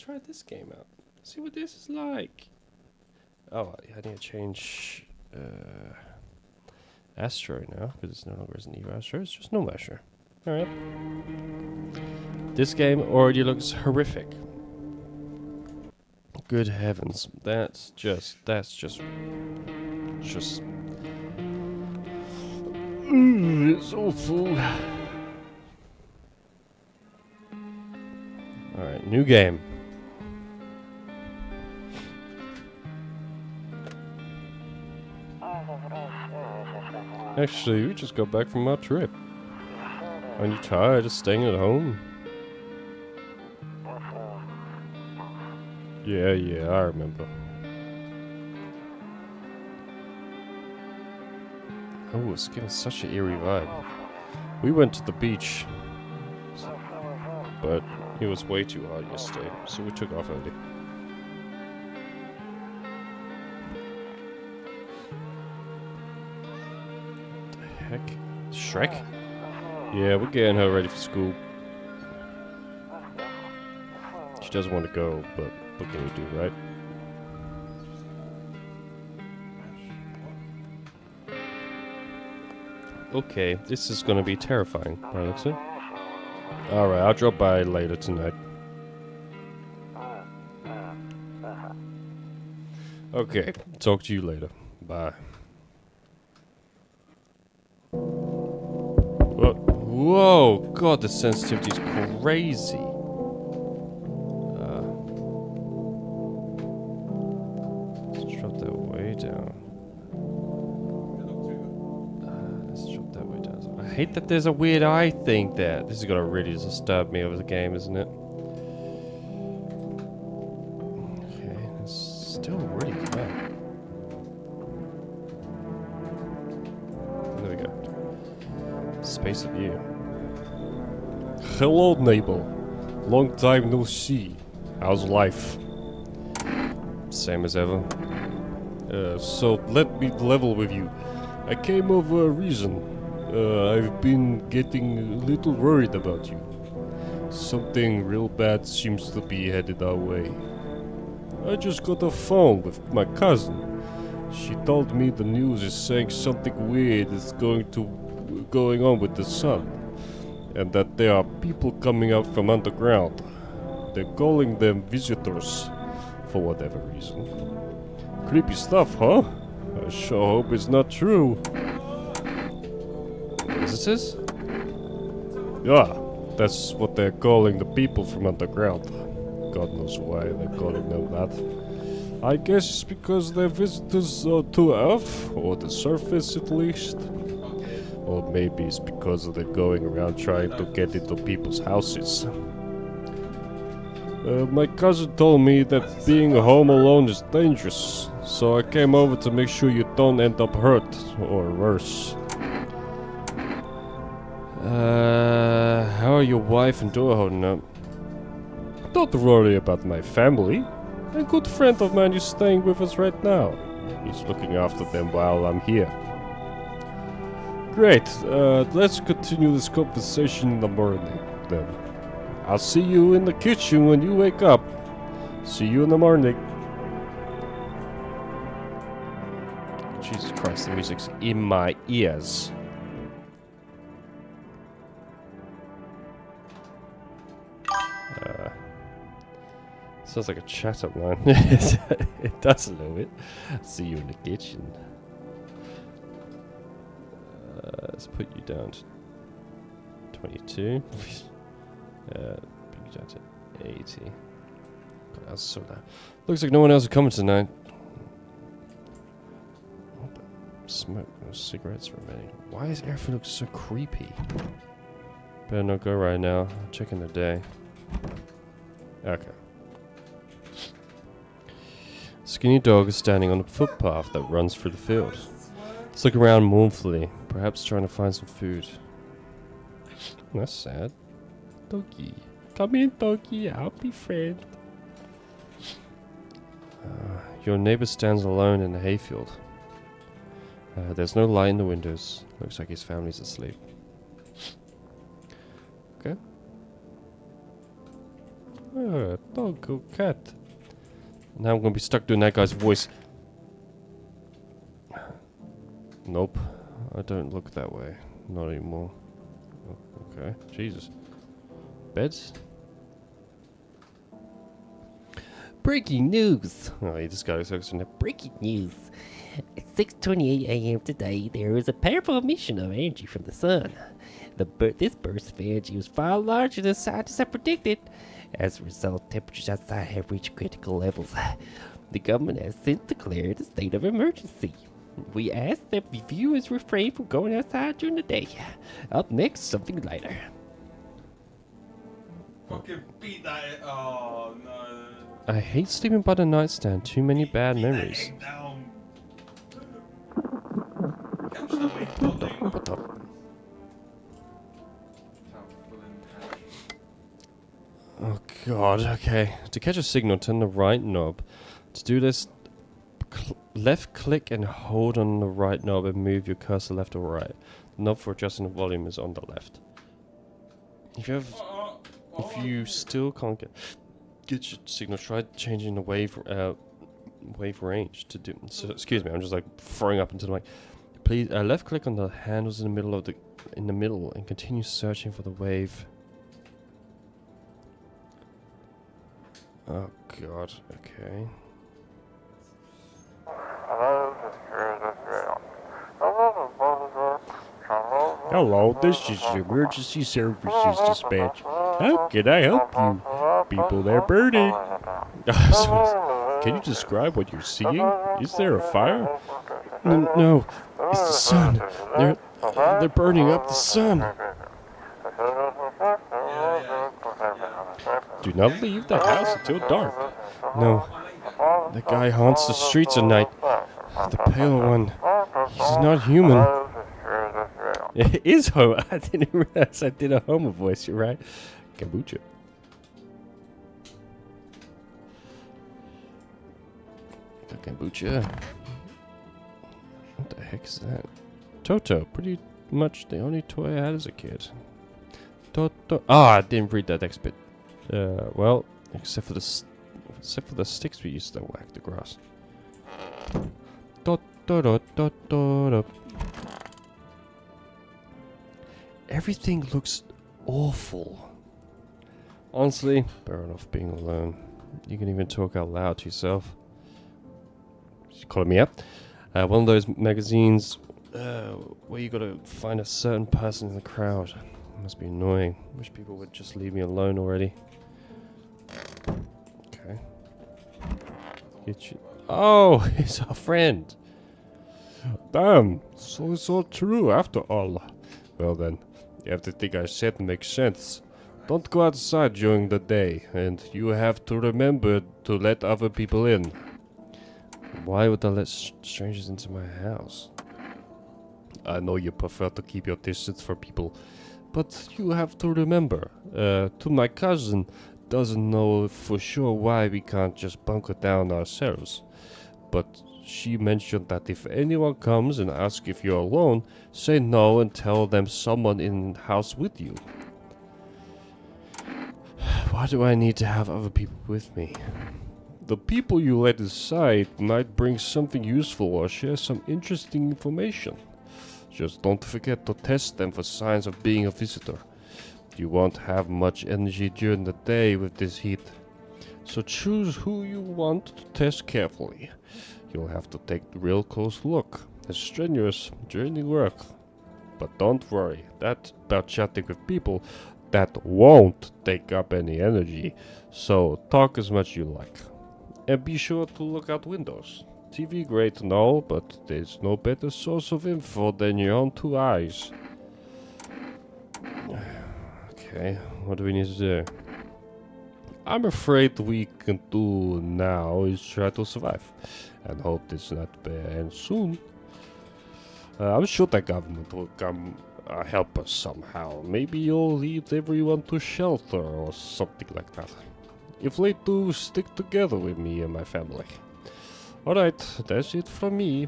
try this game out. See what this is like. Oh, I need to change Astro now, because it's no longer an Evo Astro, it's just normal Astro. Alright. This game already looks horrific. Good heavens. That's just it's awful. Alright, new game. Actually, we just got back from our trip. Aren't you tired of staying at home? Yeah, I remember. Oh, it's giving such an eerie vibe. We went to the beach, but it was way too hot yesterday, so we took off early. The heck? Shrek? Yeah, we're getting her ready for school. She doesn't want to go, but what can we do, right? Okay, this is gonna be terrifying, Alexa. Alright, I'll drop by later tonight. Okay, talk to you later. Bye. Whoa, God, the sensitivity is crazy. Let's drop that way down. Let's drop that way down. I hate that there's a weird eye thing there. This is gonna really disturb me over the game, isn't it? Okay, it's still really quiet. There we go. Space of view. Hello, neighbor. Long time no see. How's life? Same as ever. So let me level with you. I came over a reason. I've been getting a little worried about you. Something real bad seems to be headed our way. I just got a phone with my cousin. She told me the news is saying something weird is going on with the sun, and that there are people coming out from underground. They're calling them visitors, for whatever reason. Creepy stuff, huh? I sure hope it's not true. Visitors? Yeah, that's what they're calling the people from underground. God knows why they're calling them that. I guess it's because they're visitors to Earth, or the surface at least. Or maybe it's because they're going around trying to get into people's houses. My cousin told me that being home alone is dangerous, so I came over to make sure you don't end up hurt, or worse. How are your wife and daughter holding up? Don't worry about my family. A good friend of mine is staying with us right now. He's looking after them while I'm here. Great, let's continue this conversation in the morning, then. I'll see you in the kitchen when you wake up. See you in the morning. Jesus Christ, the music's in my ears. Sounds like a chat-up line. It does a little bit. See you in the kitchen. Let's put you down to 22. Bring you down to 80. God, that's so loud. Looks like no one else is coming tonight. What the smoke? No cigarettes remaining. Why does everything look so creepy? Better not go right now. I'm checking the day. Okay. Skinny dog is standing on a footpath that runs through the field. It's looking around mournfully, perhaps trying to find some food. That's sad. Doggy. Come in, doggy. I'll be friend. Your neighbor stands alone in the hayfield. There's no light in the windows. Looks like his family's asleep. Okay. Dog or cat. Now I'm gonna be stuck doing that guy's voice. Nope. I don't look that way. Not anymore. Oh, okay. Jesus. Beds? Breaking news! Oh, he just got excited. Breaking news! At 6:28 a.m. today, there was a powerful emission of energy from the sun. This burst of energy was far larger than scientists had predicted. As a result, temperatures outside have reached critical levels. The government has since declared a state of emergency. We ask that viewers refrain from going outside during the day. Up next, something lighter. Fucking beat that. Oh no. I hate sleeping by the nightstand. Too many bad Beat memories. That egg down. Catch the lead building. What the? Oh god, okay. To catch a signal, turn the right knob. To do this, left click and hold on the right knob and move your cursor left or right. The knob for adjusting the volume is on the left. If you still can't get your signal, try changing the wave range to do. So, excuse me, I'm just like throwing up into the mic. Please left click on the handles in the middle and continue searching for the wave. Oh god, okay. Hello, this is emergency services dispatch. How can I help you? People, they're burning. Can you describe what you're seeing? Is there a fire? No, it's the sun. They're burning up the sun. Do not leave the house until dark. No, the guy haunts the streets at night. The pale one. He's not human. It is Homer. I didn't realize I did a Homer voice. You're right. Kombucha. Kombucha. What the heck is that? Toto. Pretty much the only toy I had as a kid. Toto. Ah, I didn't read that next bit. Well, except for the sticks we used to whack the grass. Everything looks awful. Honestly, better off being alone. You can even talk out loud to yourself. She's calling me up. One of those magazines where you gotta find a certain person in the crowd. Must be annoying. Wish people would just leave me alone already. Okay. Get you. Oh, he's our friend. Damn, so it's all true after all. Well then, everything I said makes sense. Don't go outside during the day, and you have to remember to let other people in. Why would I let strangers into my house? I know you prefer to keep your distance from people, but you have to remember, to my cousin doesn't know for sure why we can't just bunker down ourselves. But she mentioned that if anyone comes and asks if you're alone, say no and tell them someone in the house with you. Why do I need to have other people with me? The people you let inside might bring something useful or share some interesting information. Just don't forget to test them for signs of being a visitor. You won't have much energy during the day with this heat. So choose who you want to test carefully. You'll have to take a real close look. It's strenuous, draining work. But don't worry, that's about chatting with people. That won't take up any energy. So talk as much you like. And be sure to look out windows. TV great and all, but there's no better source of info than your own two eyes. Okay, what do we need to do? I'm afraid we can do now is try to survive. And hope this not ends soon. I'm sure the government will come help us somehow. Maybe you'll lead everyone to shelter or something like that. If they do, stick together with me and my family. Alright, that's it from me.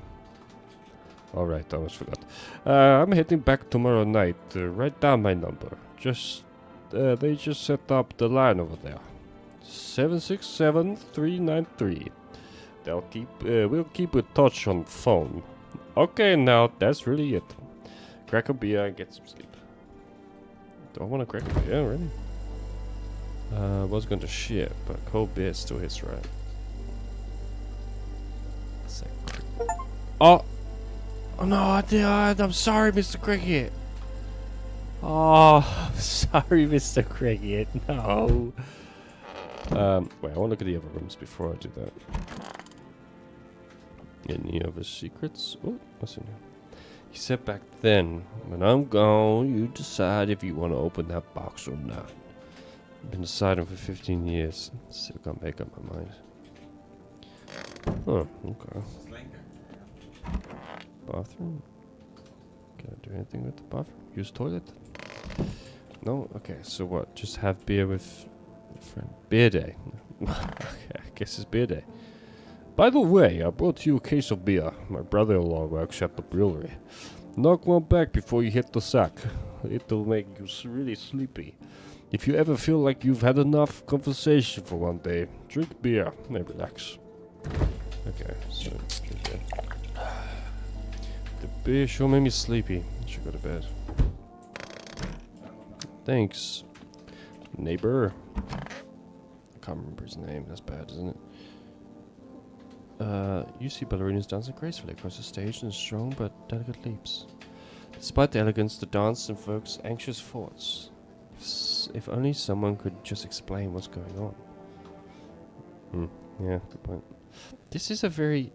Alright, I almost forgot. I'm heading back tomorrow night. Write down my number. They just set up the line over there. 767393. We'll keep in touch on phone. Okay, now that's really it. Crack a beer and get some sleep. Do I want to crack a beer, really? I was going to shit, but cold beer still hits right. Oh! Oh no, I'm sorry, Mr. Cricket. Oh, sorry, Mr. Cricket. No. Wait, I want to look at the other rooms before I do that. Any other secrets? Oh, what's in here? He said back then, when I'm gone, you decide if you want to open that box or not. I've been deciding for 15 years. Still can't make up my mind. Oh, okay. Bathroom? Can I do anything with the bathroom? Use toilet? No? Okay, so what? Just have beer with a friend. Beer day. Okay, I guess it's beer day. By the way, I brought you a case of beer. My brother-in-law works at the brewery. Knock one back before you hit the sack. It'll make you really sleepy. If you ever feel like you've had enough conversation for one day, drink beer and relax. Okay, so drink beer. The beer sure made me sleepy. I should go to bed. Thanks, neighbor. I can't remember his name. That's bad, isn't it? You see ballerinas dancing gracefully across the stage in strong but delicate leaps. Despite the elegance, the dance invokes anxious thoughts. If only someone could just explain what's going on. Yeah, good point. This is a very...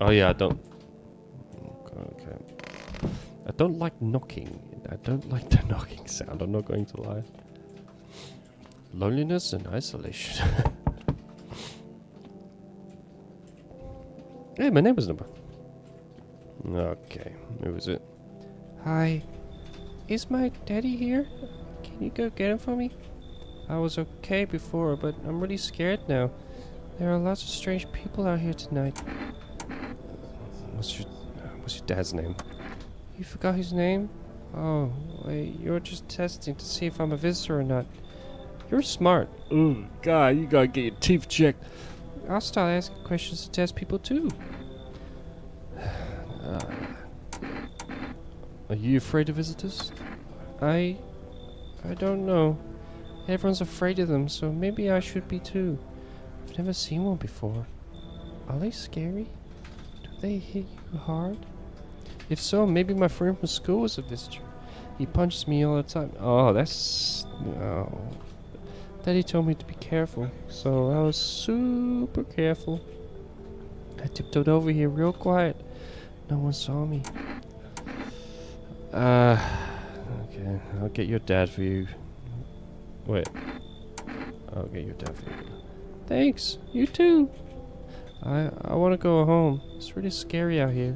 Oh yeah, I don't... Okay. I don't like knocking. I don't like the knocking sound, I'm not going to lie. Loneliness and isolation. Hey, my neighbor's number. Okay, who is it? Hi. Is my daddy here? Can you go get him for me? I was okay before, but I'm really scared now. There are lots of strange people out here tonight. What's your dad's name? You forgot his name? Oh, wait, you're just testing to see if I'm a visitor or not. You're smart. Oh, God, you gotta get your teeth checked. I'll start asking questions to test people too. Are you afraid of visitors? I don't know. Everyone's afraid of them, so maybe I should be too. I've never seen one before. Are they scary? Do they hit you hard? If so, maybe my friend from school is a visitor. He punches me all the time. Oh, that's... No. Daddy told me to be careful, so I was super careful. I tiptoed over here real quiet. No one saw me. Okay, I'll get your dad for you. Wait. I'll get your dad for you. Thanks, you too. I want to go home. It's really scary out here.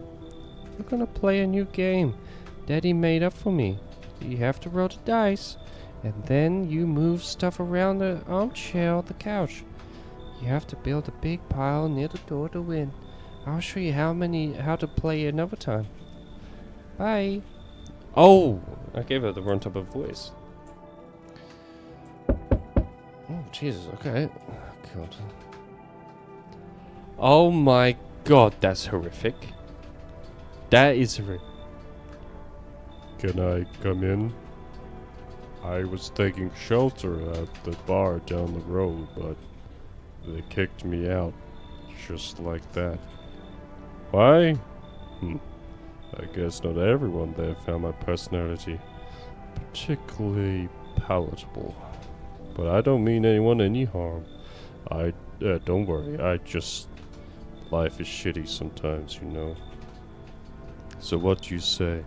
We're gonna play a new game Daddy made up for me. You have to roll the dice, and then you move stuff around the armchair or the couch. You have to build a big pile near the door to win. I'll show you how to play another time. Bye. Oh, I gave her the wrong type of voice. Oh, Jesus, okay. God. Oh my God, that's horrific. That is horrific. Can I come in? I was taking shelter at the bar down the road, but they kicked me out just like that. Why? I guess not everyone there found my personality particularly palatable. But I don't mean anyone any harm. Don't worry, life is shitty sometimes, you know. So what do you say?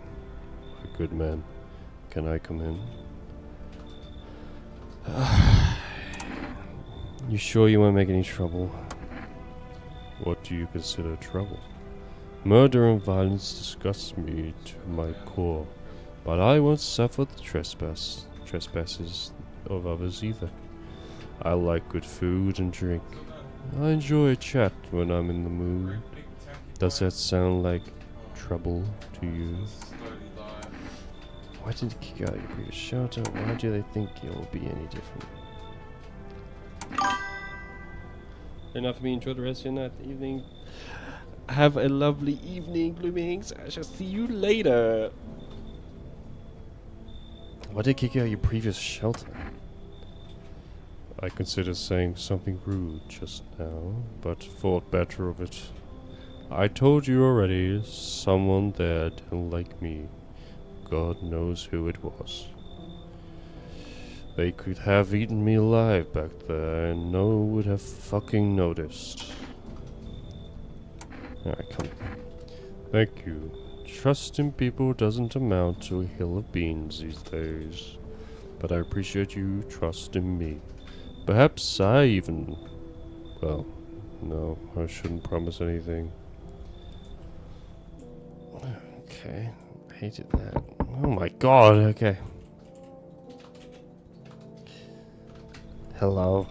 A good man. Can I come in? You sure you won't make any trouble? What do you consider trouble? Murder and violence disgust me to my core, but I won't suffer the trespasses of others either. I like good food and drink. I enjoy a chat when I'm in the mood. Does that sound like trouble to you? Why did they kick out your previous shelter? Why do they think it will be any different? enough for me. Enjoy the rest of your night, evening. Have a lovely evening, Bloomings. I shall see you later. Why did you kick out your previous shelter? I considered saying something rude just now, but thought better of it. I told you already, someone there didn't like me. God knows who it was. They could have eaten me alive back there, and no one would have fucking noticed. Alright, come on. Thank you. Trust in people doesn't amount to a hill of beans these days. But I appreciate you trusting me. Perhaps I even... Well, no, I shouldn't promise anything. Okay, hated that. Oh my god, okay. Hello.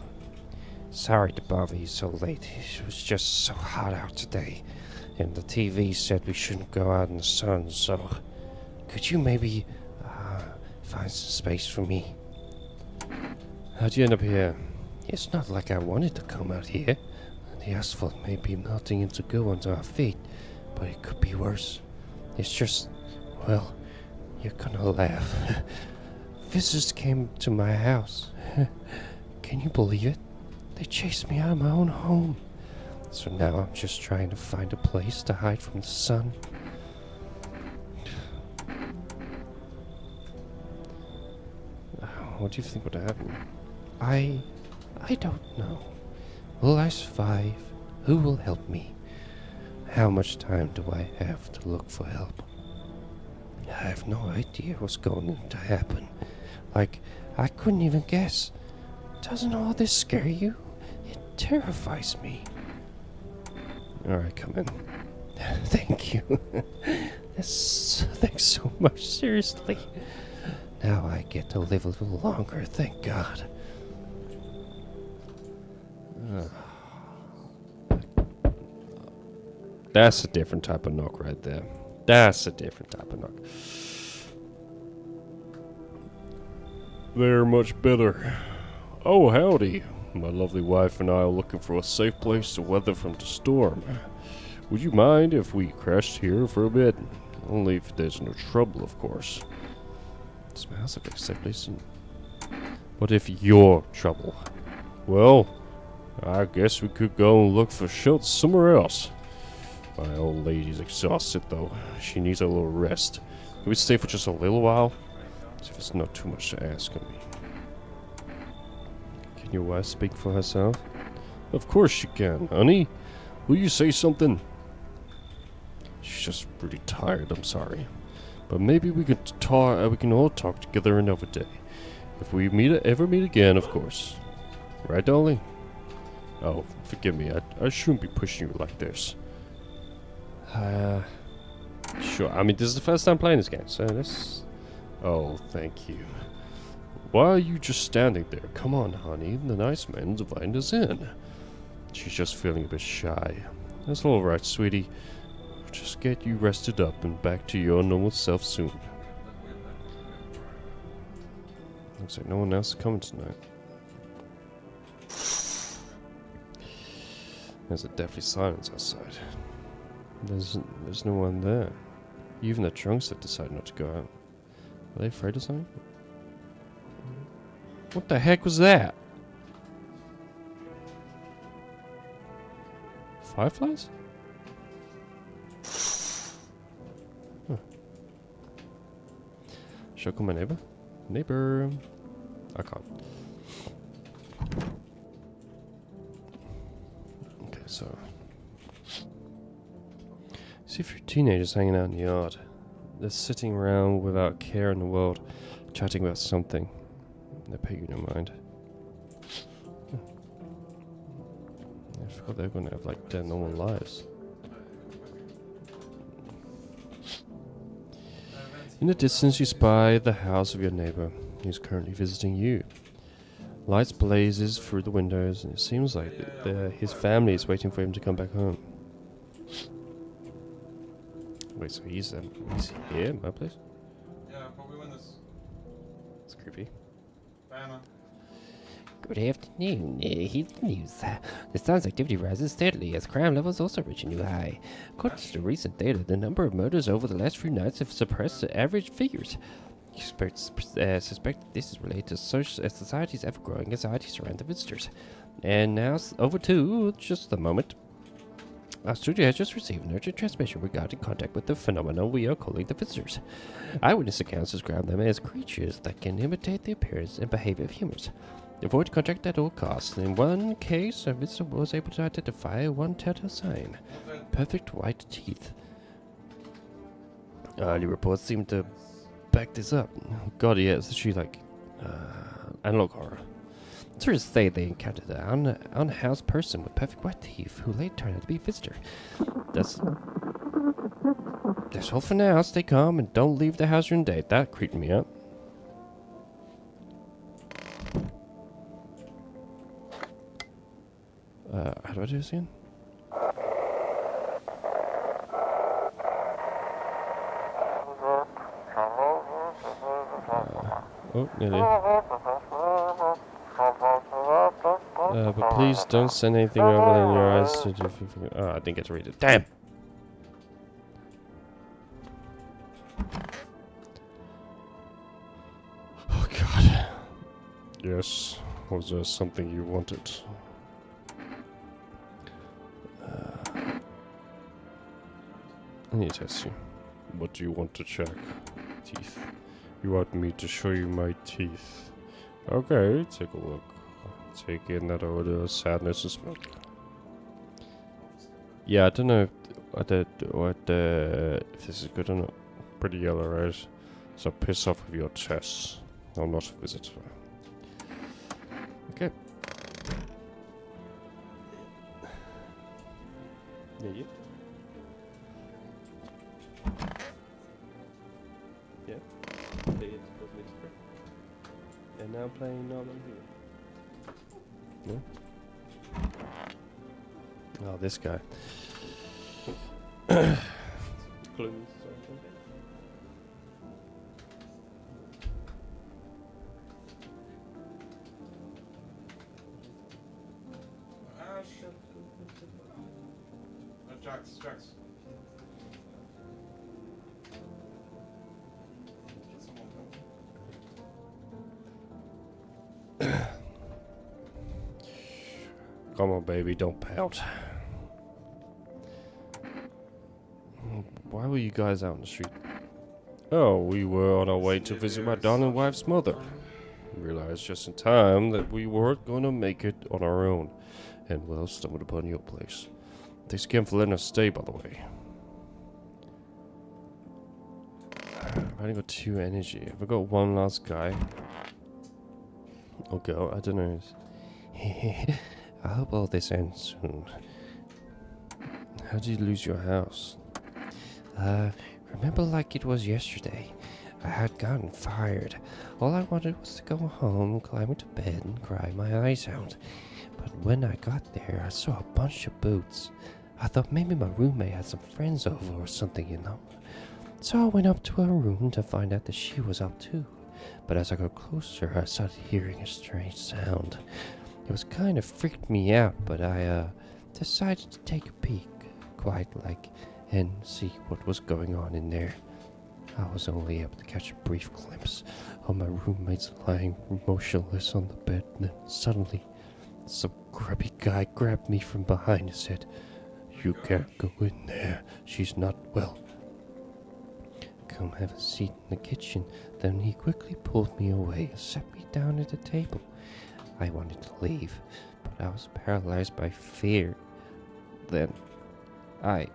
Sorry to bother you so late. It was just so hot out today. And the TV said we shouldn't go out in the sun, so... Could you maybe, find some space for me? How'd you end up here? It's not like I wanted to come out here. The asphalt may be melting into goo under our feet, but it could be worse. It's just... Well, you're gonna laugh. Visitors came to my house. Can you believe it? They chased me out of my own home. So now I'm just trying to find a place to hide from the sun. What do you think would happen? I don't know. Will I survive? Who will help me? How much time do I have to look for help? I have no idea what's going to happen. Like, I couldn't even guess. Doesn't all this scare you? It terrifies me. Alright, come in. Thank you. Thanks so much, seriously. Now I get to live a little longer, thank God. That's a different type of knock right there. That's a different type of knock. They're much better. Oh, howdy. My lovely wife and I are looking for a safe place to weather from the storm. Would you mind if we crashed here for a bit? Only if there's no trouble, of course. Smells like a safe place. What if you're trouble? Well, I guess we could go and look for shelter somewhere else. My old lady's exhausted, though. She needs a little rest. Can we stay for just a little while? See if it's not too much to ask of me. Can your wife speak for herself? Of course she can, honey. Will you say something? She's just really tired, I'm sorry. But maybe we could talk. We can all talk together another day. If we ever meet again, of course. Right, darling? Oh, forgive me. I shouldn't be pushing you like this. Sure. I mean, this is the first time playing this game, so this... Oh, thank you. Why are you just standing there? Come on, honey. The nice man's inviting us in. She's just feeling a bit shy. That's all right, sweetie. Just get you rested up and back to your normal self soon. Looks like no one else is coming tonight. There's a deathly silence outside. There's no one there. Even the drunks have decided not to go out. Are they afraid of something? What the heck was that? Fireflies? Huh. Should I call my neighbor? Neighbor. I can't. Okay, so. See if you're teenagers hanging out in the yard. They're sitting around without care in the world, chatting about something. They pay you no mind. I forgot they're gonna have like their normal lives. In the distance you spy the house of your neighbor. He's currently visiting you. Lights blazes through the windows, and it seems like his family is waiting for him to come back home. Wait, so he's here at my place? Yeah, probably when this It's creepy. banner. Good afternoon. Here's the news. The sun's activity rises steadily as crime levels also reach a new high. According to recent data, the number of murders over the last few nights have suppressed the average figures. Experts suspect that this is related to society's ever-growing anxiety surrounding the visitors. And now, over to just a moment. Our studio has just received an urgent transmission regarding contact with the phenomenon we are calling the visitors. Eyewitness accounts describe them as creatures that can imitate the appearance and behavior of humans. Avoid contact at all costs. In one case, a visitor was able to identify one telltale sign: perfect white teeth. Early reports seem to back this up. God, yeah, it's actually like analog horror. Tourists say they encountered an unhoused person with perfect white teeth who later turned out to be a visitor. That's all for now. Stay calm and don't leave the house during the day. That creeped me out. How do I do this again? Oh, nearly. But please don't send anything over in your eyes to do. Oh, I didn't get to read it. Damn! Oh, God. Yes. Was there something you wanted? I need to test you. What do you want to check? Teeth. You want me to show you my teeth? Okay, take a look. Take in that odor of sadness and smoke. Yeah, I don't know if this is good or not. Pretty yellow, right? So piss off with your chest. I'm not a visitor. Okay. Yeah, you? Yeah. And now playing Norman here. No? Oh, this guy. Clues. Shit. Jax. Come on, baby, don't pout. Why were you guys out in the street? Oh, we were on our way to visit my darling wife's mother. Realized just in time that we weren't going to make it on our own, and well, stumbled upon your place. Thanks again for letting us stay, by the way. I've only got 2 energy. Have I got one last guy? Or girl? I don't know. I hope all this ends soon. How did you lose your house? Remember like it was yesterday. I had gotten fired. All I wanted was to go home, climb into bed, and cry my eyes out. But when I got there, I saw a bunch of boots. I thought maybe my roommate had some friends over or something, you know. So I went up to her room to find out that she was up too. But as I got closer, I started hearing a strange sound. It was kind of freaked me out, but I decided to take a peek, quite like, and see what was going on in there. I was only able to catch a brief glimpse of my roommates lying motionless on the bed, and then suddenly, some grubby guy grabbed me from behind and said, "You can't go in there, she's not well. Come have a seat in the kitchen." Then he quickly pulled me away and sat me down at the table. I wanted to leave, but I was paralyzed by fear. Then, I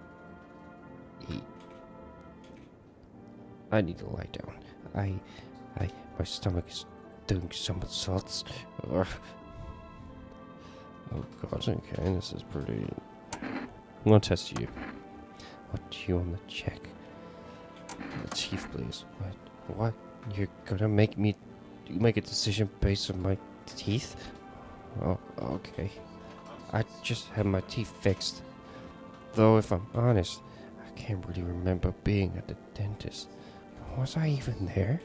need to lie down. My stomach is doing somersaults. Ugh. Oh god, okay, this is pretty... I'm gonna test you. What do you want to check? The teeth, please. What? You're gonna make me make a decision based on my teeth? Oh, okay. I just had my teeth fixed. Though if I'm honest, I can't really remember being at the dentist. Was I even there?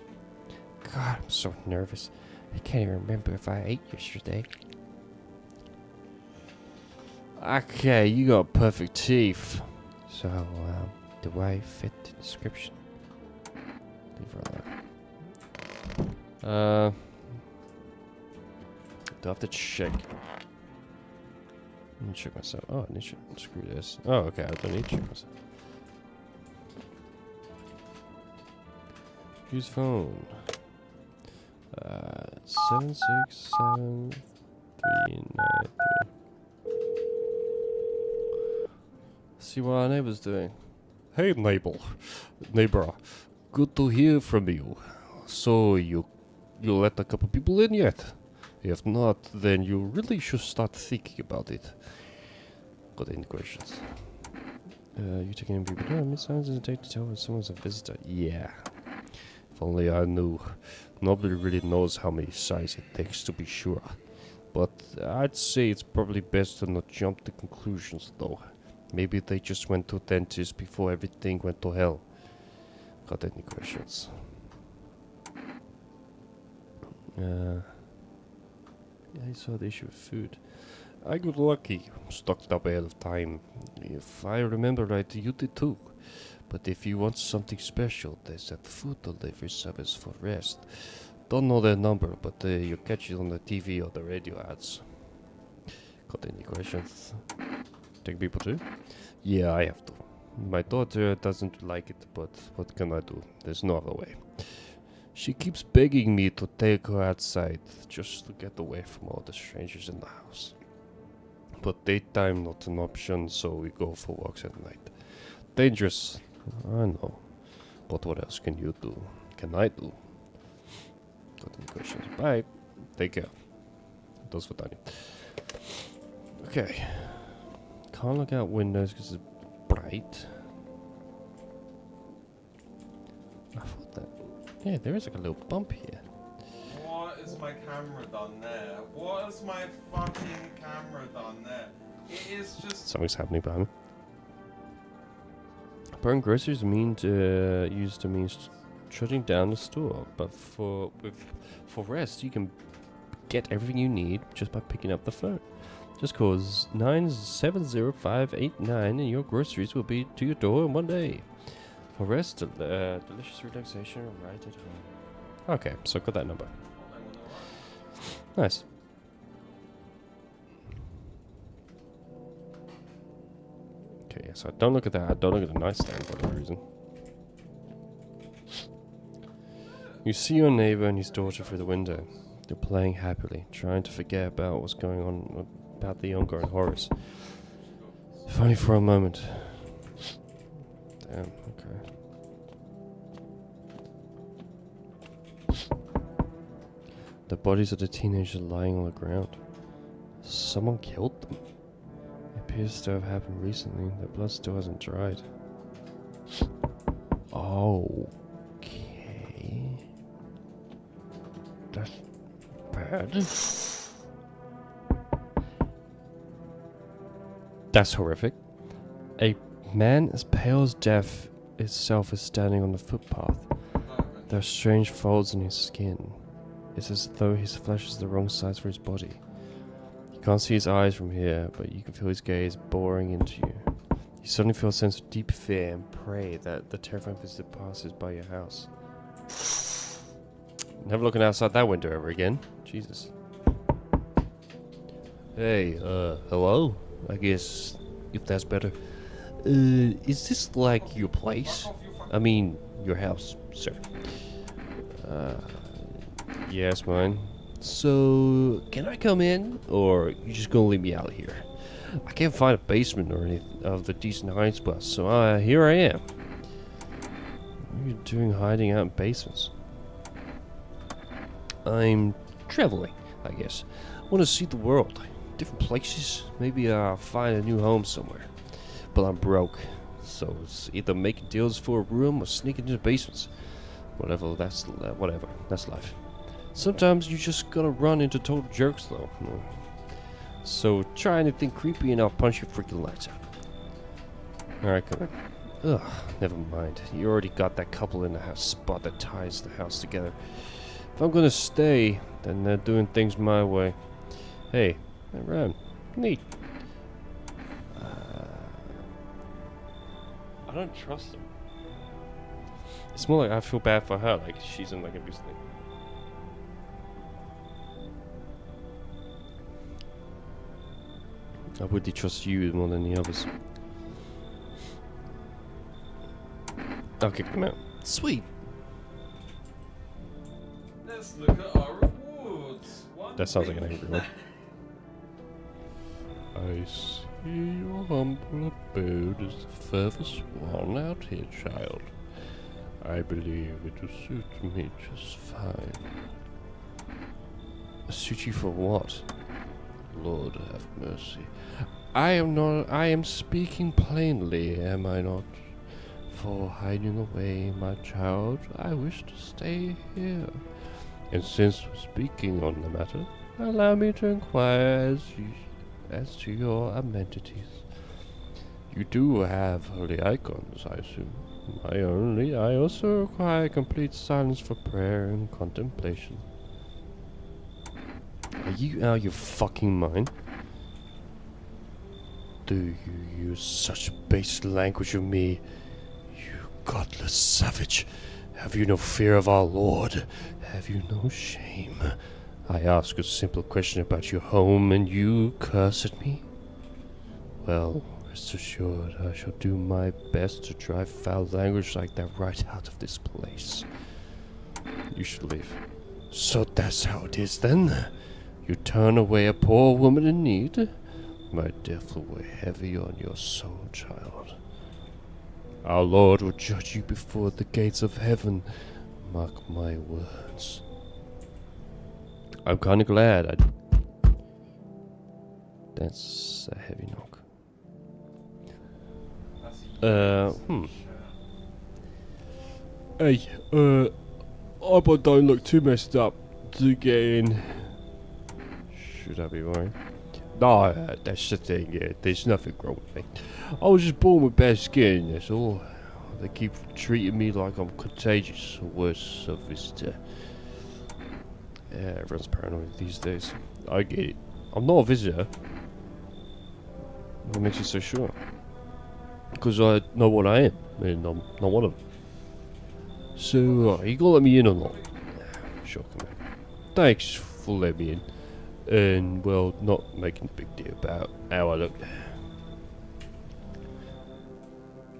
God, I'm so nervous. I can't even remember if I ate yesterday. Okay, you got perfect teeth. So, do I fit the description? Leave her alone. Do I have to check? Let me check myself. Oh, I need to screw this. Oh, okay, I don't need to check myself. Use phone. 767-393. See what our neighbor's doing. Hey, neighbor. Good to hear from you. So you let a couple people in yet? If not, then you really should start thinking about it. Got any questions? You taking any people? No, it sounds as a date to tell when someone's a visitor. Yeah. If only I knew. Nobody really knows how many sides it takes to be sure. But I'd say it's probably best to not jump to conclusions, though. Maybe they just went to a dentist before everything went to hell. Got any questions? Yeah, I saw the issue with food. I got lucky, stocked up ahead of time. If I remember right, you did too. But if you want something special, there's that food delivery service for rest. Don't know their number, but you catch it on the TV or the radio ads. Got any questions? Take people too? Yeah, I have to. My daughter doesn't like it, but what can I do? There's no other way. She keeps begging me to take her outside, just to get away from all the strangers in the house. But daytime not an option, so we go for walks at night. Dangerous, I know. But what else can you do? Can I do? Got any questions? Bye. Take care. Those for Danny. Okay. Can't look out windows because it's bright. I thought that. Yeah, there is like a little bump here. What has my camera done there? What has my fucking camera done there? It is just. Something's happening behind me. Burn groceries used to mean shutting down the store, but for rest you can get everything you need just by picking up the phone. Just call 970-589 and your groceries will be to your door in one day. For rest, delicious relaxation right at home. Okay, so got that number. Nice. Okay, so don't look at that. Don't look at the nightstand for whatever reason. You see your neighbor and his daughter through the window. They're playing happily, trying to forget about what's going on, about the ongoing horrors. If only for a moment. Damn, okay. The bodies of the teenagers lying on the ground. Someone killed them. It appears to have happened recently. Their blood still hasn't dried. Okay. That's bad. That's horrific. A man as pale as death itself is standing on the footpath. There are strange folds in his skin. It's as though his flesh is the wrong size for his body. You can't see his eyes from here, but you can feel his gaze boring into you. You suddenly feel a sense of deep fear and pray that the terrifying visitor passes by your house. Never looking outside that window ever again. Jesus. Hey, hello? I guess, if that's better. Is this like your place? I mean, your house, sir. Yes, mine. So, can I come in, or you just gonna leave me out here? I can't find a basement or any of the decent hiding spots, so here I am. What are you doing hiding out in basements? I'm traveling, I guess. Want to see the world, different places. Maybe find a new home somewhere. But I'm broke, so it's either making deals for a room or sneaking into basements. Whatever, that's life. Sometimes you just gotta run into total jerks, though. So try anything creepy and I'll punch your freaking lights out. Alright, come on. Ugh, never mind. You already got that couple in the house spot that ties the house together. If I'm gonna stay, then they're doing things my way. Hey, around. Neat. I don't trust them. It's more like I feel bad for her, like she's in like a business. I would trust you more than the others. I'll kick them out. Sweet. Let's look at our rewards. That sounds like an angry one. I see your humble abode is the furthest one out here, child. I believe it will suit me just fine. Suit you for what? Lord have mercy. I am speaking plainly, am I not? For hiding away, my child, I wish to stay here. And since we're speaking on the matter, allow me to inquire as to your amenities. You do have holy icons, I assume. I also require complete silence for prayer and contemplation. Are you out of your fucking mind? Do you use such base language of me, you godless savage? Have you no fear of our Lord? Have you no shame? I ask a simple question about your home and you curse at me? Well, rest assured I shall do my best to drive foul language like that right out of this place. You should leave. So that's how it is then? You turn away a poor woman in need? My death will weigh heavy on your soul, child. Our Lord will judge you before the gates of heaven. Mark my words. I'm kinda glad That's a heavy knock. Hey, I hope I don't look too messed up to get in. Should I be worried? No, that's the thing, yeah. There's nothing wrong with me. I was just born with bad skin, that's all. They keep treating me like I'm contagious, or worse, a visitor. Yeah, everyone's paranoid these days. I get it. I'm not a visitor. What makes you so sure? Because I know what I am, and I'm not one of them. So, you gonna let me in or not? Sure, come on. Thanks for letting me in. And, well, not making a big deal about how I look.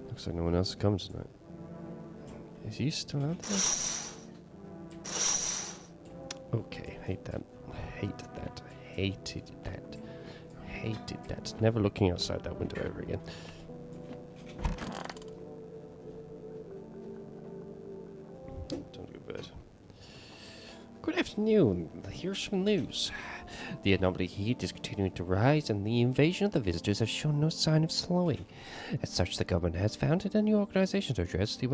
Looks like no one else is coming tonight. Is he still out there? Okay, hate that. Hate that. Hated that. Hated that. Never looking outside that window ever again. Time to go to bed. Good afternoon. Here's some news. The anomaly heat is continuing to rise, and the invasion of the visitors has shown no sign of slowing. As such, the government has founded a new organization to address the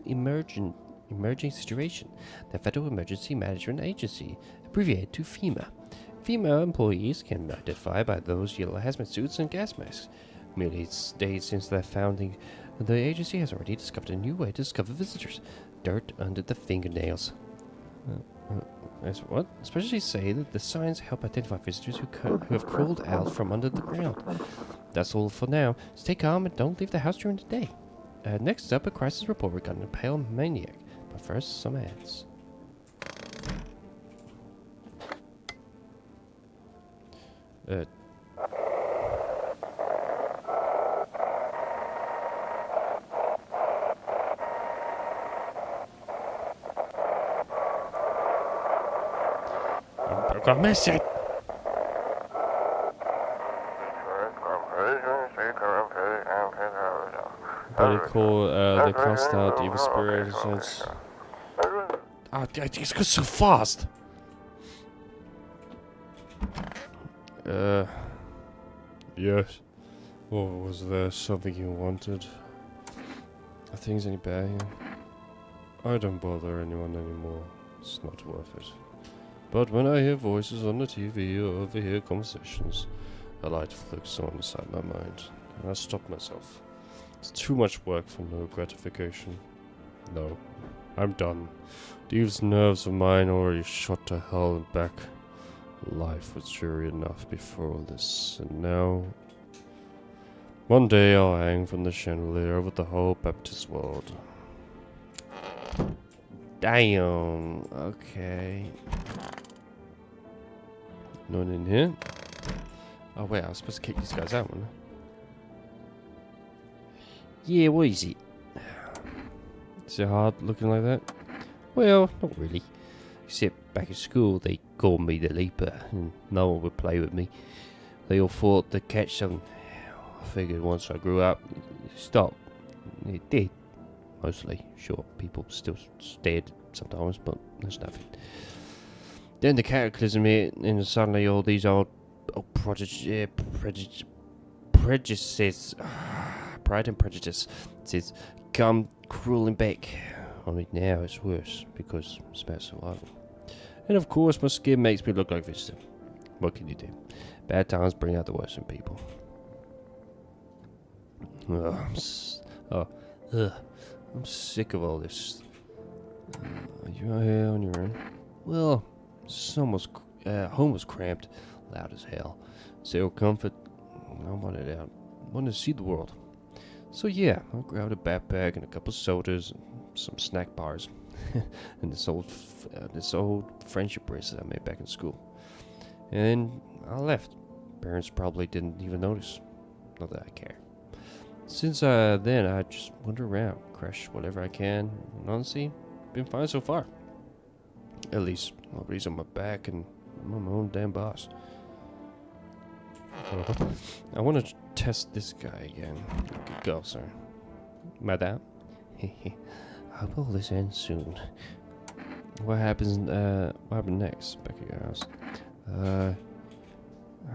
emerging situation, the Federal Emergency Management Agency, abbreviated to FEMA. FEMA employees can identify by those yellow hazmat suits and gas masks. Merely days since their founding, the agency has already discovered a new way to discover visitors: dirt under the fingernails. What? Especially say that the signs help identify visitors who have crawled out from under the ground. That's all for now. Stay calm and don't leave the house during the day. Next up, a crisis report regarding a pale maniac. But first, some ads. I'm gonna miss it. But it call they cast out evil spirits. It goes so fast. Yes. Or was there something you wanted? Are things any better here? I don't bother anyone anymore. It's not worth it. But when I hear voices on the TV or overhear conversations, a light flicks on inside my mind, and I stop myself. It's too much work for no gratification. No. I'm done. These nerves of mine already shot to hell and back. Life was dreary enough before this, and now... One day I'll hang from the chandelier over the whole Baptist world. Damn, okay. No one in here? Oh wait, I was supposed to kick these guys out, wasn't I? Yeah, what is it? Is it hard looking like that? Well, not really. Except back at school, they called me the Leaper, and no one would play with me. They all thought they'd catch something. I figured once I grew up, it stopped. It did. Mostly. Sure, people still stared sometimes, but there's nothing. Then the cataclysm hit, and suddenly all these old prejudices, pride and prejudice, says, come crawling back. Only now it's worse, because it's about survival. And of course, my skin makes me look like this. What can you do? Bad times bring out the worst in people. I'm sick of all this. Are you out here on your own? Well, home was cramped, loud as hell. Zero comfort. I wanted out. Wanted to see the world. So yeah, I grabbed a backpack and a couple of sodas and some snack bars. And this old friendship bracelet I made back in school. And I left. Parents probably didn't even notice. Not that I care. Since then, I just wander around, crash whatever I can, and honestly, been fine so far. At least, nobody's on my back, and I'm my own damn boss. I want to test this guy again. Good go, sir. Madame? I will this end soon. What happened next, back at your house?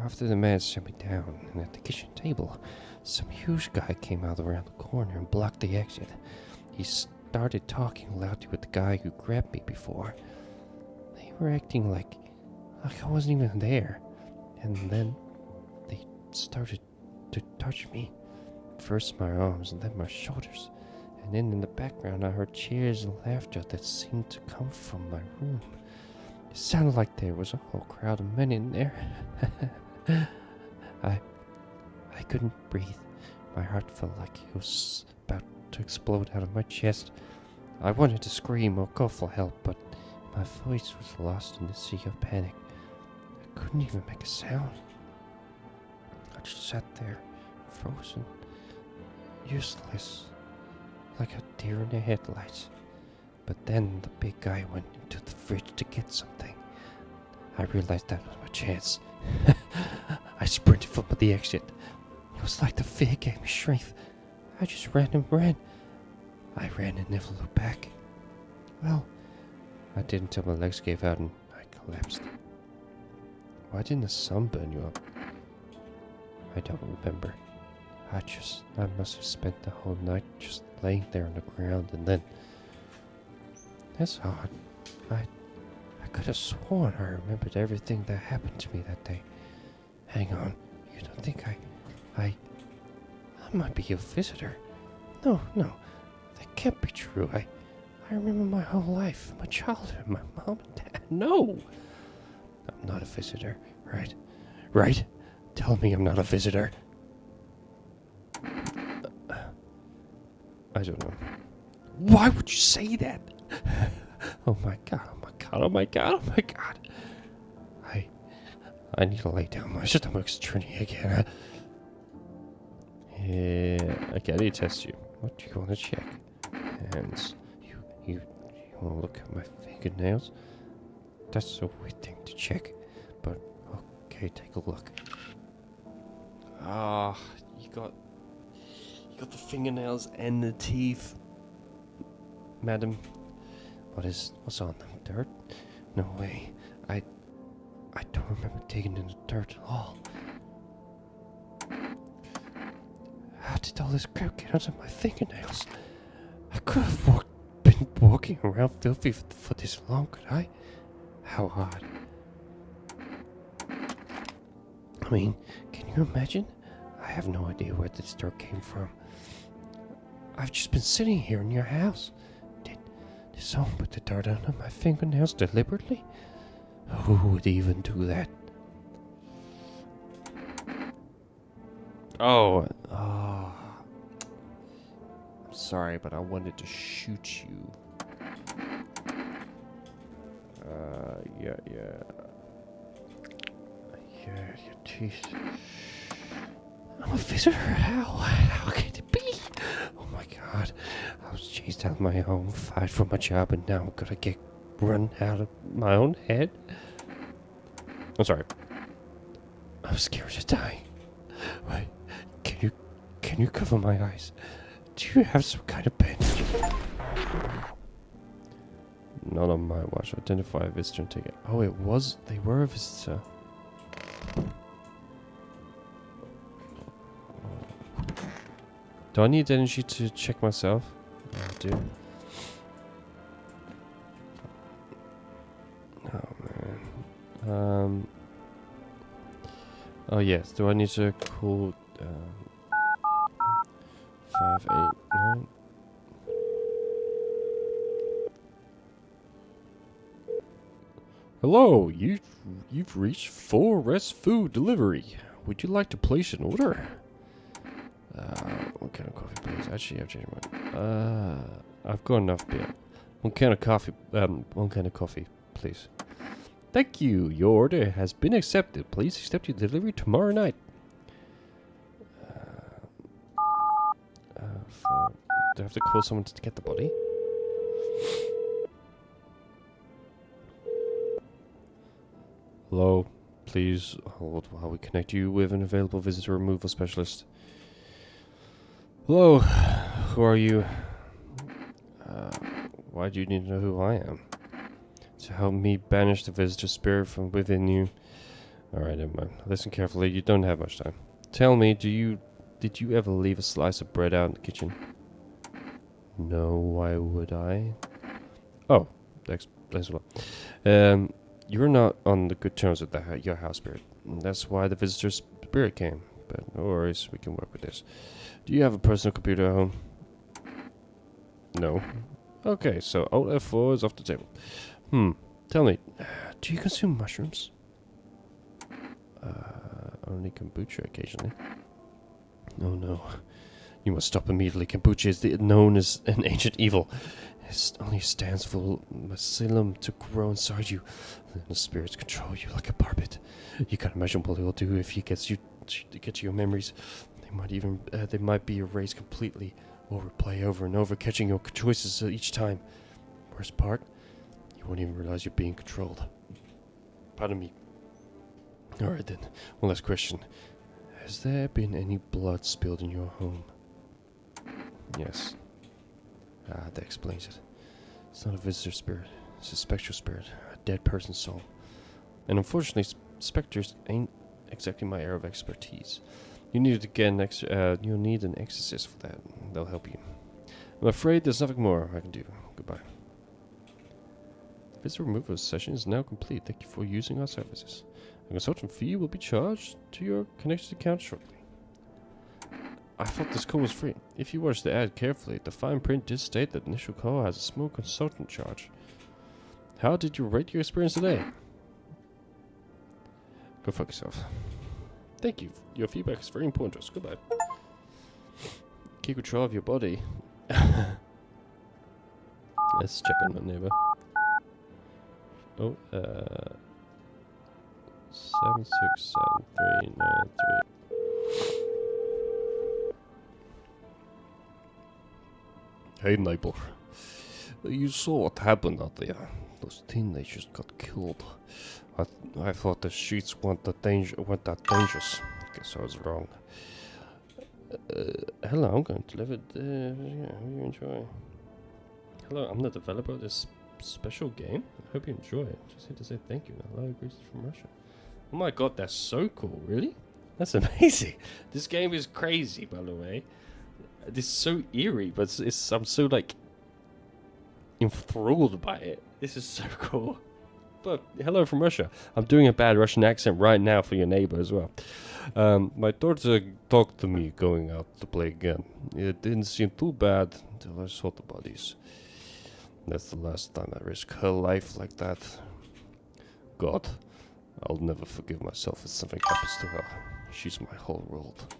After the man set me down, and at the kitchen table, some huge guy came out around the corner and blocked the exit. He started talking loudly with the guy who grabbed me before. They were acting like I wasn't even there. And then they started to touch me. First my arms and then my shoulders. And then in the background I heard cheers and laughter that seemed to come from my room. It sounded like there was a whole crowd of men in there. I couldn't breathe. My heart felt like it was about to explode out of my chest. I wanted to scream or call for help, but my voice was lost in the sea of panic. I couldn't even make a sound. I just sat there, frozen, useless, like a deer in the headlights. But then the big guy went into the fridge to get something. I realized that was my chance. I sprinted for the exit. It was like the fear gave me strength. I just ran and ran. I ran and never looked back. Well, I did until my legs gave out and I collapsed. Why didn't the sun burn you up? I don't remember. I must have spent the whole night just laying there on the ground, and then... That's odd. I could have sworn I remembered everything that happened to me that day. Hang on, you don't think I might be a visitor? No, that can't be true. I remember my whole life, my childhood, my mom and dad. No! I'm not a visitor, right? Right? Tell me I'm not a visitor. I don't know. Why would you say that? Oh my god, oh my god, oh my god, oh my god. I need to lay down. My stomach's turning again. Yeah, okay, I need to test you. What do you want to check? Hands. You want to look at my fingernails? That's a weird thing to check. But, okay, take a look. Ah, you got the fingernails and the teeth. Madam, what's on them? Dirt? No way. I don't remember digging in the dirt at all. How did all this crap get under my fingernails? I could have been walking around filthy for this long, could I? How odd. I mean, can you imagine? I have no idea where this dirt came from. I've just been sitting here in your house. Did Someone put the dirt under my fingernails deliberately? Who would even do that? Oh, I'm sorry, but I wanted to shoot you. Yeah, your teeth. I'm a visitor. How could it be? Oh my god. I was chased out of my home, fired from my job, and now I'm gonna get run out of my own head? I'm sorry. I'm scared to die. Wait, can you cover my eyes? Do you have some kind of bandage? Not on my watch. Identify a visitor and take it. Oh, they were a visitor. Do I need energy to check myself? I do. Oh man. Oh yes. Do I need to call 589? Hello. You've reached 4S Food Delivery. Would you like to place an order? What kind of coffee, please? Actually, I've changed mine. I've got enough beer. One can of coffee, please. Thank you. Your order has been accepted. Please accept your delivery tomorrow night. Do I have to call someone to get the body? Hello. Please hold while we connect you with an available visitor removal specialist. Hello, who are you? Why do you need to know who I am? To help me banish the visitor spirit from within you. Alright, never mind. Listen carefully, you don't have much time. Tell me, did you ever leave a slice of bread out in the kitchen? No, why would I? Oh, that's well. You're not on the good terms with your house spirit. That's why the visitor spirit came. But no worries, we can work with this. Do you have a personal computer at home? No. Okay, so Alt F4 is off the table. Tell me, do you consume mushrooms? Only kombucha occasionally. Oh no. You must stop immediately. Kombucha is known as an ancient evil. It only stands for mycelium to grow inside you. And the spirits control you like a puppet. You can't imagine what he'll do if he gets your memories. They might be erased completely or replay over and over, catching your choices each time. Worst part, you won't even realize you're being controlled. Pardon me. Alright then, one last question. Has there been any blood spilled in your home? Yes. That explains it. It's not a visitor spirit. It's a spectral spirit. A dead person's soul. And unfortunately, specters ain't exactly my area of expertise. You'll need an exorcist for that. They'll help you. I'm afraid there's nothing more I can do. Goodbye. The visitor removal session is now complete. Thank you for using our services. A consultant fee will be charged to your connected account shortly. I thought this call was free. If you watch the ad carefully, the fine print did state that the initial call has a small consultant charge. How did you rate your experience today? Go fuck yourself. Thank you. Your feedback is very important to us. Goodbye. Keep control of your body. Let's check on my neighbor. Oh, 767-393. Hey neighbor, you saw what happened out there. Those teenagers got killed. I thought the streets weren't that dangerous. Guess I was wrong. Hello, I'm going to live it. Yeah, hope you enjoy. Hello, I'm the developer of this special game. I hope you enjoy it. Just here to say thank you. Hello, greetings from Russia. Oh my god, that's so cool, really? That's amazing. This game is crazy, by the way. This is so eerie, but I'm so, like, enthralled by it. This is so cool. But, hello from Russia. I'm doing a bad Russian accent right now for your neighbor as well. My daughter talked to me going out to play again. It didn't seem too bad until I saw the bodies. That's the last time I risk her life like that. God, I'll never forgive myself if something happens to her. She's my whole world.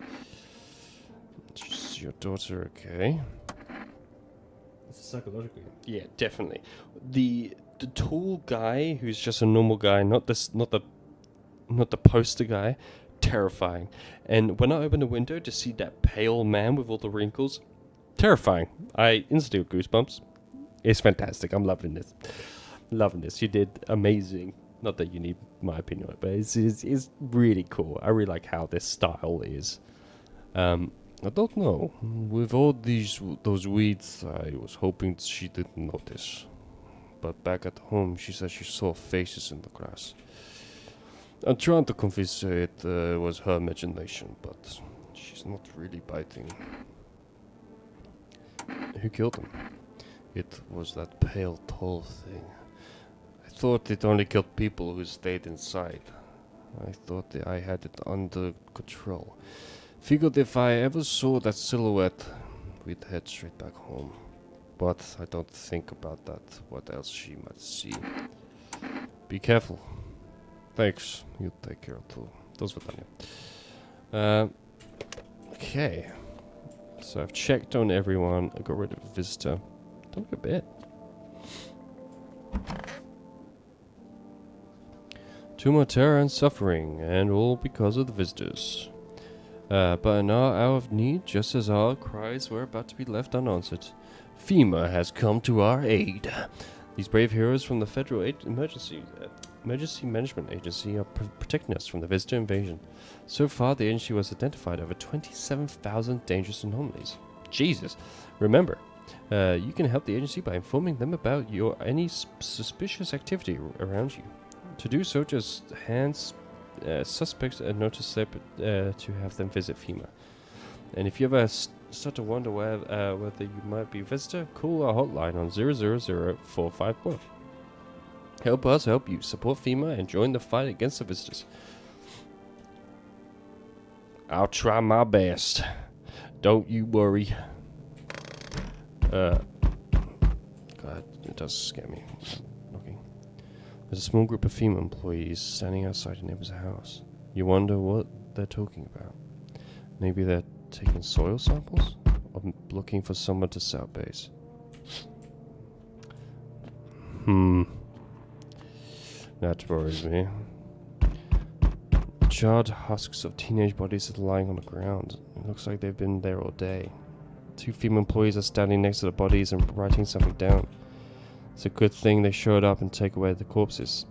Is your daughter okay? Psychologically. Yeah, definitely. The tall guy who's just a normal guy, not the poster guy, terrifying. And when I opened the window to see that pale man with all the wrinkles, terrifying. I instantly got goosebumps. It's fantastic. I'm loving this. Loving this. You did amazing. Not that you need my opinion on it, but it's really cool. I really like how this style is. I don't know. With all those weeds, I was hoping she didn't notice. But back at home, she said she saw faces in the grass. I'm trying to convince her it was her imagination, but she's not really biting. Who killed him? It was that pale, tall thing. I thought it only killed people who stayed inside. I thought that I had it under control. Figured if I ever saw that silhouette, we'd head straight back home. But I don't think about that, what else she might see. Be careful. Thanks. You take care too. Those were done, okay. So I've checked on everyone. I got rid of a visitor. Don't go to bed. Too much terror and suffering, and all because of the visitors. But in our hour of need, just as our cries were about to be left unanswered, FEMA has come to our aid. These brave heroes from the Federal Emergency Management Agency are protecting us from the visitor invasion. So far, the agency has identified over 27,000 dangerous anomalies. Jesus! Remember, you can help the agency by informing them about any suspicious activity around you. To do so, just hands suspects a notice slip to have them visit FEMA. And if you ever start to wonder whether you might be a visitor, call our hotline on 000-451. Help us help you. Support FEMA and join the fight against the visitors. I'll try my best. Don't you worry. God, it does scare me. Knocking. There's a small group of FEMA employees standing outside a neighbor's house. You wonder what they're talking about. Maybe they're taking soil samples? Or looking for someone to set up base? That worries me. Charred husks of teenage bodies are lying on the ground. It looks like they've been there all day. 2 FEMA employees are standing next to the bodies and writing something down. It's a good thing they showed up and take away the corpses.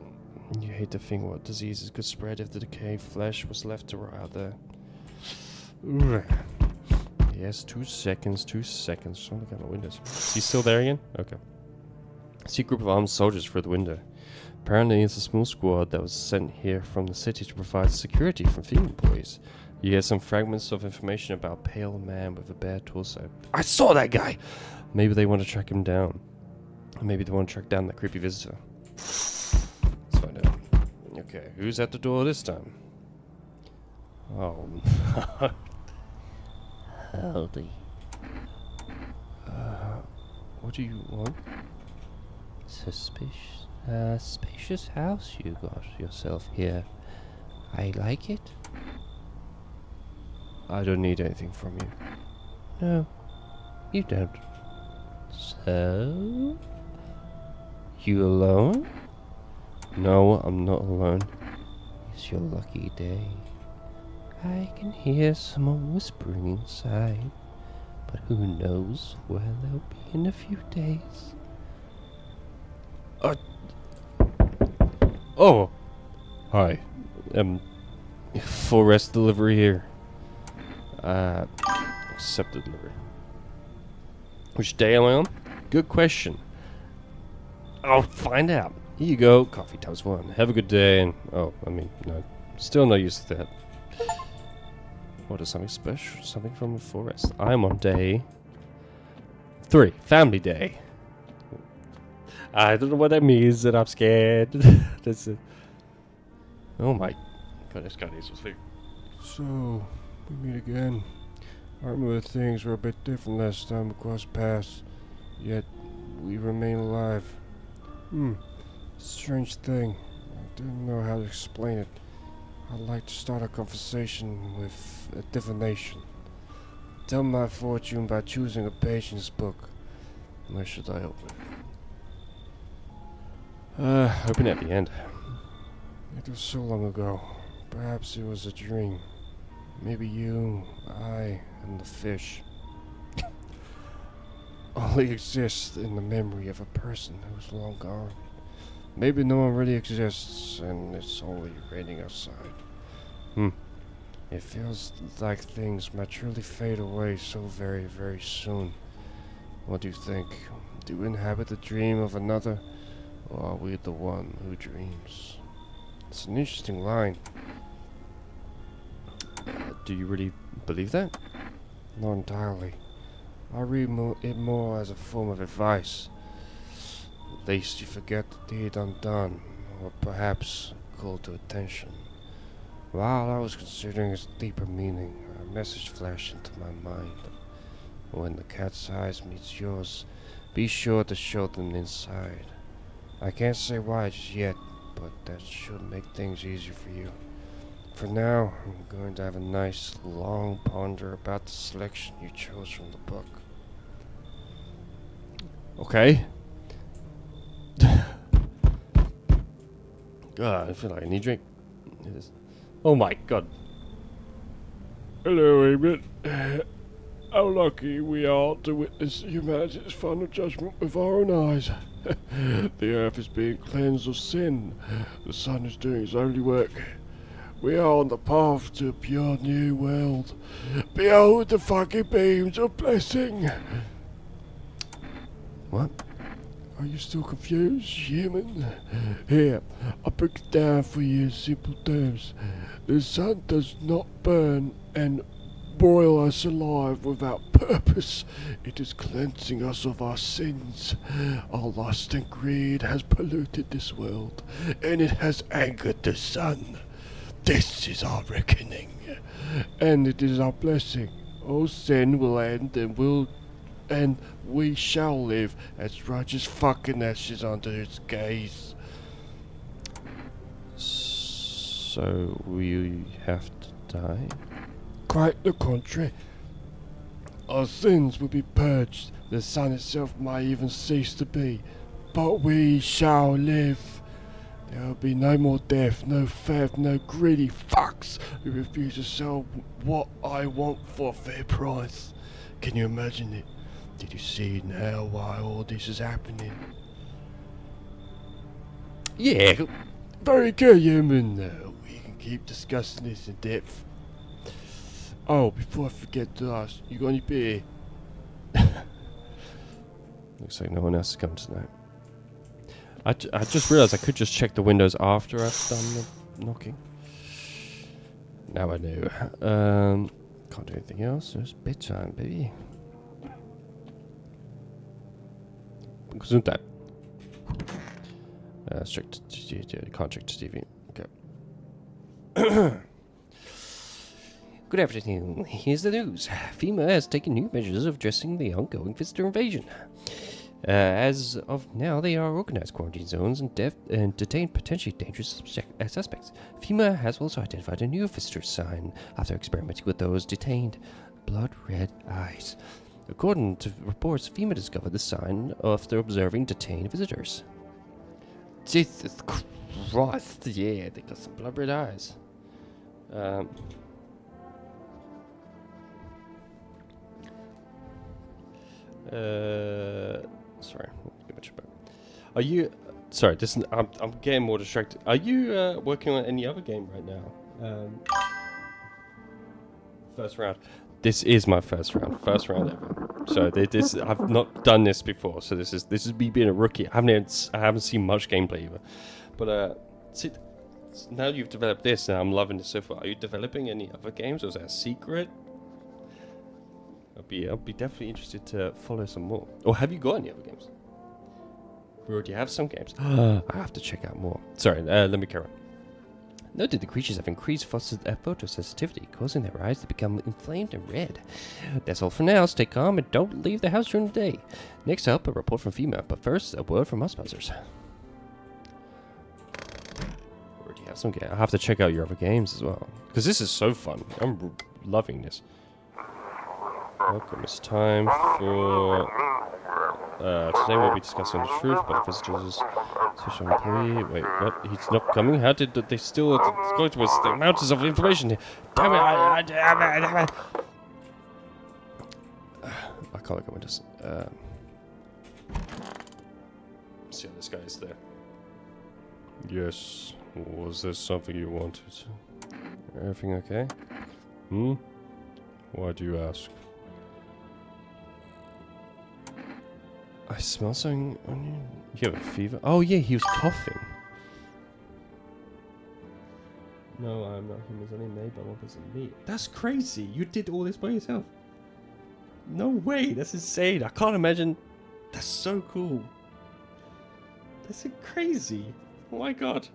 You hate to think what diseases could spread if the decayed flesh was left to rot out there. Yes, 2 seconds. Just want to look at my windows. He's still there again? Okay. I see a group of armed soldiers through the window. Apparently it's a small squad that was sent here from the city to provide security from FEMA employees. You hear some fragments of information about a pale man with a bare torso. I saw that guy! Maybe they want to track him down. Or maybe they want to track down that creepy visitor. Let's find out. Okay, who's at the door this time? Oh, Howdy. what do you want? Spacious house you got yourself here. I like it. I don't need anything from you. No, you don't. So? You alone? No, I'm not alone. It's your lucky day. I can hear someone whispering inside, but who knows where they'll be in a few days. Oh! Hi. Full rest delivery here. Accepted delivery. Which day am I on? Good question. I'll find out. Here you go. Coffee times 1. Have a good day and... Oh, I mean, no. Still no use to that. What is something special? Something from a forest. I'm on day 3. Family day. I don't know what that means and I'm scared. That's it. Oh my god, this guy needs to sleep. So, we meet again. I remember things were a bit different last time across paths. Yet, we remain alive. Strange thing. I didn't know how to explain it. I'd like to start a conversation with a divination. Tell my fortune by choosing a page in this book. Where should I open? Open at the end. It was so long ago. Perhaps it was a dream. Maybe you, I, and the fish only exist in the memory of a person who's long gone. Maybe no one really exists, and it's only raining outside. It feels like things might truly fade away so very, very soon. What do you think? Do we inhabit the dream of another, or are we the one who dreams? It's an interesting line. Do you really believe that? Not entirely. I read it more as a form of advice. At least you forget the deed undone, or perhaps a call to attention. While I was considering its deeper meaning, a message flashed into my mind. When the cat's eyes meets yours, be sure to show them inside. I can't say why just yet, but that should make things easier for you. For now, I'm going to have a nice long ponder about the selection you chose from the book. Okay. God, I feel like I need a drink. It is. Oh my god. Hello, Emmett. How lucky we are to witness humanity's final judgment with our own eyes. The earth is being cleansed of sin. The sun is doing its only work. We are on the path to a pure new world. Behold the fucking beams of blessing. What? Are you still confused, human? Here, I break it down for you in simple terms. The sun does not burn and boil us alive without purpose. It is cleansing us of our sins. Our lust and greed has polluted this world, and it has angered the sun. This is our reckoning, and it is our blessing. All sin will end, and we shall live as righteous fucking ashes under its gaze. So we have to die? Quite the contrary. Our sins will be purged. The sun itself may even cease to be, but we shall live. There will be no more death, no theft, no greedy fucks who refuse to sell what I want for a fair price. Can you imagine it? Did you see now why all this is happening? Yeah. Very good, human. We can keep discussing this in depth. Oh, before I forget to ask, you got any beer? Looks like no one else is coming tonight. I just realized I could just check the windows after I've done the knocking. Now I know. Can't do anything else. It's bedtime, baby. Gesundheit. Can't check the TV. Okay. Good afternoon. Here's the news. FEMA has taken new measures of addressing the ongoing visitor invasion. As of now, they are organized quarantine zones and detain potentially dangerous suspects. FEMA has also identified a new visitor sign after experimenting with those detained. Blood red eyes. According to reports, FEMA discovered the sign after observing detained visitors. Jesus Christ, yeah, they got some blood red eyes. Sorry. Are you... Sorry, I'm getting more distracted. Are you working on any other game right now? First round. This is my first round ever. So I've not done this before. So this is me being a rookie. I haven't seen much gameplay either. But now you've developed this, and I'm loving this so far. Are you developing any other games, or is that a secret? I'll be definitely interested to follow some more. Or have you got any other games? We already have some games. I have to check out more. Sorry, let me carry on. Noted the creatures have increased photosensitivity, causing their eyes to become inflamed and red. That's all for now. Stay calm and don't leave the house during the day. Next up, a report from female, but first, a word from us sponsors. Already have some games. I'll have to check out your other games as well, because this is so fun. I'm loving this. Welcome. It's time for... today we'll be discussing the truth about visitors. Social employee. Wait, what? He's not coming? How did they still go to us? There are mountains of information here. Damn it! I can't look at windows. See how this guy is there. Yes. Was there something you wanted? Everything okay? Why do you ask? I smell something on you. You have a fever? Oh yeah, he was coughing. No, I'm not. He was only made by one person. Me. That's crazy. You did all this by yourself. No way. That's insane. I can't imagine. That's so cool. That's crazy. Oh my god.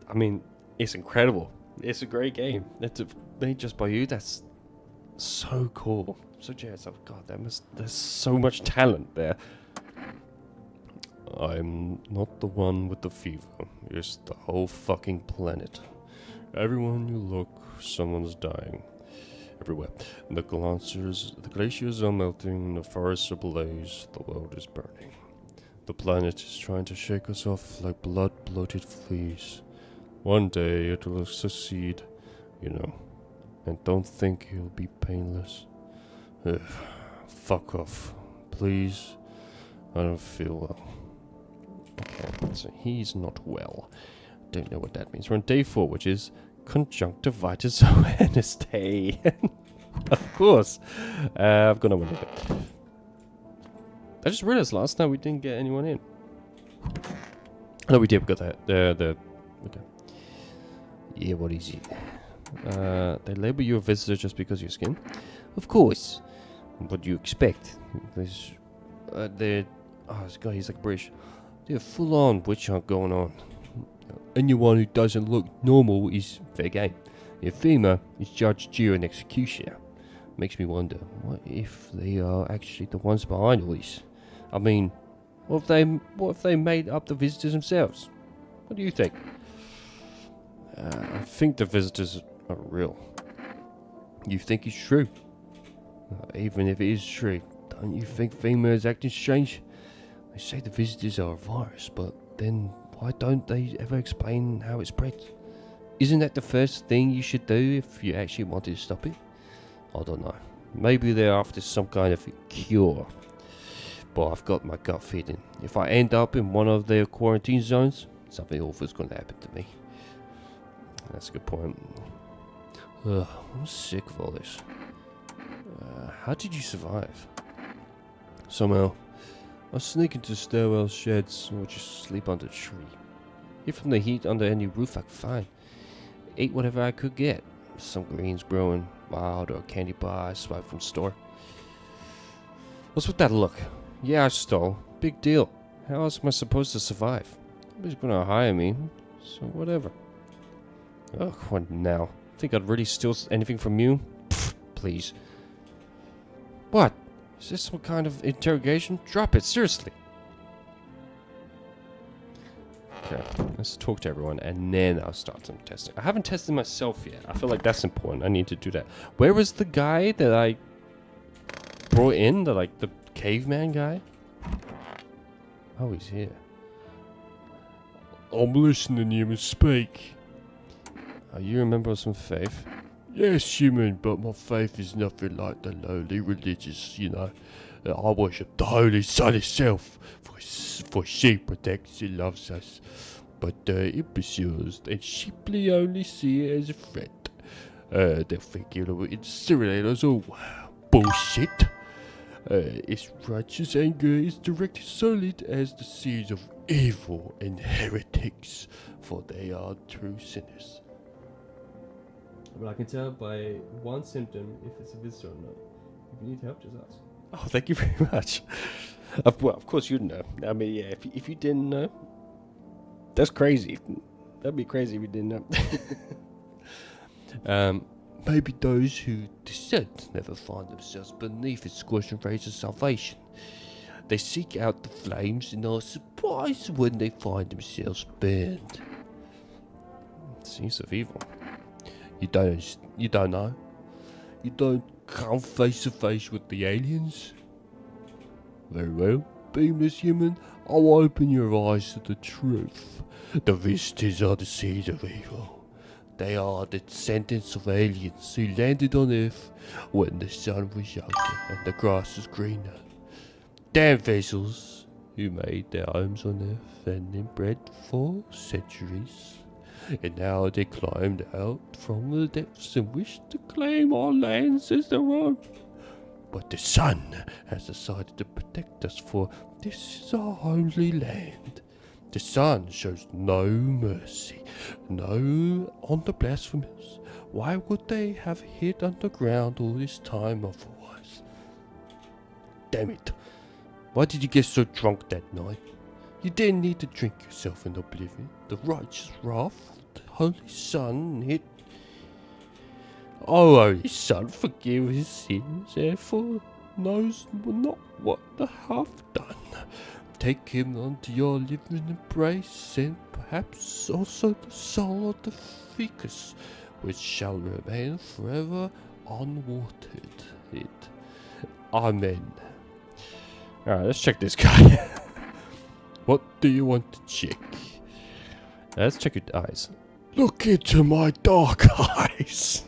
I mean, it's incredible. It's a great game. That's made just by you. That's so cool. So jealous. Oh god, there's so much talent there. I'm not the one with the fever. It's the whole fucking planet. Everyone you look, someone's dying. Everywhere. The glaciers are melting, the forests are ablaze, the world is burning. The planet is trying to shake us off like blood-bloated fleas. One day it will succeed, you know. And don't think it'll be painless. Fuck off. Please. I don't feel well. Okay, so he's not well. Don't know what that means. We're on day 4, which is conjunctivitis awareness day. Of course. I've got no one with it. I just realized last night we didn't get anyone in. No, we did. We got that. Okay. Yeah, what is it? They label you a visitor just because of your skin? Of course. What do you expect? There's... they're... Oh, this guy, he's like British. They're full-on witch hunt going on. Anyone who doesn't look normal is fair game. If female is judged during execution. Makes me wonder, what if they are actually the ones behind all this? I mean, what if they made up the visitors themselves? What do you think? I think the visitors are real. You think it's true? Even if it is true, don't you think female is acting strange? They say the visitors are a virus, but then why don't they ever explain how it spreads? Isn't that the first thing you should do if you actually wanted to stop it? I don't know. Maybe they're after some kind of cure. But I've got my gut feeling. If I end up in one of their quarantine zones, something awful is going to happen to me. That's a good point. Ugh, I'm sick of all this. How did you survive? Somehow. I sneak into stairwell sheds or just sleep under a tree. If from the heat under any roof, I could find. Ate whatever I could get. Some greens growing wild or a candy bar I swiped from store. What's with that look? Yeah, I stole. Big deal. How else am I supposed to survive? Nobody's gonna hire me, so whatever. Oh, what now? Think I'd really steal anything from you? Pfft, please. What? Is this some kind of interrogation? Drop it, seriously. Okay, let's talk to everyone and then I'll start some testing. I haven't tested myself yet. I feel like that's important. I need to do that. Where was the guy that I brought in? The caveman guy? Oh, he's here. I'm listening, human. Speak. Oh, you remember some faith? Yes, human, but my faith is nothing like the lowly religious, you know. I worship the Holy Son itself, for she protects and loves us. But the imbeciles, they simply only see it as a threat. They think it'll incinerate us all. Bullshit. Its righteous anger is directed solely as the seeds of evil and heretics, for they are true sinners. Well, I can tell by one symptom if it's a visitor or not. If you need help, just ask. Oh, thank you very much. Well, of course you'd know. I mean, yeah, if you didn't know, that's crazy. That'd be crazy if we didn't know. Maybe those who dissent never find themselves beneath its scorching rays of salvation. They seek out the flames and are surprised when they find themselves burned. Seeds of evil. You don't know? You don't come face to face with the aliens? Very well, beamless human, I'll open your eyes to the truth. The visitors are the seeds of evil. They are the descendants of aliens who landed on Earth when the sun was younger and the grass was greener. Damn vessels who made their homes on Earth and inbred for centuries. And now they climbed out from the depths and wish to claim our lands as their own. But the sun has decided to protect us, for this is our homely land. The sun shows no mercy, no on the blasphemous. Why would they have hid underground all this time otherwise? Damn it. Why did you get so drunk that night? You didn't need to drink yourself in oblivion. The righteous wrath of the Holy Son hit. Oh, Holy Son, forgive his sins, therefore knows not what they have done. Take him unto your living embrace, and perhaps also the soul of the ficus, which shall remain forever unwatered. Amen. Alright, let's check this guy. What do you want to check? Let's check your eyes. Look into my dark eyes.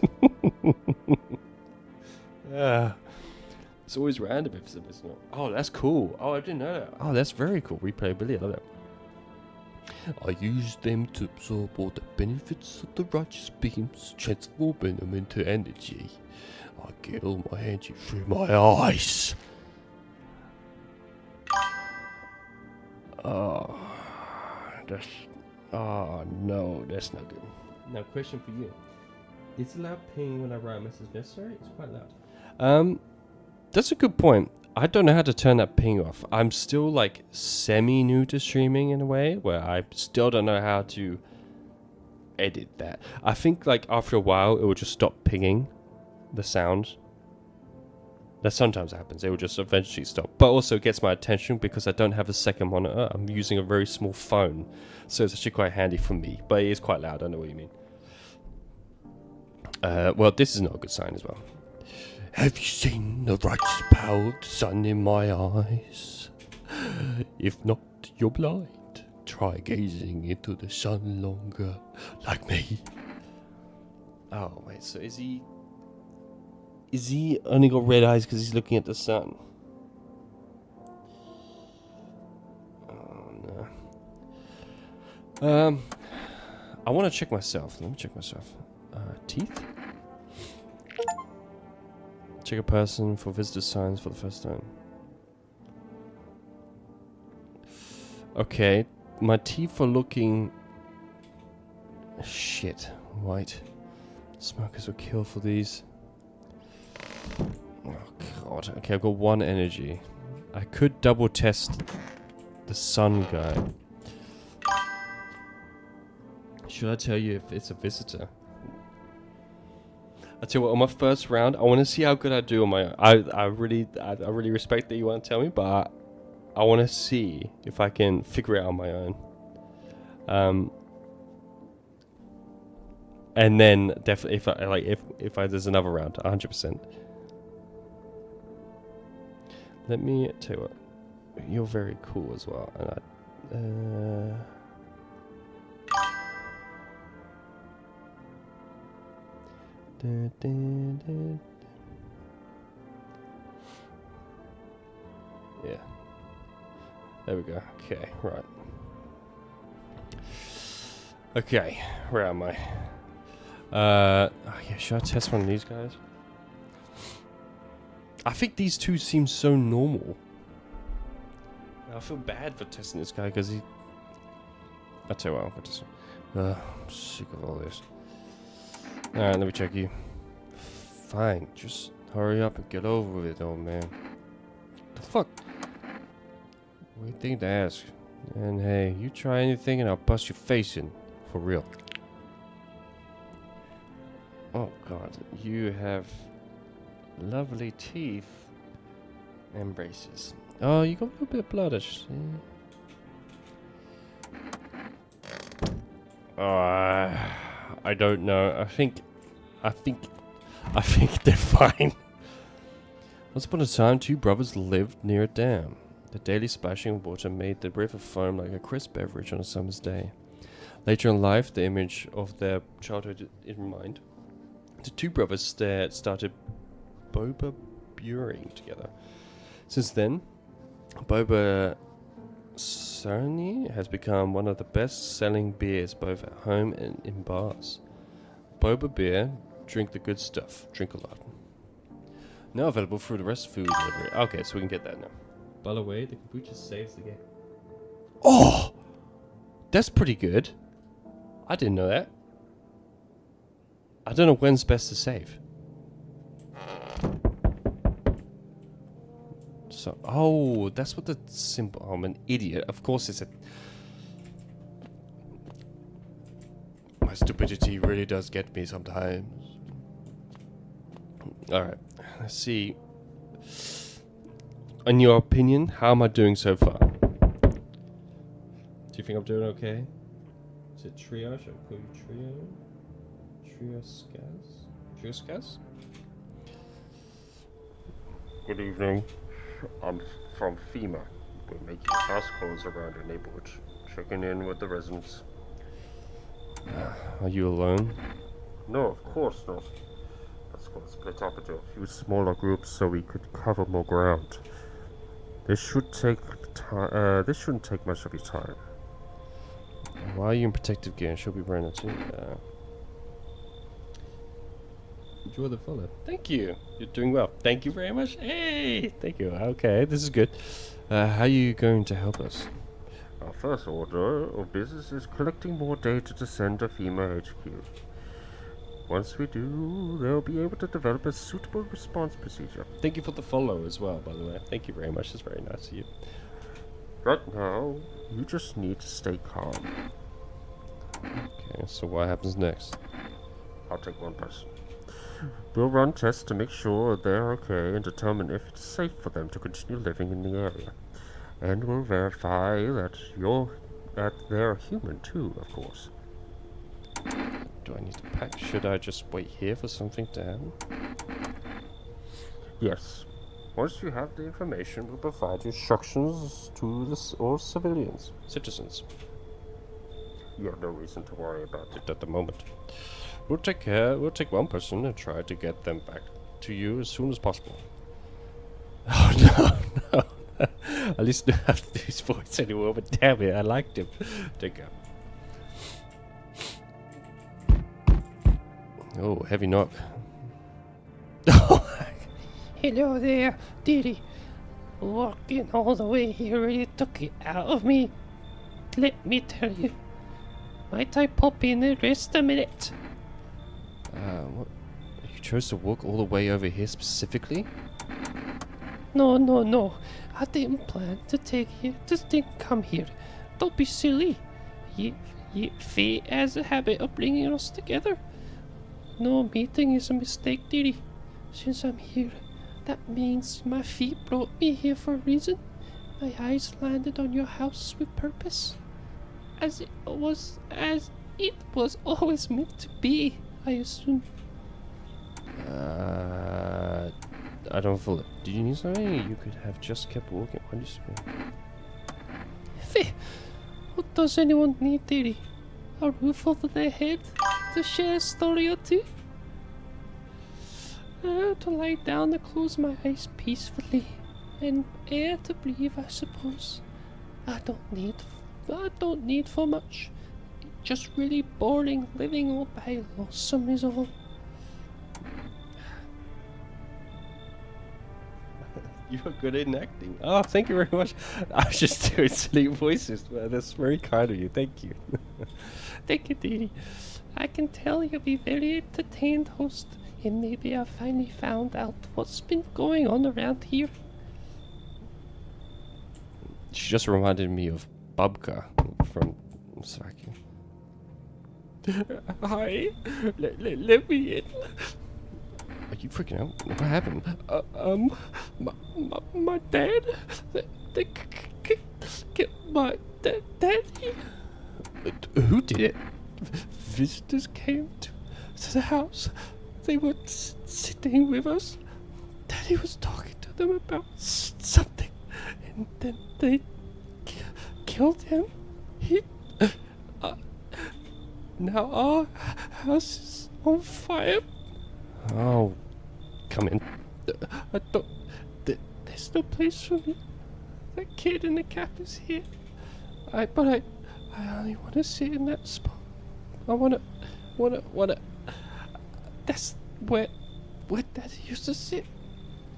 It's always random if it's not. Oh, that's cool. Oh, I didn't know that. Oh, that's very cool. Replayability, I love that. I use them to absorb all the benefits of the righteous beams, transforming them into energy. I get all my energy through my eyes. Oh, that's... Oh, no, that's not good. Now, question for you. Is it loud ping when I write a message necessary? It's quite loud. That's a good point. I don't know how to turn that ping off. I'm still like semi-new to streaming in a way where I still don't know how to edit that. I think like after a while it will just stop pinging the sound. That sometimes happens. It will just eventually stop. But also it gets my attention because I don't have a second monitor. I'm using a very small phone. So it's actually quite handy for me. But it is quite loud. I know what you mean. Well, this is not a good sign as well. Have you seen the righteous power of the sun in my eyes? If not, you're blind. Try gazing into the sun longer, like me. Oh, wait, so is he only got red eyes because he's looking at the sun? Oh, no. I want to check myself. Let me check myself. Teeth? Check a person for visitor signs for the first time. Okay, my teeth are looking... Shit, white. Smokers will kill for these. Oh god, okay, I've got one energy. I could double test the sun guy. Should I tell you if it's a visitor? I tell you what, on my first round, I want to see how good I do on my own. I really respect that you want to tell me, but I want to see if I can figure it out on my own. And then definitely if there's another round, 100%. Let me tell you what, you're very cool as well, and yeah. There we go. Okay, right. Okay, where am I? Oh yeah, should I test one of these guys? I think these two seem so normal. I feel bad for testing this guy because he... I'll tell you what, I'll just... I'm sick of all this. Alright, let me check you. Fine, just hurry up and get over with it, old man. The fuck? Weird thing to ask. And hey, you try anything and I'll bust your face in. For real. Oh god, you have lovely teeth and braces. Oh, you got a little bit of blood, actually. I don't know. I think they're fine. Once upon a time, two brothers lived near a dam. The daily splashing of water made the river foam like a crisp beverage on a summer's day. Later in life, the image of their childhood in mind, the two brothers started boba brewing together. Since then, boba Sarnie has become one of the best-selling beers both at home and in bars. Boba beer, drink the good stuff, drink a lot. Now available through the rest food delivery. Okay, so we can get that now. By the way, the kombucha saves the game. Oh! That's pretty good. I didn't know that. I don't know when's best to save. So, oh, that's what the symbol. I'm an idiot. Of course, it's a. My stupidity really does get me sometimes. Alright, let's see. In your opinion, how am I doing so far? Do you think I'm doing okay? Is it triage? Should I call you trio? Trioscas? Good evening. I'm from FEMA. We're making house calls around your neighborhood, checking in with the residents. Are you alone? No, of course not. That's going to split up into a few smaller groups so we could cover more ground. This shouldn't take much of your time. Why are you in protective gear? She'll be wearing it too. Enjoy the follow. Thank you. You're doing well. Thank you very much. Hey, thank you. Okay, this is good. How are you going to help us? Our first order of business is collecting more data to send to FEMA HQ. Once we do, they'll be able to develop a suitable response procedure. Thank you for the follow as well, by the way. Thank you very much. That's very nice of you. Right now, you just need to stay calm. Okay, so what happens next? I'll take one person. We'll run tests to make sure they're okay and determine if it's safe for them to continue living in the area. And we'll verify that they're human too, of course. Do I need to pack? Should I just wait here for something to happen? Yes. Once you have the information, we'll provide instructions to all citizens. You have no reason to worry about it at the moment. We'll take one person and try to get them back to you as soon as possible. Oh no. At least I don't have to do his voice anymore, but damn it, I liked him. Take care. Oh, heavy knock. Hello there, Diddy. Walking all the way here really took it out of me. Let me tell you. Might I pop in and rest a minute? What? You chose to walk all the way over here specifically? No. I didn't plan to take you. Just didn't come here. Don't be silly. Fate has a habit of bringing us together. No meeting is a mistake, Diddy. Since I'm here, that means my feet brought me here for a reason. My eyes landed on your house with purpose. As it was always meant to be, I assume. I don't follow. Did you need something? You could have just kept walking. Why did you scream? What does anyone need, Diddy? A roof over their head? To share a story or two? To lie down and close my eyes peacefully. And air to breathe, I suppose. I don't need for much. Just really boring living all by lonesome is all. You are good in acting. Oh, thank you very much. I was just doing silly voices. Well, that's very kind of you. Thank you. Thank you, Didi. I can tell you'll be very entertained host, and maybe I finally found out what's been going on around here. She just reminded me of Babka from Saki. Hi. Let me in. Are you freaking out? What happened? My dad. They killed my daddy. Who did it? Visitors came to the house. They were sitting with us. Daddy was talking to them about something, and then they killed him. He. Now our house is on fire. Oh, come in. I don't. There's no place for me. That kid in the cap is here. I only want to sit in that spot. I wanna. That's where Daddy used to sit.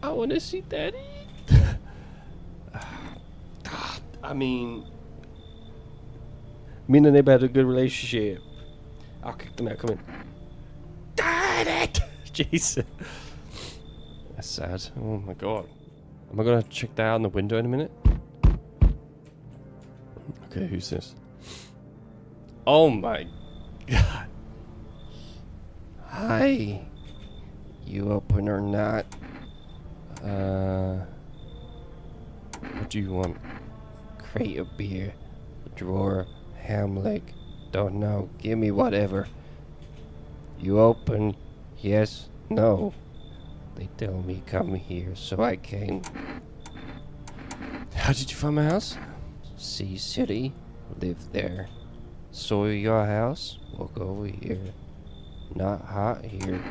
I wanna see Daddy. I mean, me and the neighbor had a good relationship. I'll kick them out. Come in. Darn it! Jesus. That's sad. Oh my god. Am I gonna check that out in the window in a minute? Okay, who's this? Oh my god. Hi. You open or not? What do you want? Crate of beer, drawer, ham leg. Don't know. Give me whatever. You open? Yes? No? They tell me come here, so I came. How did you find my house? Sea City, live there. So your house? Walk over here. Not hot here.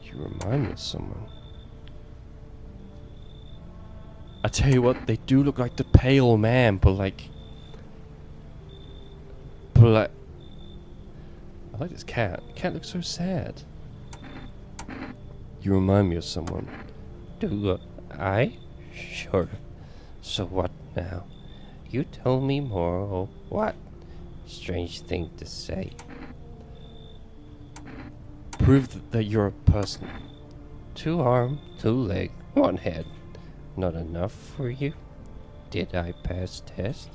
You remind me of someone. I tell you what, they do look like the pale man, but like... I like this cat. The cat looks so sad. You remind me of someone. Do I? Sure. So what now? You tell me more or what? Strange thing to say. Prove that you're a person. 2 arm, 2 leg, 1 head. Not enough for you? Did I pass test?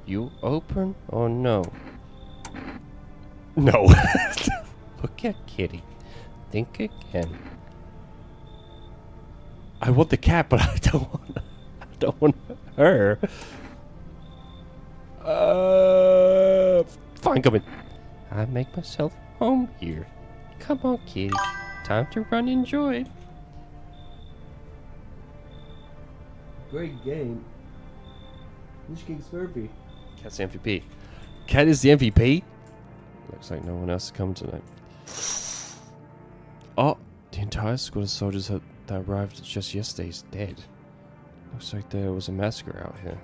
You open or no? No. Look at Kitty. Think again. I want the cat, but I don't want her. Fine, come in. I make myself home here. Come on, Kitty. Time to run and enjoy. Great game. Which game's Furby? Cat's the MVP. Cat is the MVP? Looks like no one else is coming tonight. Oh, the entire squad of soldiers that arrived just yesterday is dead. Looks like there was a massacre out here.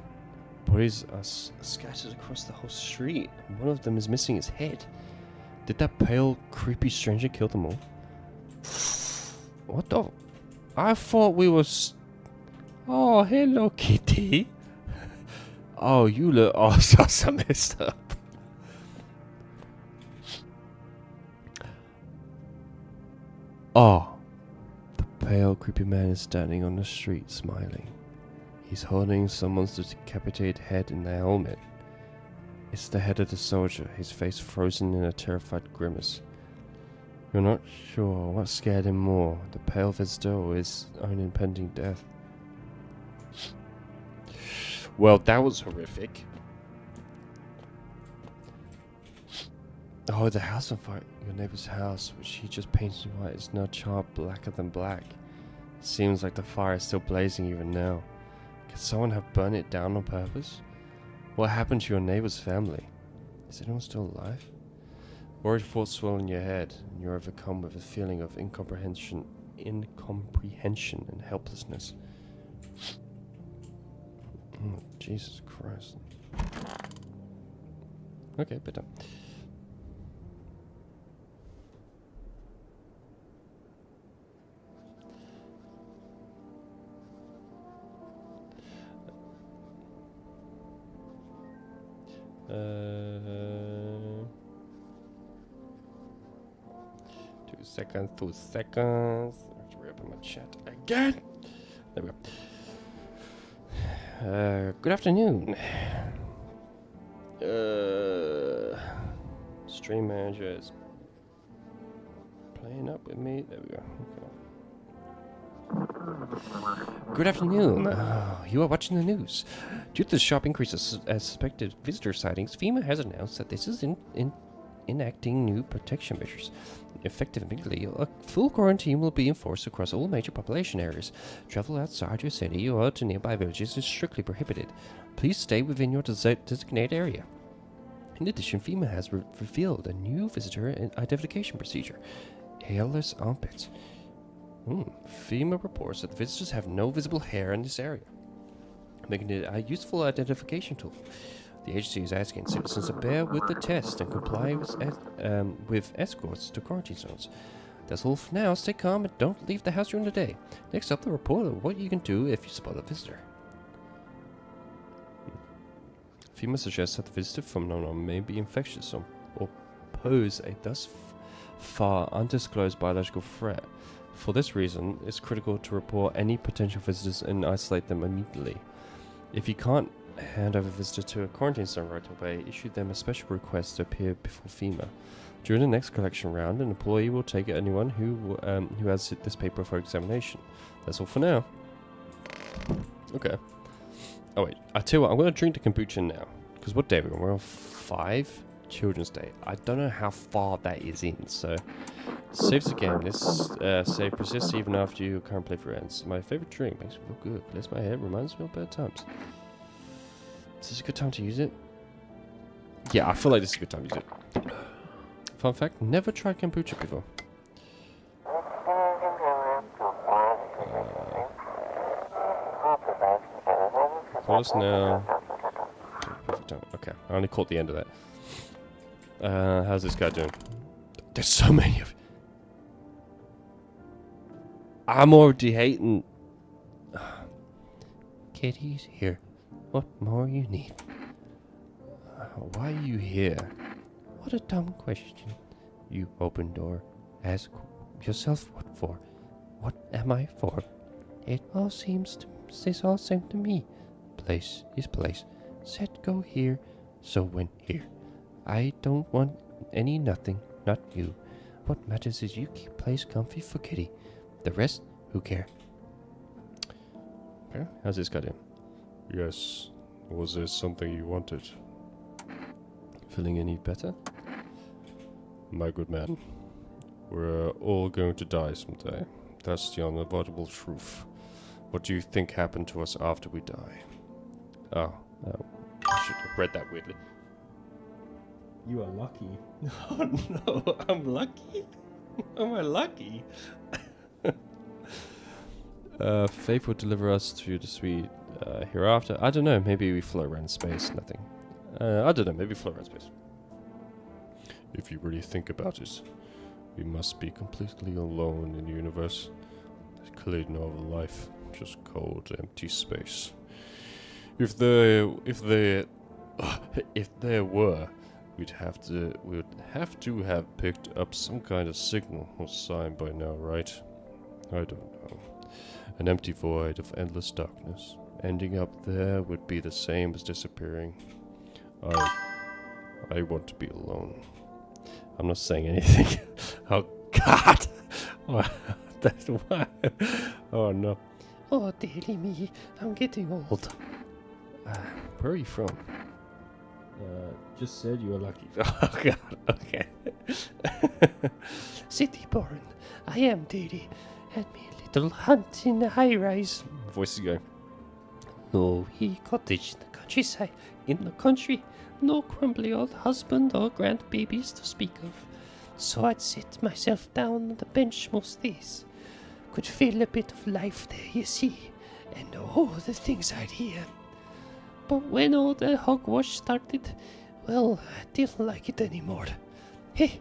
Bodies are scattered across the whole street. One of them is missing his head. Did that pale, creepy stranger kill them all? What the? I thought we were... Oh, hello, Kitty. Oh, you look so messed up. Oh, the pale, creepy man is standing on the street, smiling. He's holding someone's decapitated head in their helmet. It's the head of the soldier, his face frozen in a terrified grimace. You're not sure what scared him more, the pale visitor or his own impending death. Well, that was horrific. Oh, the house on fire. Your neighbor's house, which he just painted white, is now charred blacker than black. It seems like the fire is still blazing even now. Could someone have burned it down on purpose? What happened to your neighbor's family? Is anyone still alive? Worried thoughts swirl in your head, and you're overcome with a feeling of incomprehension and helplessness. Oh, Jesus Christ. Okay, better. Two seconds. I have to reopen my chat again. There we go. Good afternoon. Stream manager is playing up with me. There we go. Okay. Good afternoon. You are watching the news. Due to the sharp increase of suspected visitor sightings, FEMA has announced that this is enacting new protection measures. Effective immediately, a full quarantine will be enforced across all major population areas. Travel outside your city or to nearby villages is strictly prohibited. Please stay within your designated area. In addition, FEMA has revealed a new visitor identification procedure. Hairless armpits. FEMA reports that visitors have no visible hair in this area, making it a useful identification tool. The agency is asking citizens to bear with the test and comply with escorts to quarantine zones. That's all for now. Stay calm and don't leave the house during the day. Next up, the report of what you can do if you spot a visitor. FEMA suggests that the visitor phenomenon may be infectious or pose a thus far undisclosed biological threat. For this reason, it's critical to report any potential visitors and isolate them immediately. If you can't hand over a visitor to a quarantine zone right away, issue them a special request to appear before FEMA. During the next collection round, an employee will take anyone who has this paper for examination. That's all for now. Okay. Oh wait, I tell you what, I'm going to drink the kombucha now. Because what day are we on? We're on 5? Children's Day. I don't know how far that is in, so... Saves the game. This save persists even after your current playthrough ends. My favorite drink makes me feel good. Lifts my head, reminds me of better times. Is this a good time to use it? Yeah, I feel like this is a good time to use it. Fun fact, never tried kombucha before. Follow us now. Perfect time. Okay, I only caught the end of that. How's this guy doing? There's so many of you. I'm already hating. Kitty's here. What more you need? Why are you here? What a dumb question. You open door. Ask yourself what for. What am I for? It all seems same to me. Place is place. Said go here, so went here. I don't want any nothing, not you. What matters is you keep place comfy for Kitty. The rest, who care? Okay, how's this guy doing? Yes. Was there something you wanted? Feeling any better? My good man, we're all going to die someday. That's the unavoidable truth. What do you think happened to us after we die? Oh, I should have read that weirdly. You are lucky. Oh no, I'm lucky? Am I lucky? Faith will deliver us to the sweet hereafter. I don't know, maybe we float around space, nothing. I don't know, maybe float around space. If you really think about it, we must be completely alone in the universe. There's clearly no other life, just cold, empty space. If there were, we'd have to have picked up some kind of signal or sign by now, right? I don't know. An empty void of endless darkness. Ending up there would be the same as disappearing. I want to be alone. I'm not saying anything. Oh God! That's why. Oh no. Oh, dearie me, I'm getting old. Where are you from? Just said you were lucky. Oh God. Okay. City born, I am dearie. Had me a little hunt in the high rise. Voice is going. No wee cottage in the countryside. In the country, no crumbly old husband or grandbabies to speak of. So I'd sit myself down on the bench most days. Could feel a bit of life there, you see, and oh, the things I'd hear. But when all the hogwash started, well, I didn't like it anymore. Hey,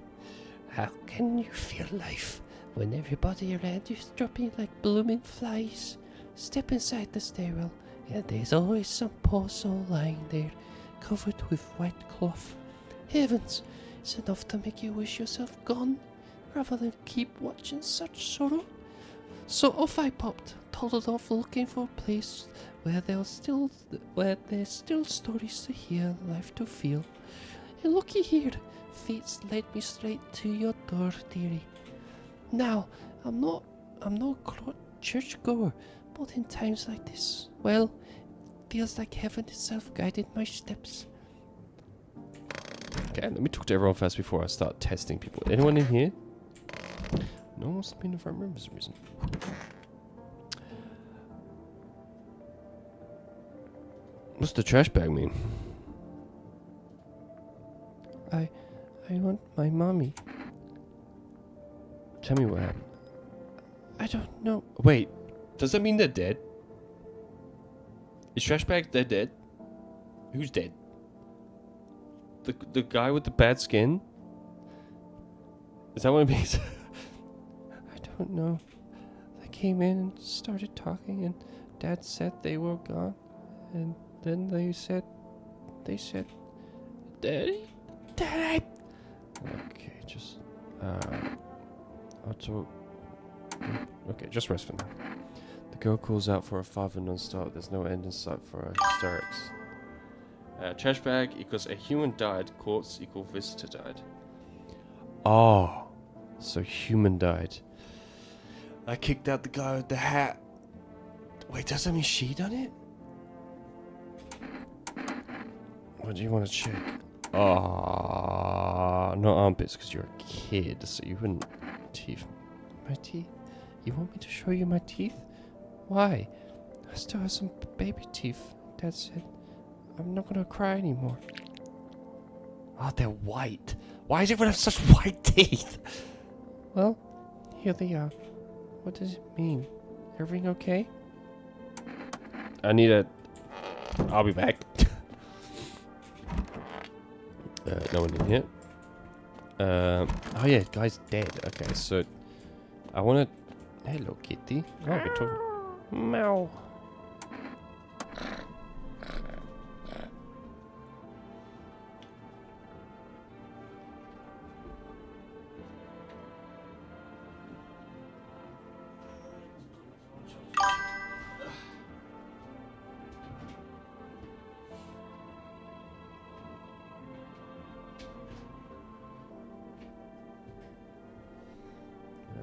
how can you feel life when everybody around you's dropping like blooming flies? Step inside the stairwell, and there's always some poor soul lying there, covered with white cloth. Heavens, it's enough to make you wish yourself gone, rather than keep watching such sorrow. So off I popped, toddled off looking for a place where there's still stories to hear, life to feel. And looky here, fate's led me straight to your door, dearie. Now, I'm no churchgoer, but in times like this, well, feels like heaven itself guided my steps. Okay, let me talk to everyone first before I start testing people. Anyone in here? No one wants to be in the front room for some reason. What's the trash bag mean? I want my mommy. Tell me what happened. I don't know. Wait, does that mean they're dead? Is trash bag they're dead? Who's dead? The guy with the bad skin? Is that what it means? I don't know. They came in and started talking, and Dad said they were gone, and then they said, Daddy? Daddy? Okay, just I'll talk. Okay, just rest for now. The girl calls out for a father non-stop. There's no end in sight for her hysterics. Trash bag equals a human died. Corpse equal visitor died. Oh, so human died. I kicked out the guy with the hat. Wait, does that mean she done it? What do you want to check? Ah, not armpits because you're a kid, so you wouldn't. Teeth. My teeth? You want me to show you my teeth? Why? I still have some baby teeth. Dad said, I'm not gonna cry anymore. Oh, they're white. Why does everyone have such white teeth? Well, here they are. What does it mean? Everything okay? I need a. I'll be back. No one in here. Oh yeah, guy's dead. Okay, so I want to. Hello, kitty. Oh, we're talking. Meow.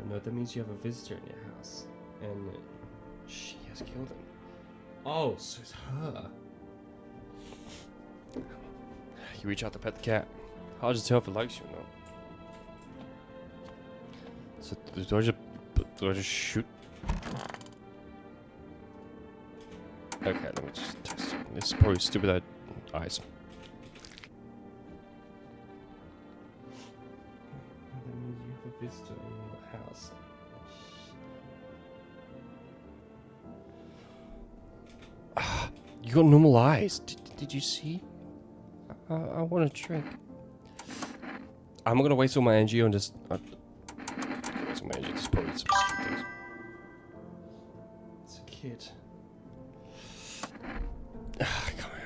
No, that means you have a visitor in your house, and she has killed him. Oh, so it's her. You reach out to pet the cat. Hard to tell if it likes you or not. So do I just shoot? Okay, let me just test it. This is probably stupid eyes. That means you have a visitor in your house. You got normal eyes. Did you see? I want a drink. I'm gonna waste all my energy on just. Waste all my energy. Just probably some stupid things. It's a kid. Come on.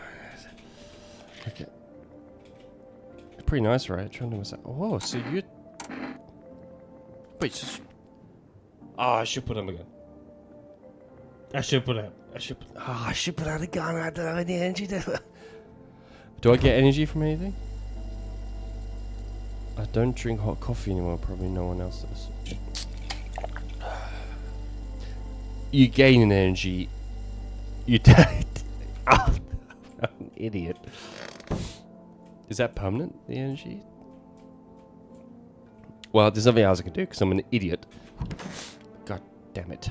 Okay. Pretty nice, right? Trying to miss that. Oh, so you. Wait, just. Oh, I should put him again. I should put out. I should put out a gun. I don't have any energy to. Do I get energy from anything? I don't drink hot coffee anymore. Probably no one else does. You gain an energy. You don't. Oh, I'm an idiot. Is that permanent? The energy? Well, there's nothing else I can do because I'm an idiot. God damn it.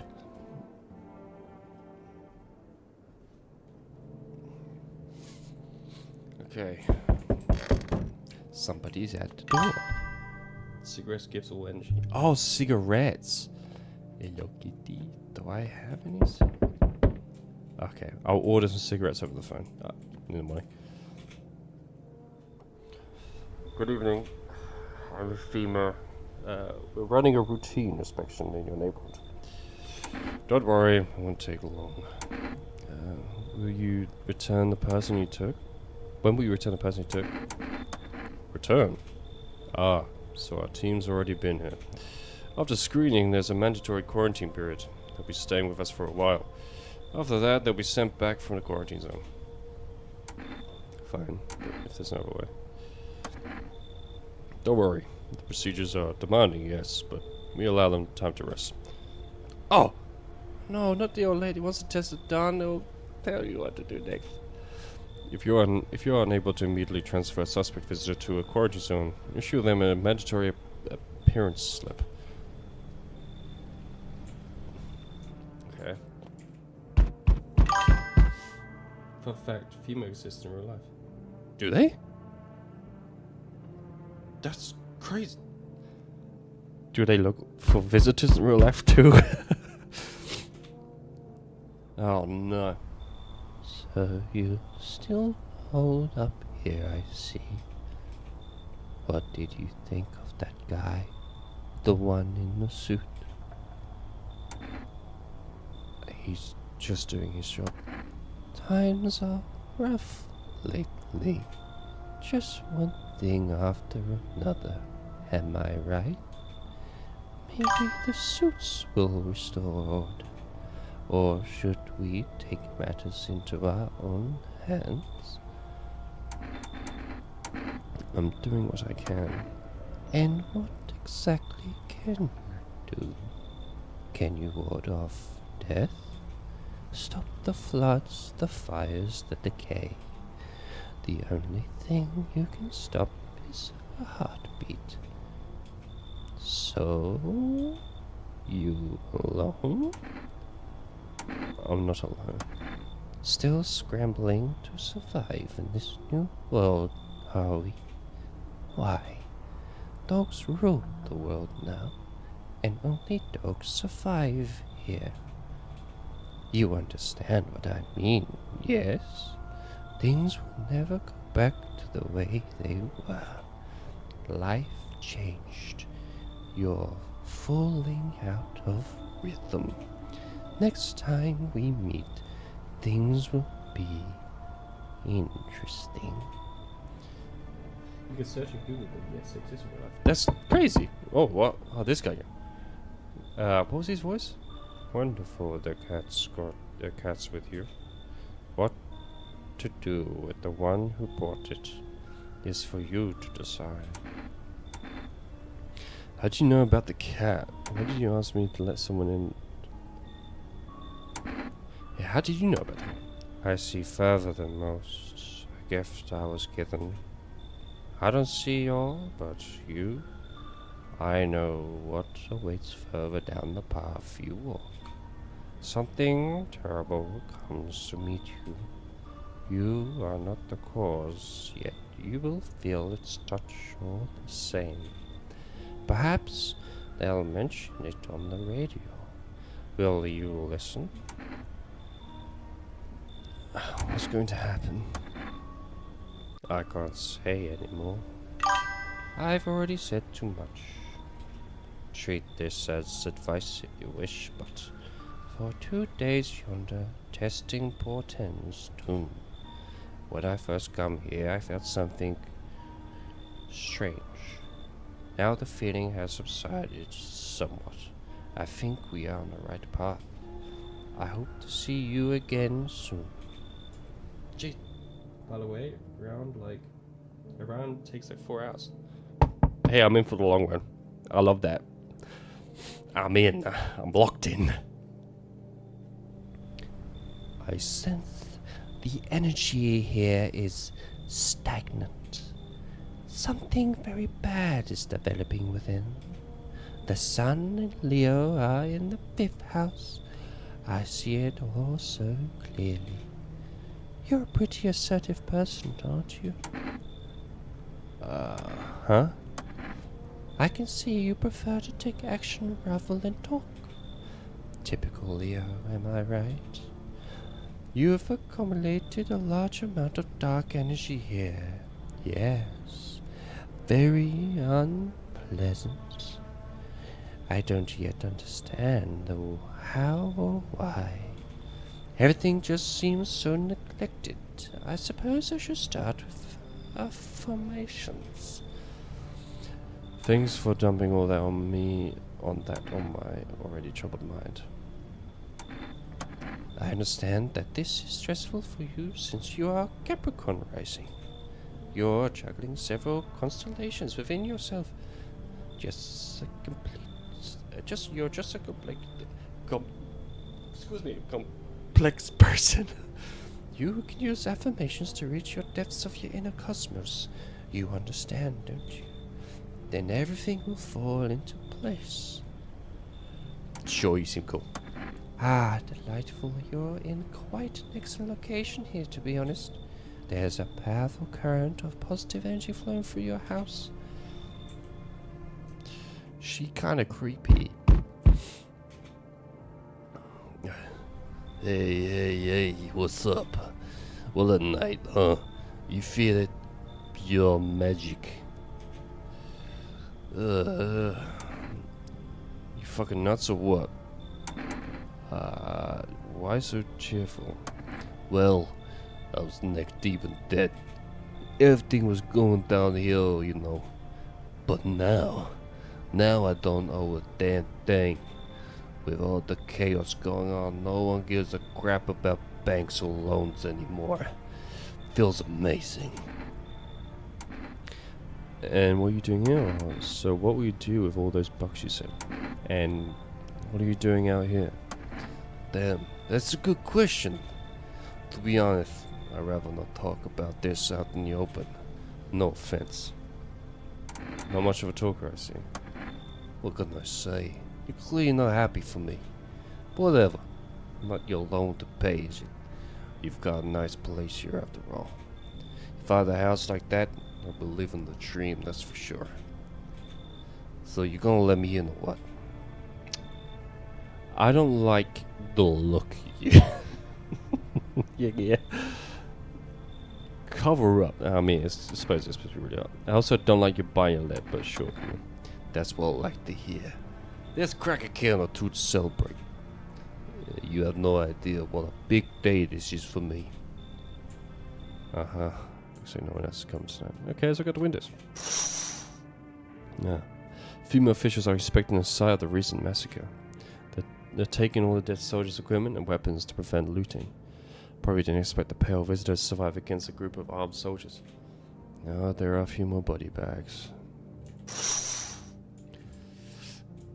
Okay. Somebody's at the door. Cigarettes gives all energy. Oh, cigarettes. Hello, kitty. Do I have any? Okay, I'll order some cigarettes over the phone in the morning. Good evening. I'm FEMA. We're running a routine inspection in your neighborhood. Don't worry, it won't take long. Will you return the person you took? When will you return the person you took? Return? Ah, so our team's already been here. After screening, there's a mandatory quarantine period. They'll be staying with us for a while. After that, they'll be sent back from the quarantine zone. Fine, if there's no other way. Don't worry. The procedures are demanding, yes, but we allow them time to rest. Oh! No, not the old lady. Once the test is done, they'll tell you what to do next. If you are unable to immediately transfer a suspect visitor to a quarantine zone, issue them a mandatory appearance slip. Okay. For fact, female exist in real life. Do they? That's crazy. Do they look for visitors in real life too? Oh no. So you still hold up here, I see. What did you think of that guy? The one in the suit? He's just doing his job. Times are rough lately. Just one thing after another. Am I right? Maybe the suits will restored. Or should we take matters into our own hands? I'm doing what I can. And what exactly can you do? Can you ward off death? Stop the floods, the fires, the decay. The only thing you can stop is a heartbeat. So, you alone? I'm not alone. Still scrambling to survive in this new world, are we? Why? Dogs rule the world now, and only dogs survive here. You understand what I mean, yes? Things will never go back to the way they were. Life changed. You're falling out of rhythm. Next time we meet, things will be interesting. You can search in Google, but yes, it exists in real life. That's crazy. Oh, what? Oh, this guy. What was his voice? Wonderful. The cat's with you. What to do with the one who bought it is for you to decide. How'd you know about the cat? Why did you ask me to let someone in? Yeah, how did you know about that? I see further than most. A gift I was given. I don't see all, but you. I know what awaits further down the path you walk. Something terrible comes to meet you. You are not the cause, yet you will feel its touch all the same. Perhaps they'll mention it on the radio. Will you listen? What's going to happen? I can't say anymore. I've already said too much. Treat this as advice if you wish, but for 2 days yonder, testing portends doom. When I first come here, I felt something strange. Now the feeling has subsided somewhat. I think we are on the right path. I hope to see you again soon. Gee, by the way, a round takes like 4 hours. Hey, I'm in for the long run. I love that. I'm in. I'm locked in. I sense the energy here is stagnant. Something very bad is developing within. The Sun and Leo are in the 5th house. I see it all so clearly. You're a pretty assertive person, aren't you? Huh? I can see you prefer to take action rather than talk. Typical Leo, am I right? You have accumulated a large amount of dark energy here. Yes, very unpleasant. I don't yet understand the how or why. Everything just seems so neglected. I suppose I should start with affirmations. Thanks for dumping all that on me, on my already troubled mind. I understand that this is stressful for you since you are Capricorn rising. You're juggling several constellations within yourself. You're just a complex person. You can use affirmations to reach your depths of your inner cosmos. You understand, don't you? Then everything will fall into place. Sure, you seem cool. Ah, delightful. You're in quite an excellent location here, to be honest. There's a powerful current of positive energy flowing through your house. She kinda creepy. Hey, what's up? What a night, huh? You feel it? Pure magic. You fucking nuts or what? Why so cheerful? Well, I was neck deep in debt. Everything was going downhill, you know. But now I don't owe a damn thing. With all the chaos going on, no one gives a crap about banks or loans anymore. Feels amazing. And what are you doing here? So what will you do with all those bucks you said? And what are you doing out here? Damn, that's a good question. To be honest, I'd rather not talk about this out in the open. No offense. Not much of a talker, I see. What can I say? You're clearly not happy for me. Whatever. Not your loan to pay, is it? You've got a nice place here after all. If I had a house like that, I'd be living the dream, that's for sure. So you're gonna let me in or what? I don't like the look you. yeah. Cover up. I mean, I suppose it's supposed to be really hard. I also don't like you buying your lip, but sure. That's what I like to hear. Let's crack a can or two to celebrate. You have no idea what a big day this is for me. Uh-huh. Looks like no one else comes tonight. Okay, let's look at the windows. Yeah. Female officials are expecting a site of the recent massacre. They're taking all the dead soldiers' equipment and weapons to prevent looting. Probably didn't expect the pale visitors to survive against a group of armed soldiers. Now there are a few more body bags.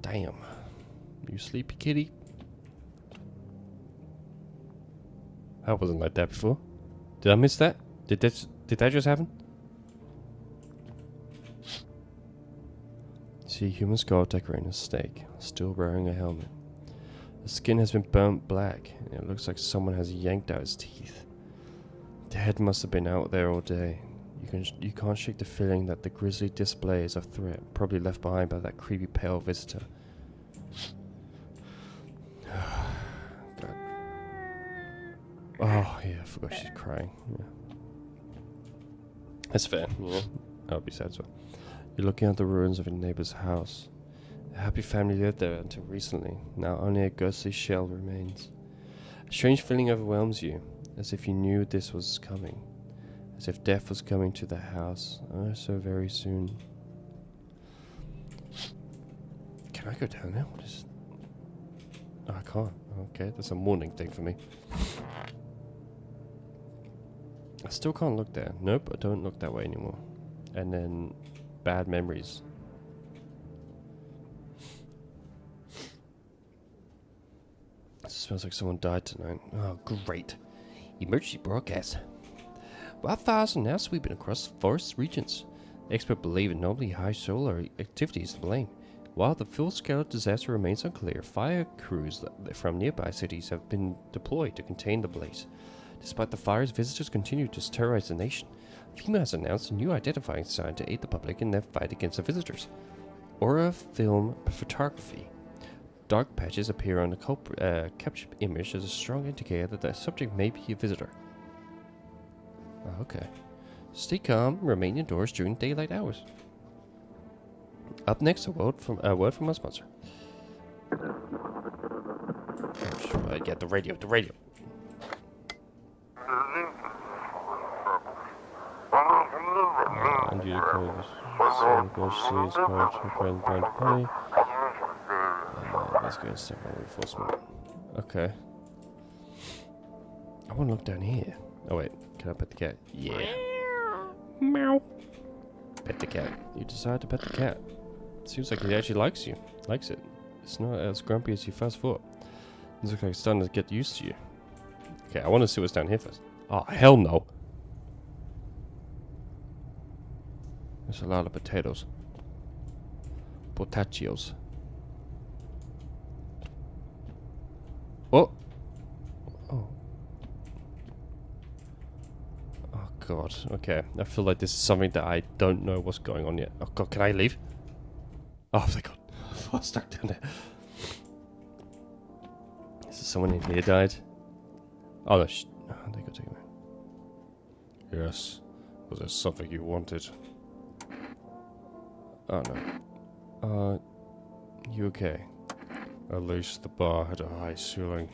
Damn. You sleepy kitty? I wasn't like that before. Did I miss that? Did that just happen? See a human skull decorating a stake, still wearing a helmet. The skin has been burnt black, and it looks like someone has yanked out his teeth. The head must have been out there all day. You can't shake the feeling that the grisly display is a threat, probably left behind by that creepy pale visitor. God. Oh, yeah, I forgot she's crying. Yeah. That's fair, yeah. I would be sad as well. You're looking at the ruins of your neighbor's house. A happy family lived there until recently. Now only a ghostly shell remains. A strange feeling overwhelms you, as if you knew this was coming. As if death was coming to the house, oh so very soon. Can I go down there? What is... Oh, I can't. Okay, that's a morning thing for me. I still can't look there. Nope, I don't look that way anymore. And then, bad memories. It smells like someone died tonight. Oh, great. Emergency broadcast. Wildfires are now sweeping across forest regions. Experts believe in normally high solar activity is to blame. While the full-scale disaster remains unclear, fire crews from nearby cities have been deployed to contain the blaze. Despite the fires, visitors continue to terrorize the nation. FEMA has announced a new identifying sign to aid the public in their fight against the visitors. Aura film photography. Dark patches appear on the captured image as a strong indicator that the subject may be a visitor. Oh, okay. Stay calm, remain indoors during daylight hours. Up next, a word from our sponsor. Yeah, the radio. And you let's go and step on reinforcement. Okay. I want to look down here. Oh wait, can I pet the cat? Yeah. Meow. Pet the cat. You decide to pet the cat. Seems like he actually likes you. Likes it. It's not as grumpy as you first thought. It looks like it's starting to get used to you. Okay, I want to see what's down here first. Oh, hell no. There's a lot of potatoes. Potachios. Oh. Oh. Oh god. Okay. I feel like this is something that I don't know what's going on yet. Oh god, can I leave? Oh thank god. I was stuck down there. Is there someone in here died? Oh no, oh, they got taken. Yes. Was there something you wanted? Oh no. You okay? At least the bar had a high ceiling.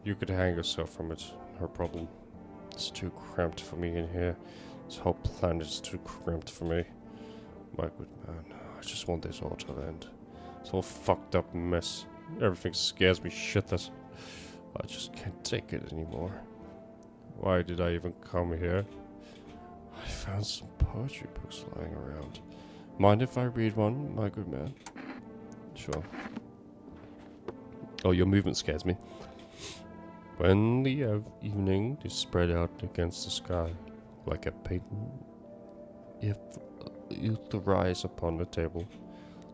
You could hang yourself from it. No problem. It's too cramped for me in here. This whole planet is too cramped for me. My good man, I just want this all to end. It's all fucked up mess. Everything scares me shitless. I just can't take it anymore. Why did I even come here? I found some poetry books lying around. Mind if I read one, my good man? Sure. Oh, your movement scares me. When the evening is spread out against the sky, like a patent, if you rise upon the table,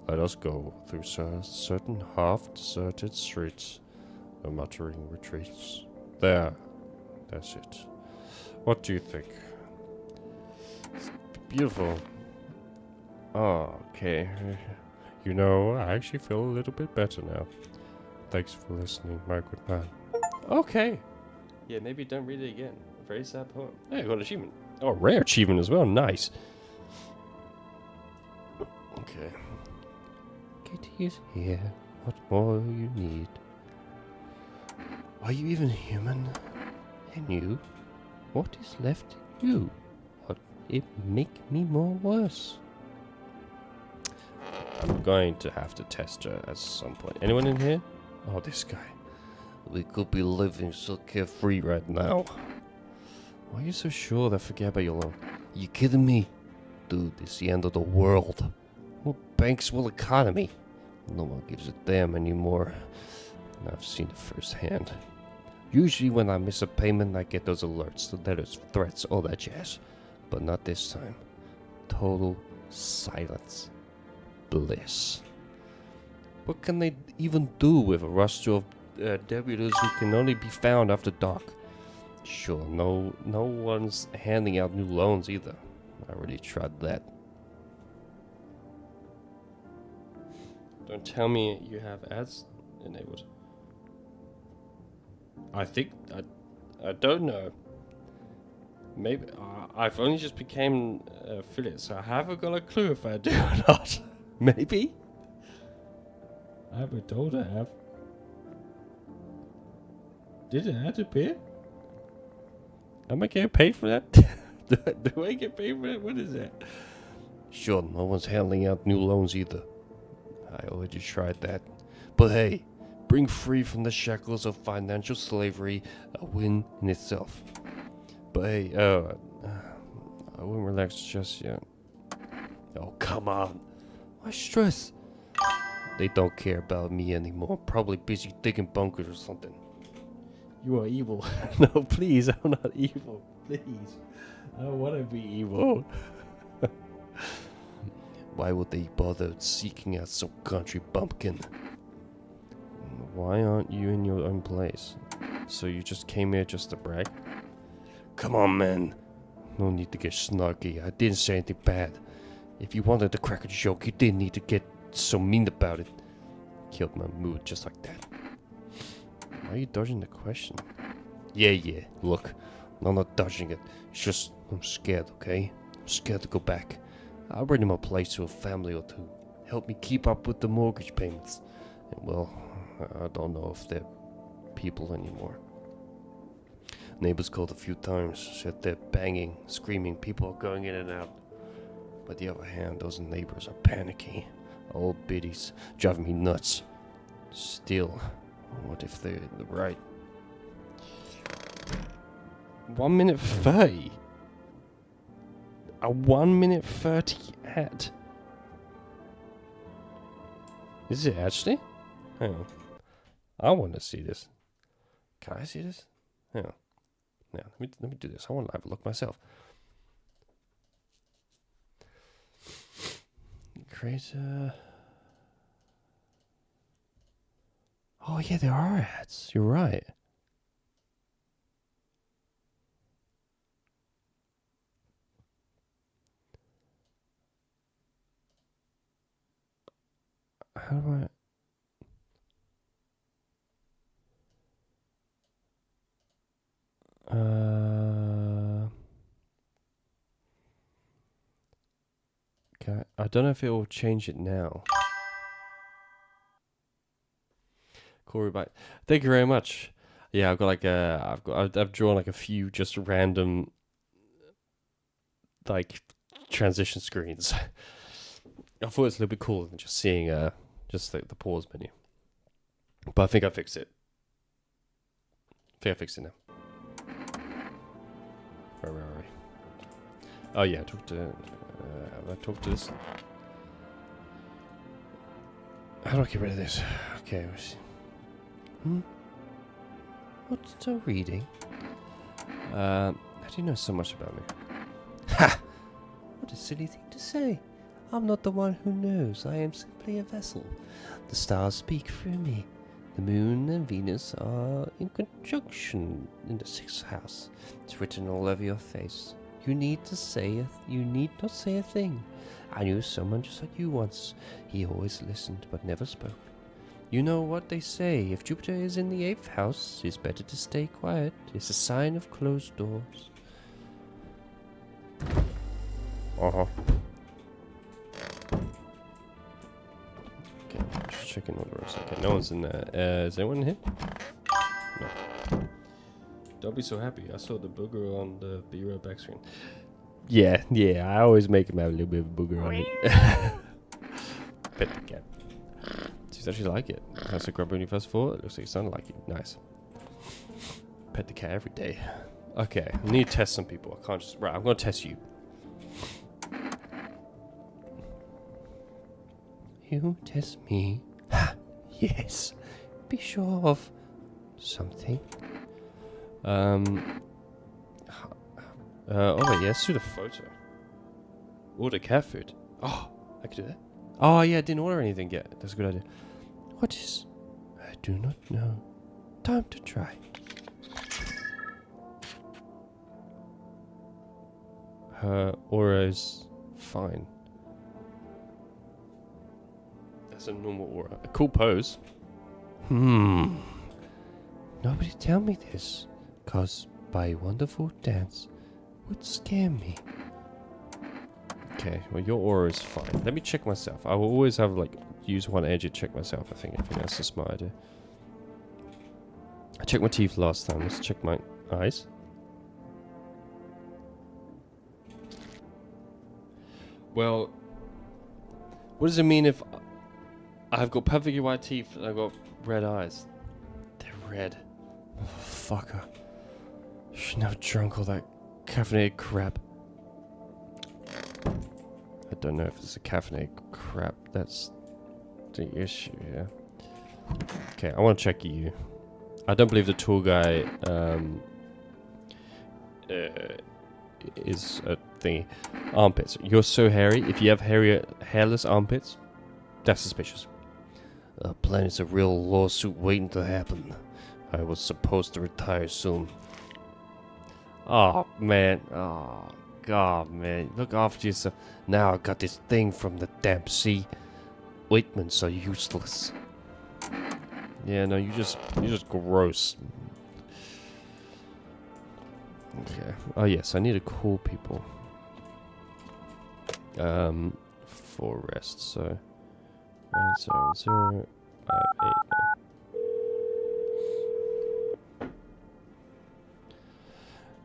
let us go through certain half-deserted streets, the muttering retreats. There, that's it. What do you think? It's beautiful. Oh, okay. You know, I actually feel a little bit better now. Thanks for listening, my good man. Okay. Yeah, maybe don't read it again. A very sad poem. Yeah, I got an achievement. Oh, rare achievement as well. Nice. Okay. Kitty is here. What more you need? Are you even human? And you? What is left in you? What it make me more worse? I'm going to have to test her at some point. Anyone in here? Oh, this guy. We could be living so carefree right now. Why are you so sure that forget about your loan? You kidding me? Dude, it's the end of the world. What banks will economy? No one gives a damn anymore. And I've seen it firsthand. Usually when I miss a payment, I get those alerts, the letters, threats, all that jazz. But not this time. Total silence. Bliss. What can they even do with a roster of debutors who can only be found after dark? Sure, no one's handing out new loans either. I already tried that. Don't tell me you have ads enabled. I think I don't know. Maybe I've only just became affiliate, so I haven't got a clue if I do or not. Maybe. I haven't told I have. Did an ad appear? Am I getting paid for that? do I get paid for that? What is that? Sure, no one's handing out new loans either. I already tried that. But hey, being free from the shackles of financial slavery, a win in itself. But hey, I wouldn't relax just yet. Oh, come on. Why stress? They don't care about me anymore. Probably busy digging bunkers or something. You are evil. No, please, I'm not evil. Please. I don't want to be evil. Why would they bother seeking out some country bumpkin? Why aren't you in your own place? So you just came here just to brag? Come on, man. No need to get snarky. I didn't say anything bad. If you wanted to crack a joke, you didn't need to get so mean about it. Killed my mood just like that. Why are you dodging the question? Yeah. Look, I'm not dodging it. It's just I'm scared, okay? I'm scared to go back. I'll rent him a place to a family or two. Help me keep up with the mortgage payments. And well, I don't know if they're people anymore. Neighbors called a few times, said they're banging, screaming, people are going in and out. But the other hand, those neighbors are panicky. Old biddies, driving me nuts. Still, what if they're in the right? 1 minute 30. A 1 minute 30 ad. Is it actually? Hang on. I want to see this. Can I see this? Hang on. Now, let me do this. I want to have a look myself. Creator. Oh yeah, there are ads. You're right. How do I? Okay. I don't know if it will change it now. Corey, bye. Thank you very much. Yeah, I've got like I've drawn like a few just random like transition screens. I thought it was a little bit cooler than just seeing just the pause menu. But I think I fixed it. Now. Where are we? Oh yeah, I talked to this. How do I get rid of this? Okay. What's the reading? How do you know so much about me? Ha! What a silly thing to say. I'm not the one who knows. I am simply a vessel. The stars speak through me. The moon and Venus are in conjunction in the 6th house. It's written all over your face. You need not say a thing. I knew someone just like you once. He always listened but never spoke. You know what they say, if Jupiter is in the 8th house, it's better to stay quiet. It's a sign of closed doors. Uh-huh. Okay, just checking all the rooms. Okay, no one's in there. Is anyone in here? No. Don't be so happy. I saw the booger on the B-roll back screen. Yeah, I always make him have a little bit of a booger on it. Pet the cat. Seems actually like it. Has a grub when you first fall. It looks like it sounded like it. Nice. Pet the cat every day. Okay, I need to test some people. I can't just... Right, I'm going to test you. You test me? Yes. Be sure of something. Oh wait, yeah, let's do the photo. Order cat food. Oh, I could do that. Oh yeah, I didn't order anything yet. That's a good idea. What is? I do not know. Time to try. Her aura is fine. That's a normal aura. A cool pose. Nobody tell me this, cause by wonderful dance would scare me. Okay, well your aura is fine. Let me check myself. I will always have like use one edge to check myself. I think that's a smart idea. I checked my teeth last time. Let's check my eyes. Well, what does it mean if I've got perfectly white teeth and I've got red eyes? They're red. Oh, fucker. Shouldn't have drunk all that caffeinated crap. I don't know if it's a caffeinated crap. That's the issue here. Okay, I want to check you. I don't believe the tour guy is a thingy. Armpits. You're so hairy. If you have hairless armpits, that's suspicious. Planet's a real lawsuit waiting to happen. I was supposed to retire soon. Oh, man. Oh, God, man. Look after yourself. Now I got this thing from the damn sea. Ointments are useless. Yeah, no, you're just gross. Okay. Oh, yes, I need to call people. For rest, so... 970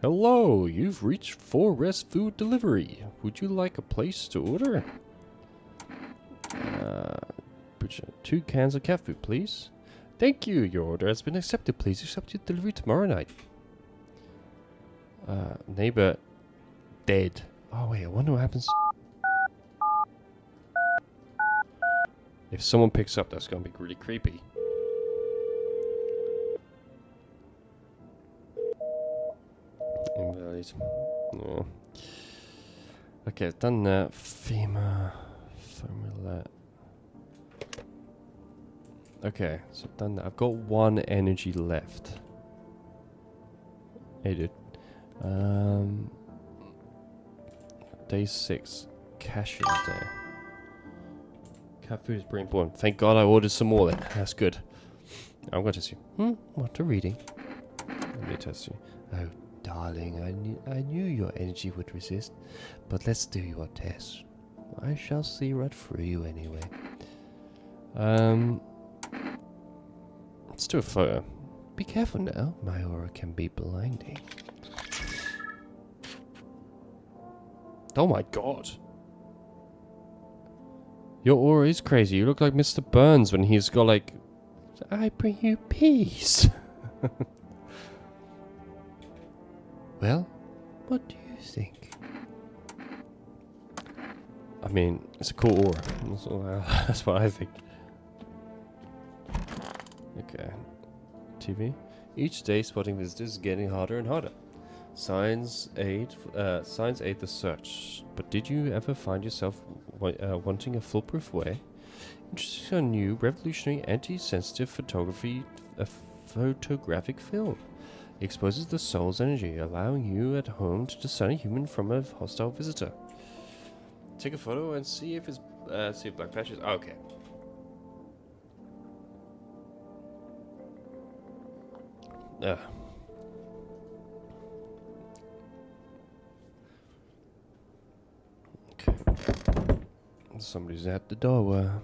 Hello, you've reached 4 Rest Food Delivery. Would you like a place to order? 2 cans of cat food, please. Thank you. Your order has been accepted. Please accept your delivery tomorrow night. Neighbor dead. Oh wait, I wonder what happens. If someone picks up, that's gonna be really creepy. Invalid. No. Okay, I've done that. FEMA formula. Okay, so I've done that. I've got 1 energy left. Hey, dude. Day 6. Cashier's day. Cat food is pretty important. Thank God I ordered some more then. That's good. I'm going to test you. What a reading. Let me test you. Oh, darling, I knew your energy would resist. But let's do your test. I shall see right through you anyway. Let's do a photo. Be careful now. My aura can be blinding. Oh my God. Your aura is crazy. You look like Mr. Burns when he's got like, I bring you peace. Well, what do you think? I mean, it's a cool aura. That's what I think. Okay. TV. Each day, spotting visitors is getting harder and harder. Signs aid the search. But did you ever find yourself wanting a foolproof way? Interested in a new, revolutionary, anti-sensitive photographic film. It exposes the soul's energy, allowing you at home to discern a human from a hostile visitor. Take a photo and see if it's black patches. Oh, okay. Okay. Somebody's at the door.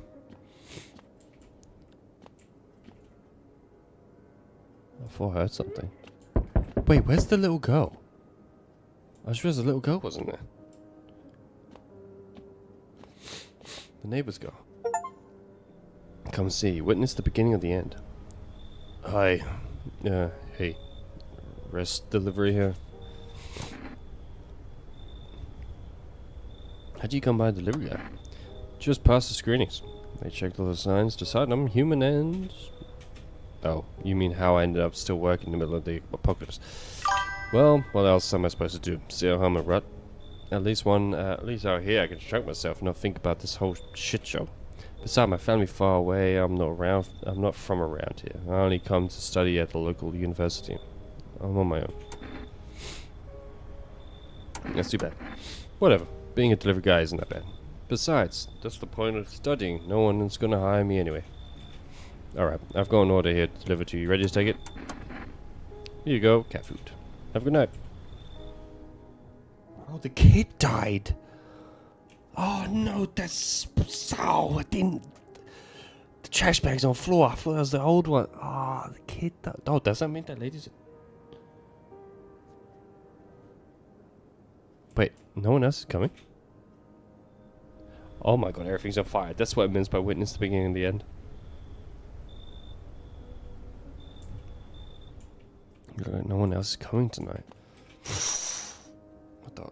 I thought I heard something. Wait, where's the little girl? I just realized the little girl wasn't there. The neighbor's girl. Come see. Witness the beginning of the end. Hi. Hey. Rest delivery here. How'd you come by the delivery guy? Just past the screenings. They checked all the signs, decided I'm human and... Oh, you mean how I ended up still working in the middle of the apocalypse. Well, what else am I supposed to do? Stay at home and rut? At least out here I can distract myself and not think about this whole shit show. Besides, my family far away, I'm not from around here. I only come to study at the local university. I'm on my own. That's too bad. Whatever. Being a delivery guy isn't that bad. Besides, that's the point of studying. No one is gonna hire me anyway. Alright, I've got an order here to deliver to you. Ready to take it? Here you go, cat food. Have a good night. Oh, the kid died. Oh no, that's so. I didn't. The trash bag's on the floor. I thought that was the old one. Oh, the kid died. Oh, does that mean that lady's. Wait, no one else is coming? Oh my god, everything's on fire. That's what it means by witness the beginning and the end. No one else is coming tonight. What the?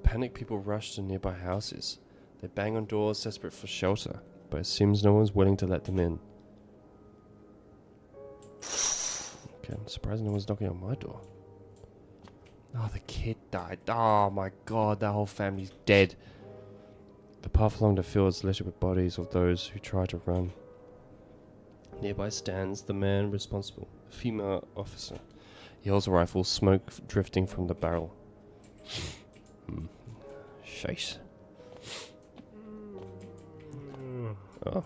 Panicked people rush to nearby houses. They bang on doors, desperate for shelter, but it seems no one's willing to let them in. Okay, I'm surprised no one's knocking on my door. Oh, the kid died. Oh my god, that whole family's dead. The path along the field is littered with bodies of those who tried to run. Nearby stands the man responsible, a female officer. He holds a rifle, smoke drifting from the barrel. Shite. Oh.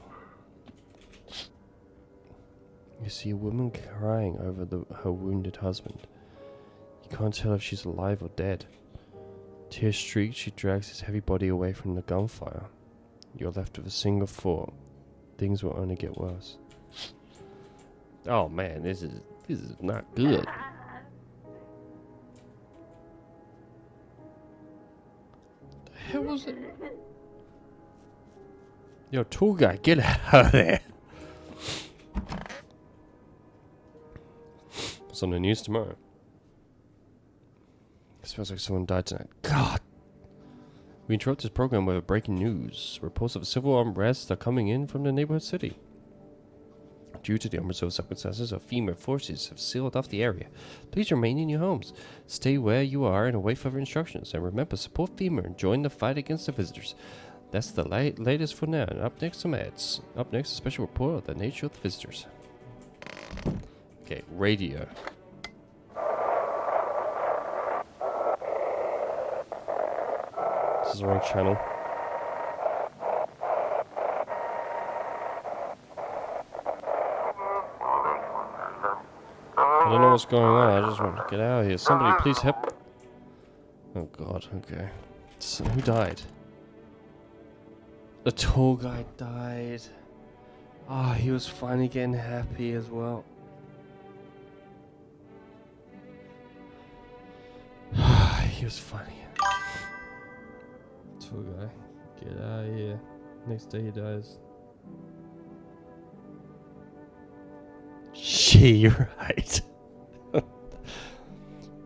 You see a woman crying over her wounded husband. You can't tell if she's alive or dead. Tears streaked, she drags his heavy body away from the gunfire. You're left with a single thought. Things will only get worse. Oh man, this is not good. The hell was it? Yo, tour guy, get out of there. It's on the news tomorrow. smells like someone died tonight. God! We interrupt this program with breaking news. Reports of civil unrest are coming in from the neighborhood city. Due to the unresolved circumstances, our FEMA forces have sealed off the area. Please remain in your homes. Stay where you are and await further instructions. And remember, support FEMA and join the fight against the visitors. That's the latest for now. And up next, some ads. Up next, a special report of the nature of the visitors. Okay, radio. This is the wrong channel. I don't know what's going on. I just want to get out of here. Somebody please help. Oh god, okay. So, who died? The tall guy died. Ah, he was finally getting happy as well. He was funny. Tall guy, get out of here. Next day he dies. She right.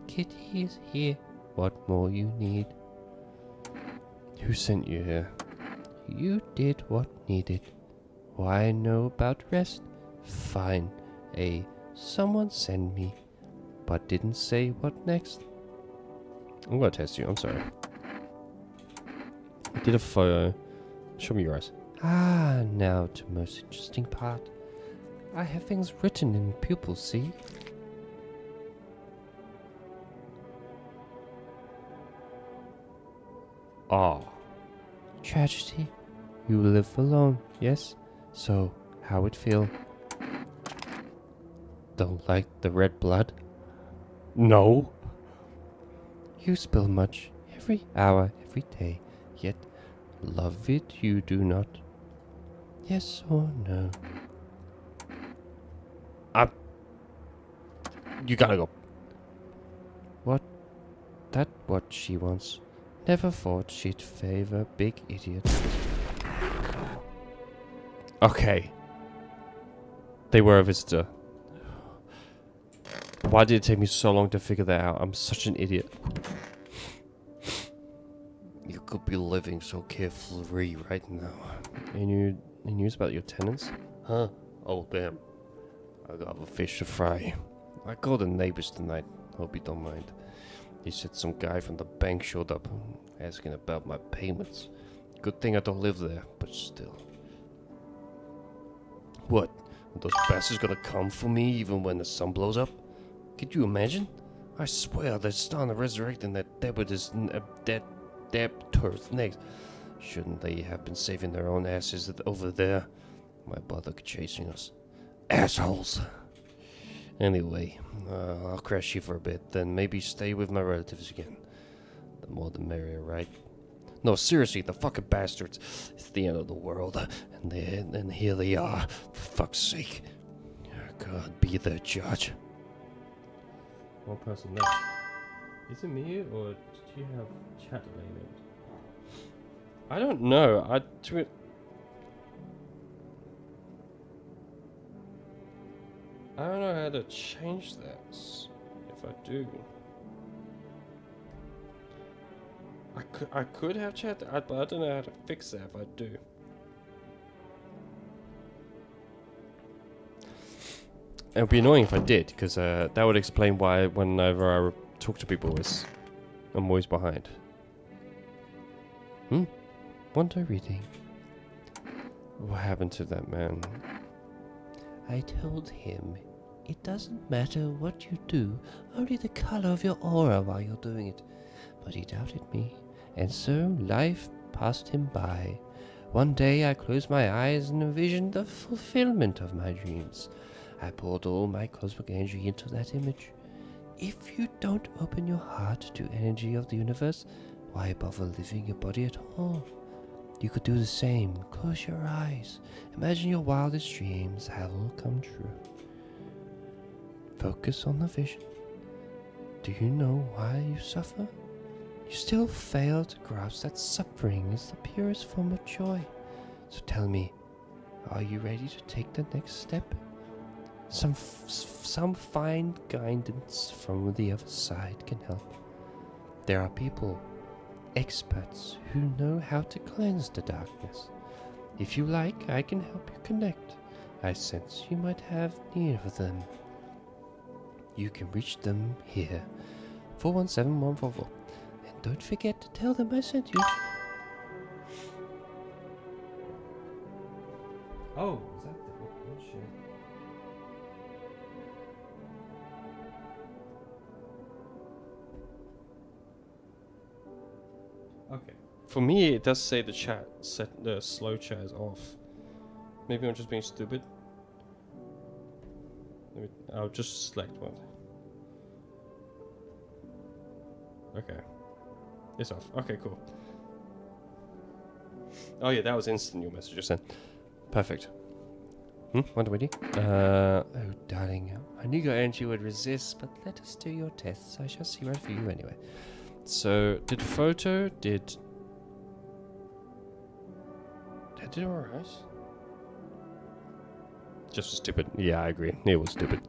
Kitty is here. What more you need? Who sent you here? You did what needed. Why know about rest? Fine. Someone sent me, but didn't say what next. I'm gonna test you. I'm sorry. I did a photo. Show me your eyes. Ah, now to most interesting part. I have things written in pupils, see? Ah. Tragedy. You live alone, yes? So, how it feel? Don't like the red blood? No. You spill much, every hour, every day, yet love it you do not. Yes or no? You gotta go. What? That what she wants. Never thought she'd favor big idiot. Okay. They were a visitor. Why did it take me so long to figure that out? I'm such an idiot. You could be living so carefree right now. Any news about your tenants? Huh? Oh, damn. I got a fish to fry. I called the neighbors tonight. Hope you don't mind. He said some guy from the bank showed up asking about my payments. Good thing I don't live there, but still. What? Are those bastards gonna come for me even when the sun blows up? Could you imagine? I swear they're starting to resurrecting that debtor's next. Shouldn't they have been saving their own asses over there? Why bother chasing us? Assholes! Anyway, I'll crash here for a bit, then maybe stay with my relatives again. The more the merrier, right? No, seriously, the fucking bastards. It's the end of the world, and here they are. For fuck's sake. God, be their judge. One person left. Is it me, or did you have chat labeled? I don't know. I don't know how to change that. If I do, I could have chat, but I don't know how to fix that if I do. It would be annoying if I did, because that would explain why whenever I talk to people, I'm always behind. Wonder reading. What happened to that man? I told him it doesn't matter what you do, only the color of your aura while you're doing it. But he doubted me, and so life passed him by. One day I closed my eyes and envisioned the fulfillment of my dreams. I poured all my cosmic energy into that image. If you don't open your heart to energy of the universe, why bother living your body at all? You could do the same. Close your eyes. Imagine your wildest dreams have all come true. Focus on the vision. Do you know why you suffer? You still fail to grasp that suffering is the purest form of joy. So tell me, are you ready to take the next step? Some fine guidance from the other side can help. There are people, experts, who know how to cleanse the darkness. If you like, I can help you connect. I sense you might have need of them. You can reach them here, 417144. And don't forget to tell them I sent you. Oh, is that the oh shit. Okay. For me, it does say the chat set the slow chat is off. Maybe I'm just being stupid. I'll just select one. Okay. It's off. Okay, cool. Oh yeah, that was instant your message just then. Perfect. What do we do? Oh, darling, I knew your energy would resist, but let us do your tests. I shall see right for you anyway. So, did photo, did... That did alright. Just was stupid. Yeah, I agree. It was stupid.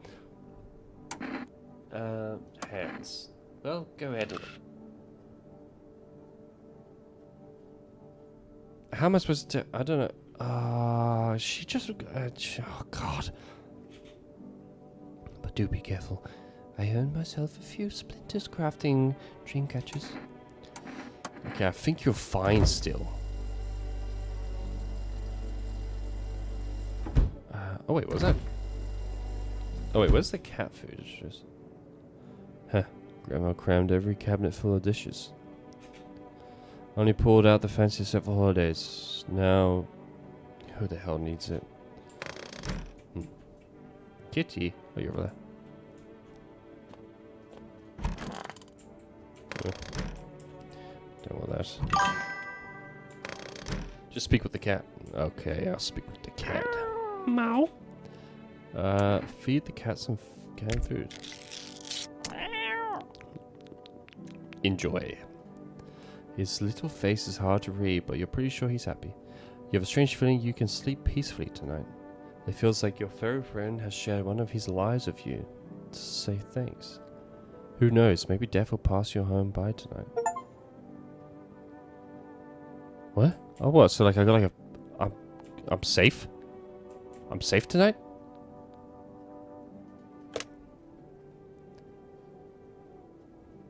Hands. Well, go ahead. How am I supposed to... I don't know. She just... oh, God. But do be careful. I earned myself a few splinters crafting dream catchers. Okay, I think you're fine still. Oh wait, what was that? Oh wait, where's the cat food? It's just... Huh. Grandma crammed every cabinet full of dishes. Only pulled out the fancy set for holidays. Now, who the hell needs it? Kitty? Oh, you're over there. Don't want that. Just speak with the cat. Okay, I'll speak with the cat. Meow. Feed the cat some canned food. Enjoy. His little face is hard to read, but you're pretty sure he's happy. You have a strange feeling you can sleep peacefully tonight. It feels like your furry friend has shared one of his lives with you to say thanks. Who knows, maybe death will pass your home by tonight. What? Oh, what? So, like, I got like a... I'm safe? I'm safe tonight?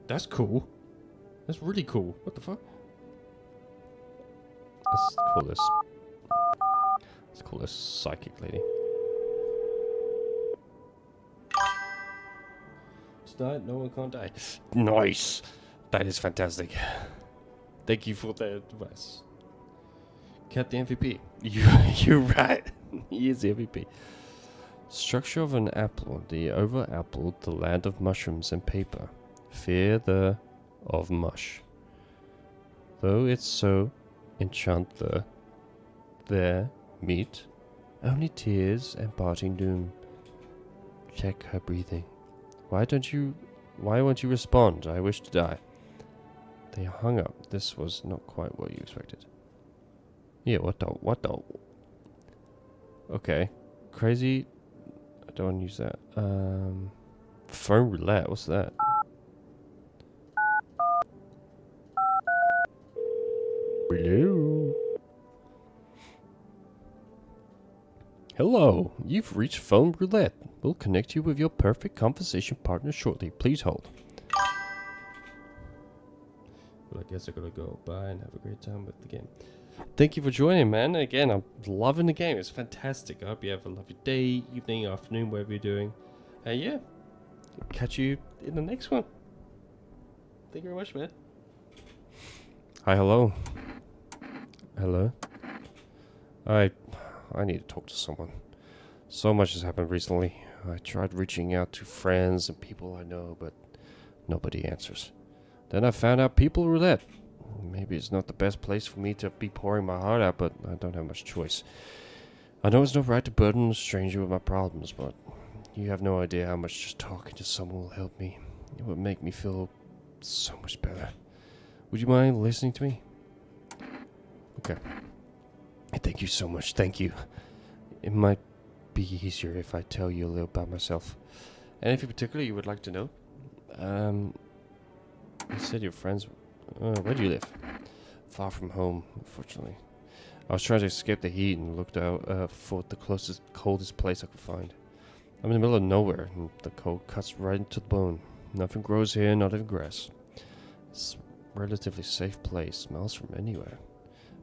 That's cool. That's really cool. What the fuck? Let's call this... Let's call this psychic lady. Tonight, no one can't die. Nice! That is fantastic. Thank you for the advice. Cat the MVP. You're right. He is the MVP. Structure of an apple. The oval apple, the land of mushrooms and paper. Fear the of mush. Though it's so enchant their meet, only tears and parting doom. Check her breathing. Why won't you respond? I wish to die. They hung up. This was not quite what you expected. Yeah, what the? Okay. Crazy. I don't want to use that. Phone roulette. What's that? Hello. Hello. You've reached phone roulette. We'll connect you with your perfect conversation partner shortly. Please hold. Well, I guess I gotta go. Bye and have a great time with the game. Thank you for joining, man. Again, I'm loving the game. It's fantastic. I hope you have a lovely day, evening, afternoon, whatever you're doing. And yeah, catch you in the next one. Thank you very much, man. Hi, hello. Hello. I need to talk to someone. So much has happened recently. I tried reaching out to friends and people I know, but nobody answers. Then I found out people roulette. Maybe it's not the best place for me to be pouring my heart out, but I don't have much choice. I know it's no right to burden a stranger with my problems, but you have no idea how much just talking to someone will help me. It would make me feel so much better. Would you mind listening to me? Okay. Thank you so much. Thank you. It might be easier if I tell you a little about myself. Anything particular you would like to know? You said your friends. Where do you live? Far from home, unfortunately. I was trying to escape the heat and looked out for the closest, coldest place I could find. I'm in the middle of nowhere, and the cold cuts right into the bone. Nothing grows here, not even grass. It's a relatively safe place, smells from anywhere.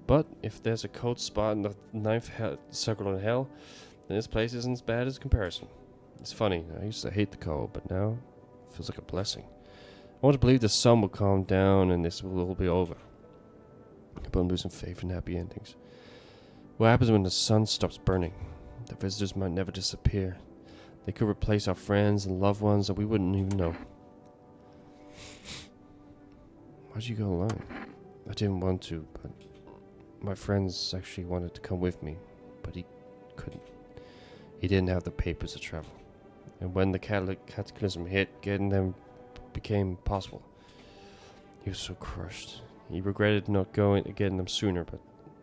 But if there's a cold spot in the ninth circle in hell, then this place isn't as bad as comparison. It's funny, I used to hate the cold, but now it feels like a blessing. I want to believe the sun will calm down and this will all be over. But I'm losing faith in happy endings. What happens when the sun stops burning? The visitors might never disappear. They could replace our friends and loved ones that we wouldn't even know. Why'd you go alone? I didn't want to, but my friends actually wanted to come with me, but he couldn't. He didn't have the papers to travel. And when the cataclysm hit, getting them became impossible. He was so crushed. He regretted not getting them sooner, but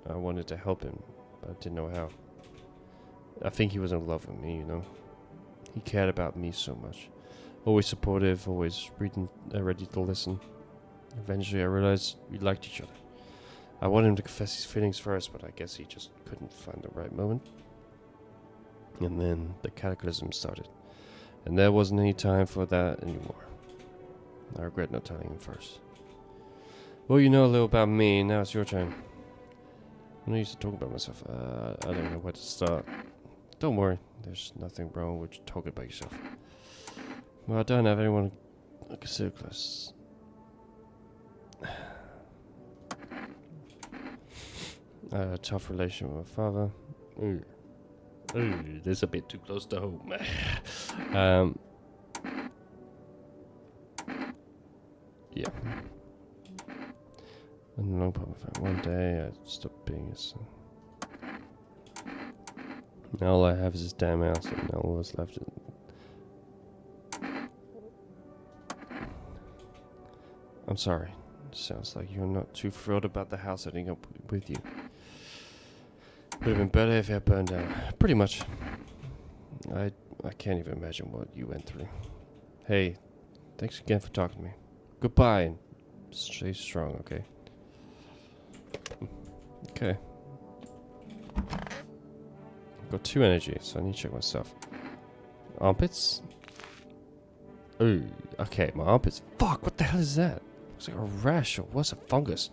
I wanted to help him, but I didn't know how. I think he was in love with me, you know. He cared about me so much. Always supportive, always ready to listen. Eventually I realized we liked each other. I wanted him to confess his feelings first, but I guess he just couldn't find the right moment. And then the cataclysm started. And there wasn't any time for that anymore. I regret not telling him first. Well, you know a little about me, now it's your turn. I'm not used to talking about myself. I don't know where to start. Don't worry, there's nothing wrong with talking about yourself. Well, I don't have anyone I consider close. I had a tough relation with my father. Ooh, this is a bit too close to home. Yeah. And long problem. One day I stopped being his son. Now all I have is this damn house, and now all that's left is... I'm sorry. Sounds like you're not too thrilled about the house ending up with you. Would have been better if it had burned down. Pretty much. I can't even imagine what you went through. Hey, thanks again for talking to me. Goodbye, and stay strong, okay? Okay. I've got 2 energy, so I need to check myself. Armpits? Ooh, okay, my armpits. Fuck, what the hell is that? Looks like a rash, or what's a fungus?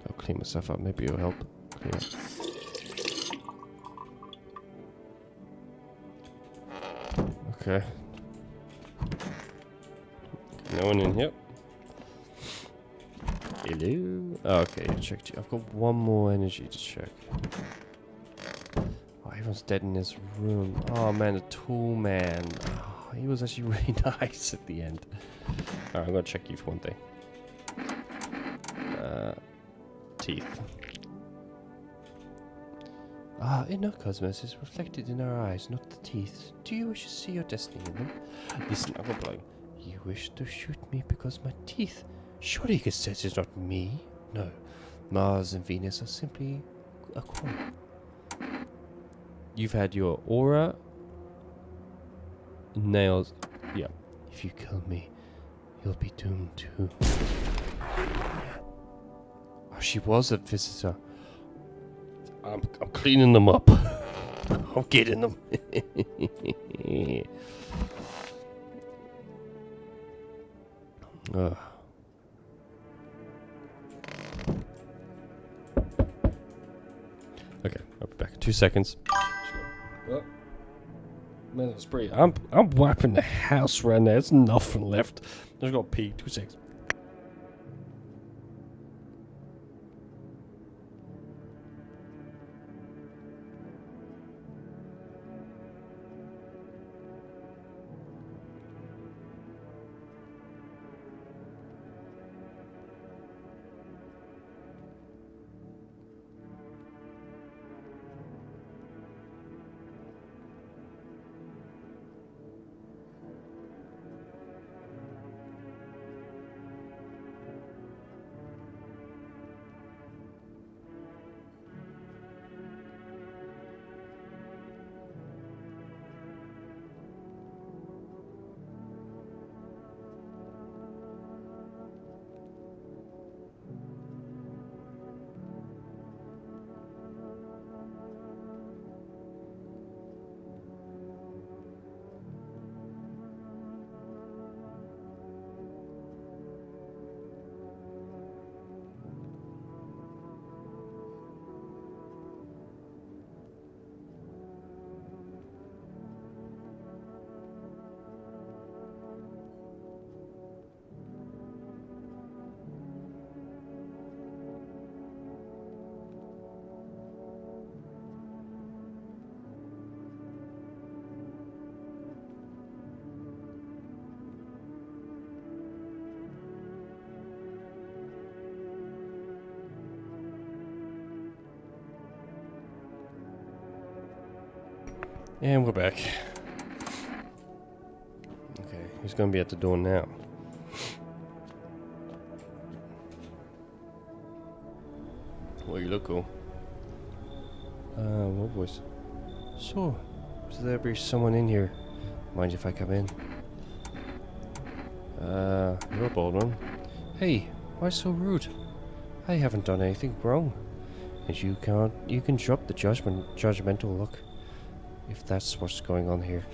I'll clean myself up, maybe it'll help. Clean up. Okay. No one in here. Hello? Oh, okay, I checked you. I've got 1 more energy to check. Oh, everyone's dead in this room. Oh man, the tool man. Oh, he was actually really nice at the end. Alright, I'm gonna check you for one thing. Teeth. Inner cosmos is reflected in our eyes, not the teeth. Do you wish to see your destiny in them? Listen, I'm gonna blow. You wish to shoot me because my teeth? Surely you can sense it's not me. No, Mars and Venus are simply a quarrel. You've had your aura, nails. Yeah. If you kill me, you'll be doomed too. Oh, she was a visitor. I'm cleaning them up. I'm getting them. Okay, I'll be back in 2 seconds. Oh, man, spray. I'm wiping the house right now. There's nothing left. I just got to pee. 2 seconds. And we're back. Okay, he's gonna be at the door now. Well, you look cool. What voice? So, should there be someone in here? Mind if I come in? You're a bold one. Hey, why so rude? I haven't done anything wrong. And you can drop the judgmental look. If that's what's going on here.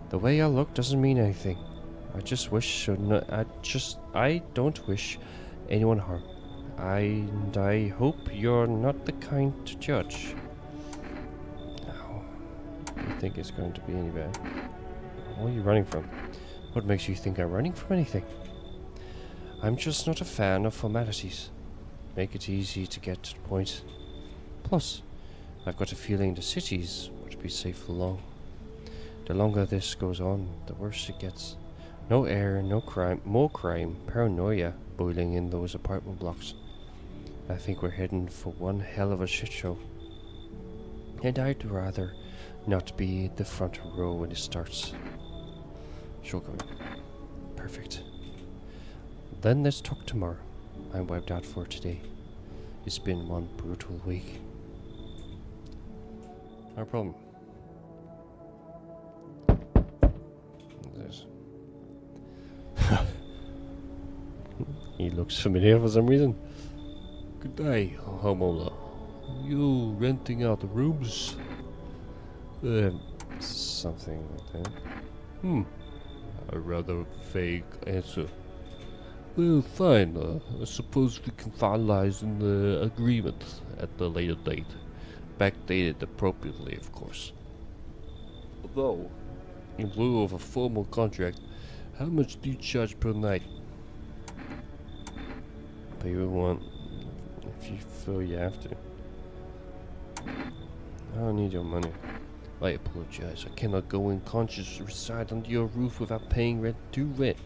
The way I look doesn't mean anything. I don't wish anyone harm. I hope you're not the kind to judge. Now, do you think it's going to be any bad? What are you running from? What makes you think I'm running from anything? I'm just not a fan of formalities. Make it easy to get to the point. Plus, I've got a feeling the cities won't be safe for long. The longer this goes on, the worse it gets. No air, no crime, more crime, paranoia boiling in those apartment blocks. I think we're heading for one hell of a shit show. And I'd rather not be the front row when it starts. Sure, go in. Perfect. Then let's talk tomorrow. I'm wiped out for today. It's been one brutal week. No problem. What's this? He looks familiar for some reason. Good day, homeowner. You renting out the rooms? Something like that. A rather vague answer. Well, fine. I suppose we can finalize an agreement at a later date. Backdated appropriately, of course. Although, in lieu of a formal contract, how much do you charge per night? Pay what you want, if you feel you have to. I don't need your money. I apologize. I cannot go unconscious reside under your roof without paying rent to rent.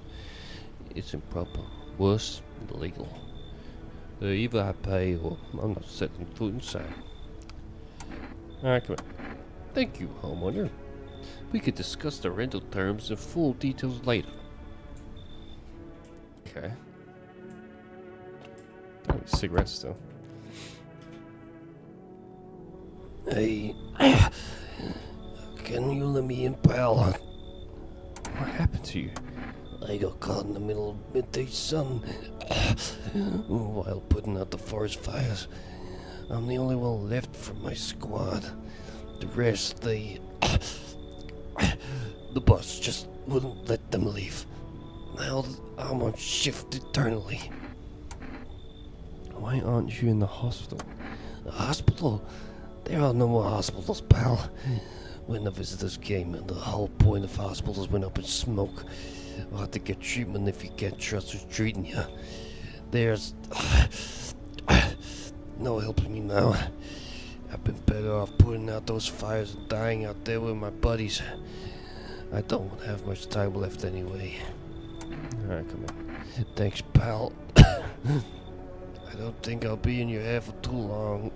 It's improper. Worse, illegal. Either I pay or I'm not setting foot inside. Alright, come on. Thank you, homeowner. We could discuss the rental terms in full details later. Okay. Oh, cigarettes still. Hey, can you let me in, pal? What happened to you? I got caught in the middle of midday sun while putting out the forest fires. I'm the only one left from my squad. The rest, the boss just wouldn't let them leave. Now I'm on shift eternally. Why aren't you in the hospital? The hospital? There are no more hospitals, pal. When the visitors came and the whole point of hospitals went up in smoke. You'll have to get treatment if you can't trust who's treating you. There's no helping me now. I've been better off putting out those fires and dying out there with my buddies. I don't have much time left anyway. Alright, come in. Thanks, pal. I don't think I'll be in your hair for too long.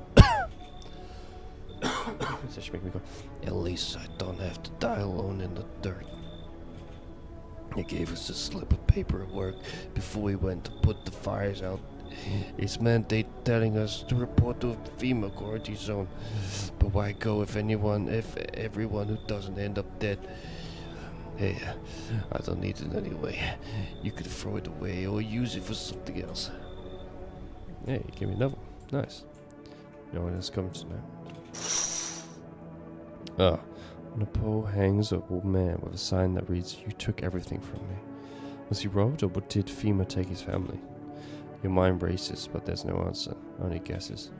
That should make me go. At least I don't have to die alone in the dirt. He gave us a slip of paper at work before we went to put the fires out. It's mandate telling us to report to a FEMA quarantine zone. But why go if everyone who doesn't end up dead? Hey, I don't need it anyway. You could throw it away or use it for something else. Yeah, you gave me another one. Nice. No one else comes now. Ah, on a pole hangs a old man with a sign that reads, "You took everything from me." Was he robbed, or did FEMA take his family? Your mind races, but there's no answer. Only guesses.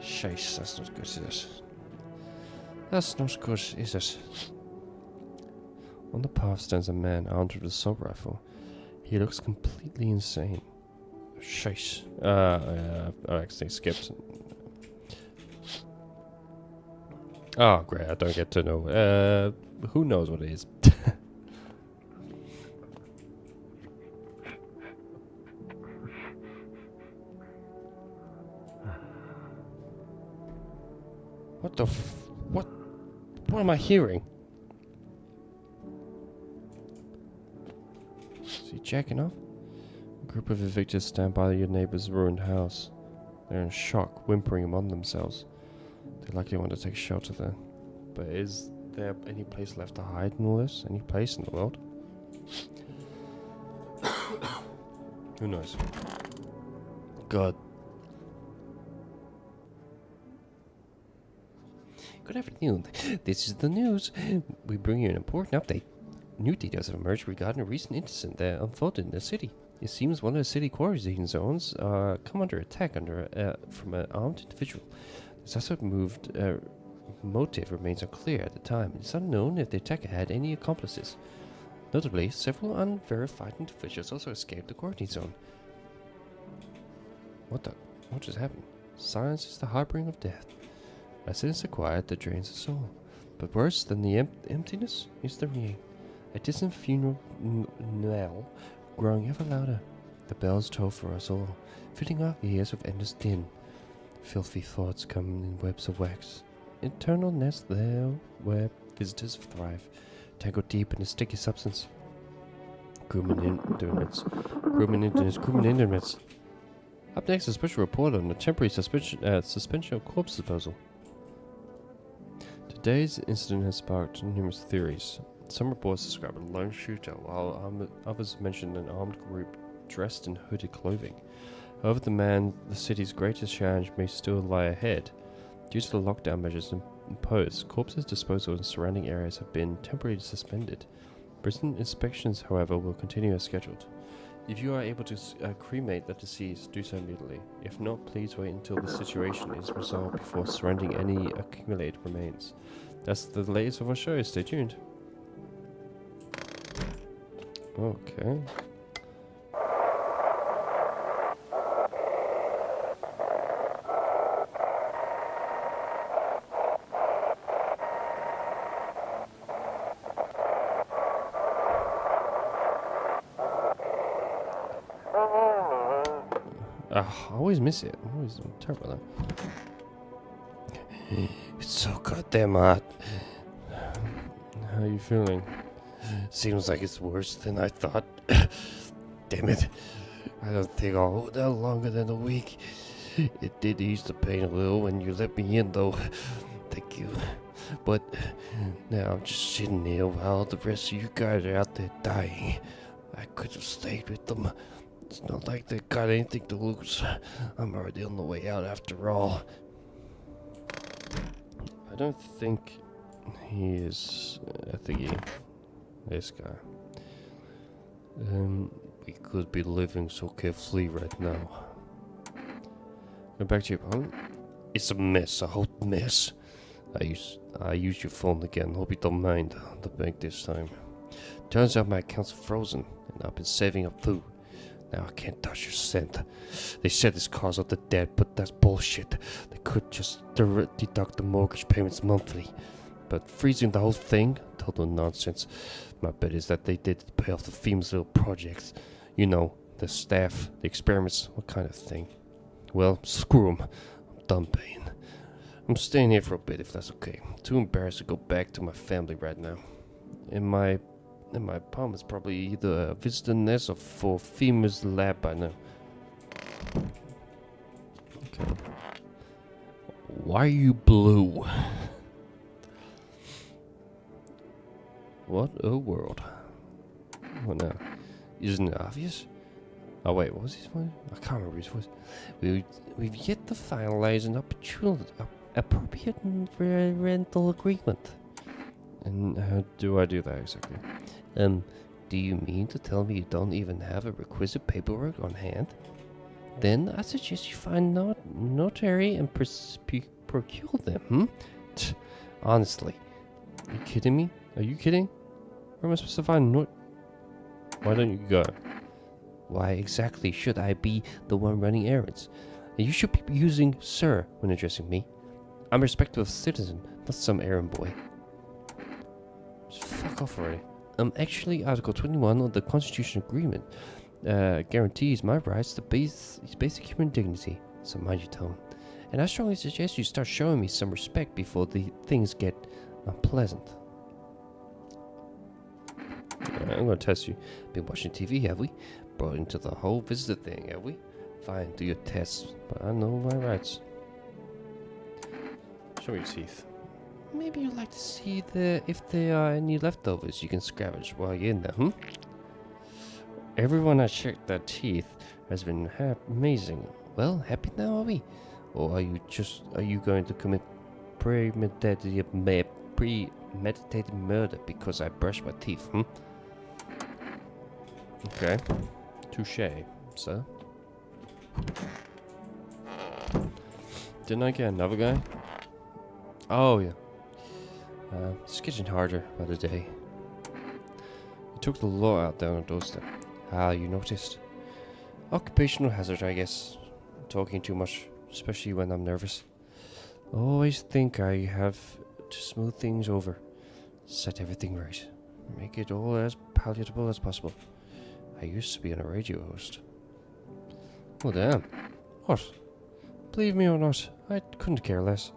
Shice, that's not good, is it? That's not good, is it? On the path stands a man armed with an assault rifle. He looks completely insane. Shish. I accidentally skipped. Oh, great, I don't get to know. Who knows what it is? What the what? What am I hearing? Is he jacking off? A group of evictors stand by your neighbor's ruined house. They're in shock, whimpering among themselves. They likely want to take shelter there. But is there any place left to hide in all this? Any place in the world? Who knows? God. Good afternoon. This is the news. We bring you an important update. New details have emerged regarding a recent incident that unfolded in the city. It seems one of the city quarantine zones come under attack from an armed individual. The suspect motive remains unclear at the time. It's unknown if the attacker had any accomplices. Notably, several unverified individuals also escaped the quarantine zone. What just happened? Silence is the harboring of death. Residents are quiet that drains the soul. But worse than the emptiness is the ringing. A distant funeral knell growing ever louder. The bells toll for us all, filling our ears with endless din. Filthy thoughts come in webs of wax. Eternal nest there where visitors thrive, tangled deep in a sticky substance. Grooming intimates. Up next, a special report on a temporary suspension of corpse disposal. Today's incident has sparked numerous theories. Some reports describe a lone shooter, while others mention an armed group dressed in hooded clothing. However, the city's greatest challenge may still lie ahead. Due to the lockdown measures imposed, corpses disposal in surrounding areas have been temporarily suspended. Prison inspections, however, will continue as scheduled. If you are able to cremate the deceased, do so immediately. If not, please wait until the situation is resolved before surrendering any accumulated remains. That's the latest of our show. Stay tuned. Okay. I always miss it. I'm terrible at that. It's so goddamn hot. How are you feeling? Seems like it's worse than I thought. Damn it. I don't think I'll hold out longer than a week. It did ease the pain a little when you let me in, though. Thank you. But now I'm just sitting here while the rest of you guys are out there dying. I could have stayed with them. It's not like they got anything to lose. I'm already on the way out after all. I don't think he is a thingy. This guy. We could be living so carefully right now. Go back to your phone. It's a mess, a whole mess. I used your phone again. Hope you don't mind the bank this time. Turns out my account's frozen, and I've been saving up food. Now I can't touch your cent. They said this caused out the debt, but that's bullshit. They could just deduct the mortgage payments monthly. But freezing the whole thing? Total nonsense. My bet is that they did it to pay off the FEMA's little projects. You know, the staff, the experiments, what kind of thing. Well, screw them. I'm done paying. I'm staying here for a bit if that's okay. I'm too embarrassed to go back to my family right now. And my apartment's probably either a visitor nest or for FEMA's lab by now. Okay. Why are you blue? What a world. What now? Isn't it obvious? Oh wait, what was his voice? I can't remember his voice. We've yet to finalize an appropriate rental agreement. And how do I do that exactly? Do you mean to tell me you don't even have a requisite paperwork on hand? Then I suggest you find notary and procure them, Honestly. Are you kidding me? Are you kidding? Where am I supposed to find Why don't you go? Why exactly should I be the one running errands? You should be using sir when addressing me. I'm a respectable citizen, not some errand boy. Just fuck off already. Actually, Article 21 of the Constitution Agreement guarantees my rights to basic human dignity, so mind your tone. And I strongly suggest you start showing me some respect before the things get unpleasant. I'm gonna test you. Been watching TV, have we? Brought into the whole visitor thing, have we? Fine, do your tests, but I know my rights. Show me your teeth. Maybe you'd like to see if there are any leftovers you can scavenge while you're in there, Everyone I checked their teeth has been amazing. Well, happy now, are we? Or are you going to commit premeditated murder because I brushed my teeth, Okay. Touche, sir. Didn't I get another guy? Oh, yeah. It's getting harder by the day. You took the law out there on the doorstep. Ah, you noticed. Occupational hazard, I guess. Talking too much, especially when I'm nervous. Always think I have to smooth things over. Set everything right. Make it all as palatable as possible. I used to be on a radio host. Oh, damn. What? Believe me or not, I couldn't care less.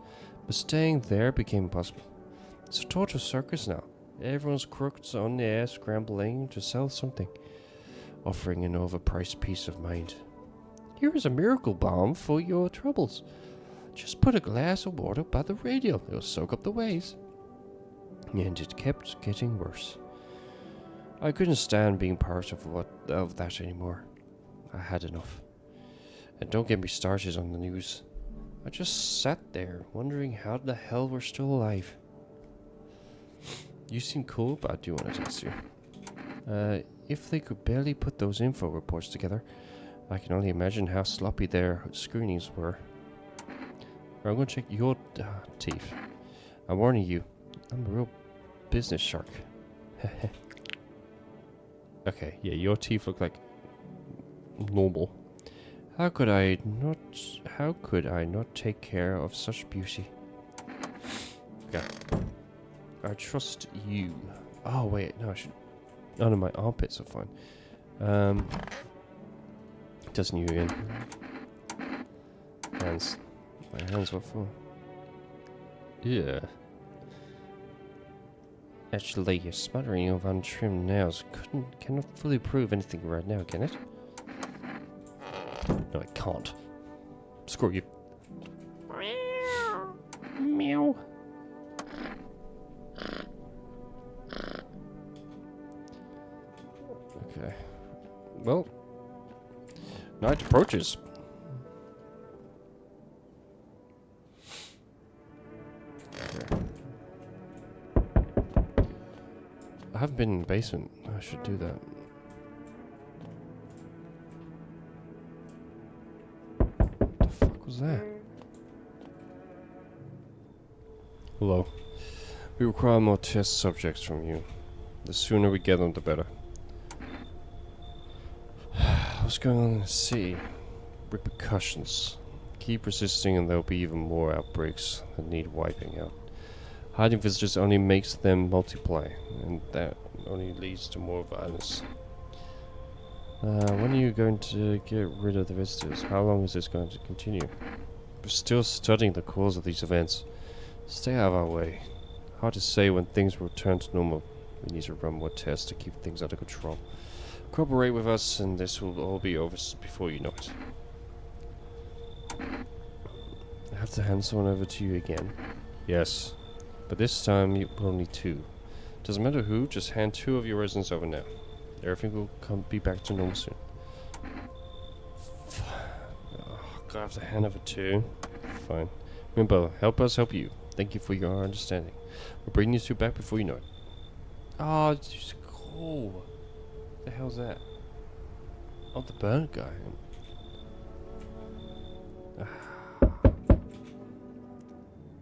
But staying there became impossible. It's a total circus now. Everyone's crooked on the air scrambling to sell something, offering an overpriced peace of mind. Here is a miracle balm for your troubles. Just put a glass of water by the radio. It'll soak up the waves. And it kept getting worse. I couldn't stand being part of that anymore. I had enough. And don't get me started on the news. I just sat there wondering how the hell we're still alive. You seem cool, but I do want to test you. If they could barely put those info reports together, I can only imagine how sloppy their screenings were. I'm going to check your teeth. I'm warning you, I'm a real business shark. Okay, yeah, your teeth look like normal. How could I not take care of such beauty? Okay. I trust you. Oh wait, no, I should. Oh no, my armpits are fine. Doesn't you in? Hands. My hands were full. Yeah. Actually, a smattering of untrimmed nails cannot fully prove anything right now, can it? No, it can't. Screw you. Meow. Okay. Well, night approaches. Okay. I haven't been in the basement. I should do that. What the fuck was that? Hello. We require more test subjects from you. The sooner we get them, the better. What's going on in the city? Repercussions. Keep resisting and there'll be even more outbreaks that need wiping out. Hiding visitors only makes them multiply, and that only leads to more violence. When are you going to get rid of the visitors? How long is this going to continue? We're still studying the cause of these events. Stay out of our way. Hard to say when things will return to normal. We need to run more tests to keep things under control. Cooperate with us and this will all be over before you know it. I have to hand someone over to you again. Yes. But this time you will need two. Doesn't matter who, just hand 2 of your residents over now. Everything will be back to normal soon. Gonna have to hand over 2. Fine. Remember, help us help you. Thank you for your understanding. We'll bring these 2 back before you know it. Oh, it's just cool. What the hell's that? Oh, the burnt guy.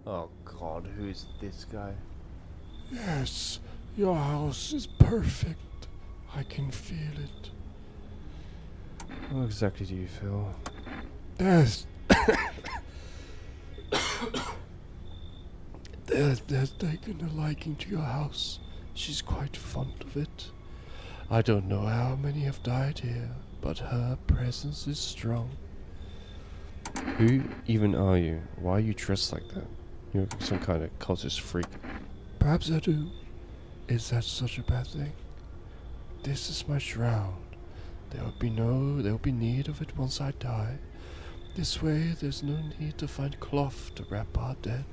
Oh god, who is this guy? Yes, your house is perfect. I can feel it. What exactly do you feel? There's There's taken a liking to your house. She's quite fond of it. I don't know how many have died here, but her presence is strong. Who even are you? Why are you dressed like that? You're some kind of cultist freak. Perhaps I do. Is that such a bad thing? This is my shroud. There will be need of it once I die. This way, there's no need to find cloth to wrap our dead.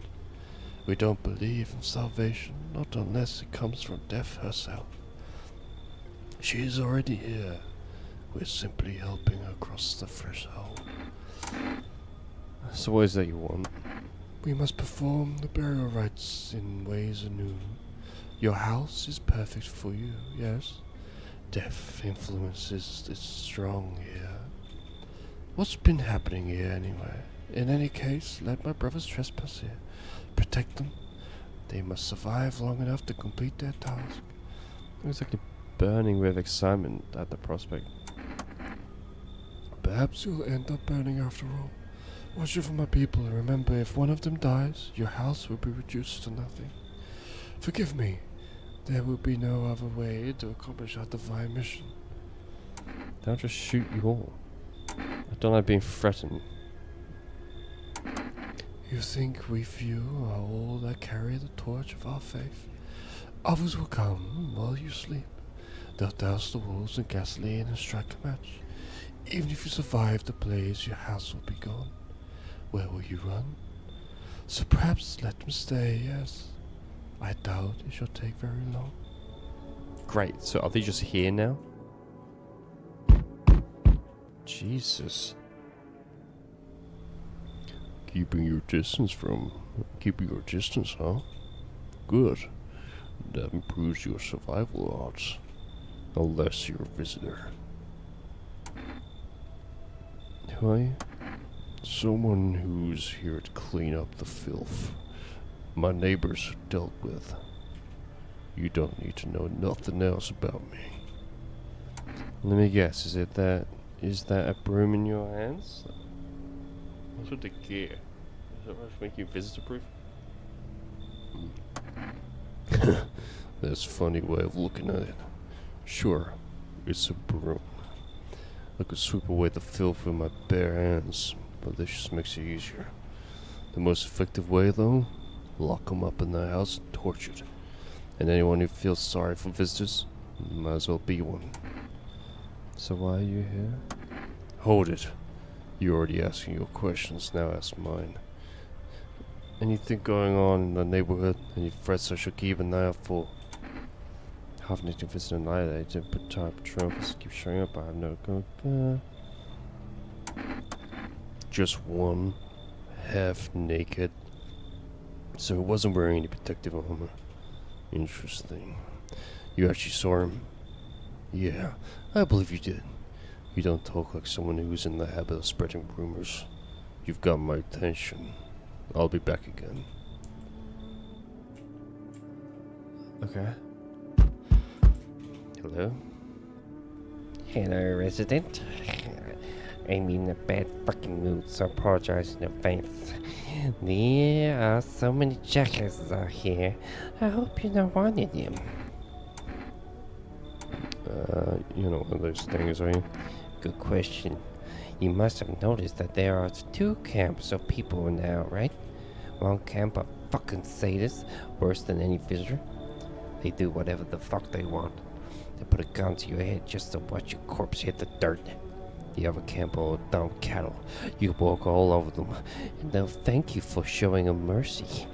We don't believe in salvation, not unless it comes from death herself. She is already here. We're simply helping her cross the threshold. So what is that you want? We must perform the burial rites in ways anew. Your house is perfect for you, yes? Death influences is strong here. What's been happening here anyway? In any case, let my brothers trespass here. Protect them. They must survive long enough to complete their task. Looks like you're burning with excitement at the prospect. Perhaps you'll end up burning after all. Watch over my people and remember, if one of them dies, your house will be reduced to nothing. Forgive me. There will be no other way to accomplish our divine mission. They'll just shoot you all. I don't like being threatened. You think we few are all that carry the torch of our faith? Others will come while you sleep. They'll douse the walls in gasoline and strike a match. Even if you survive the blaze, your house will be gone. Where will you run? So perhaps let them stay, yes. I doubt it shall take very long. Great, so are they just here now? Jesus. Keeping your distance, huh? Good. That improves your survival odds. Unless you're a visitor. Who are you? Someone who's here to clean up the filth my neighbors dealt with. You don't need to know nothing else about me. Let me guess, is that a broom in your hands? What's with the gear? Does that make you visitor proof? That's a funny way of looking at it. Sure, it's a broom. I could sweep away the filth with my bare hands, but this just makes it easier. The most effective way, though? Lock them up in the house and torture it. And anyone who feels sorry for visitors might as well be one. So why are you here? Hold it. You're already asking your questions, now ask mine. Anything going on in the neighborhood? Any threats I should keep an eye out for? Half naked visitor at night, I didn't put time patrol, just keep showing up, I have no go. Just one. Half naked. So he wasn't wearing any protective armor. Interesting. You actually saw him? Yeah, I believe you did. You don't talk like someone who's in the habit of spreading rumors. You've got my attention. I'll be back again. Okay. Hello? Hello, resident. I'm in a bad fucking mood, so apologize in advance. There are so many jackasses out here. I hope you're not one of them. You're not one of those things, are you? Good question. You must have noticed that there are two camps of people now, right? One camp of fucking sadists, worse than any visitor. They do whatever the fuck they want. They put a gun to your head just to watch your corpse hit the dirt. The other camp are dumb cattle. You walk all over them, and they'll thank you for showing them mercy.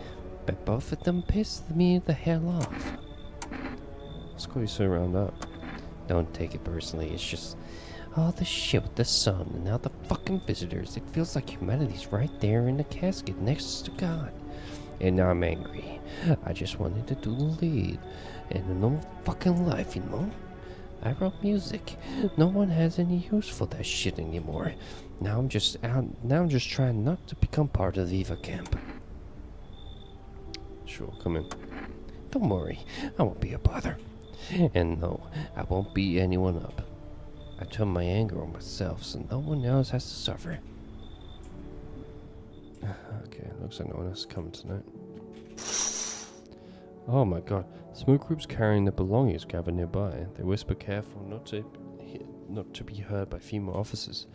But both of them pissed me the hell off. What's got you so round up? Don't take it personally, it's just all the shit with the sun and now the fucking visitors. It feels like humanity's right there in the casket next to God. And I'm angry. I just wanted to do the lead. And a normal fucking life, you know? I wrote music. No one has any use for that shit anymore. Now I'm just trying not to become part of the Viva camp. Sure, come in. Don't worry, I won't be a bother. And no, I won't beat anyone up. I turn my anger on myself so no one else has to suffer. Okay, looks like no one else is coming tonight. Oh my god, small groups carrying their belongings gather nearby. They whisper careful not to be heard by female officers.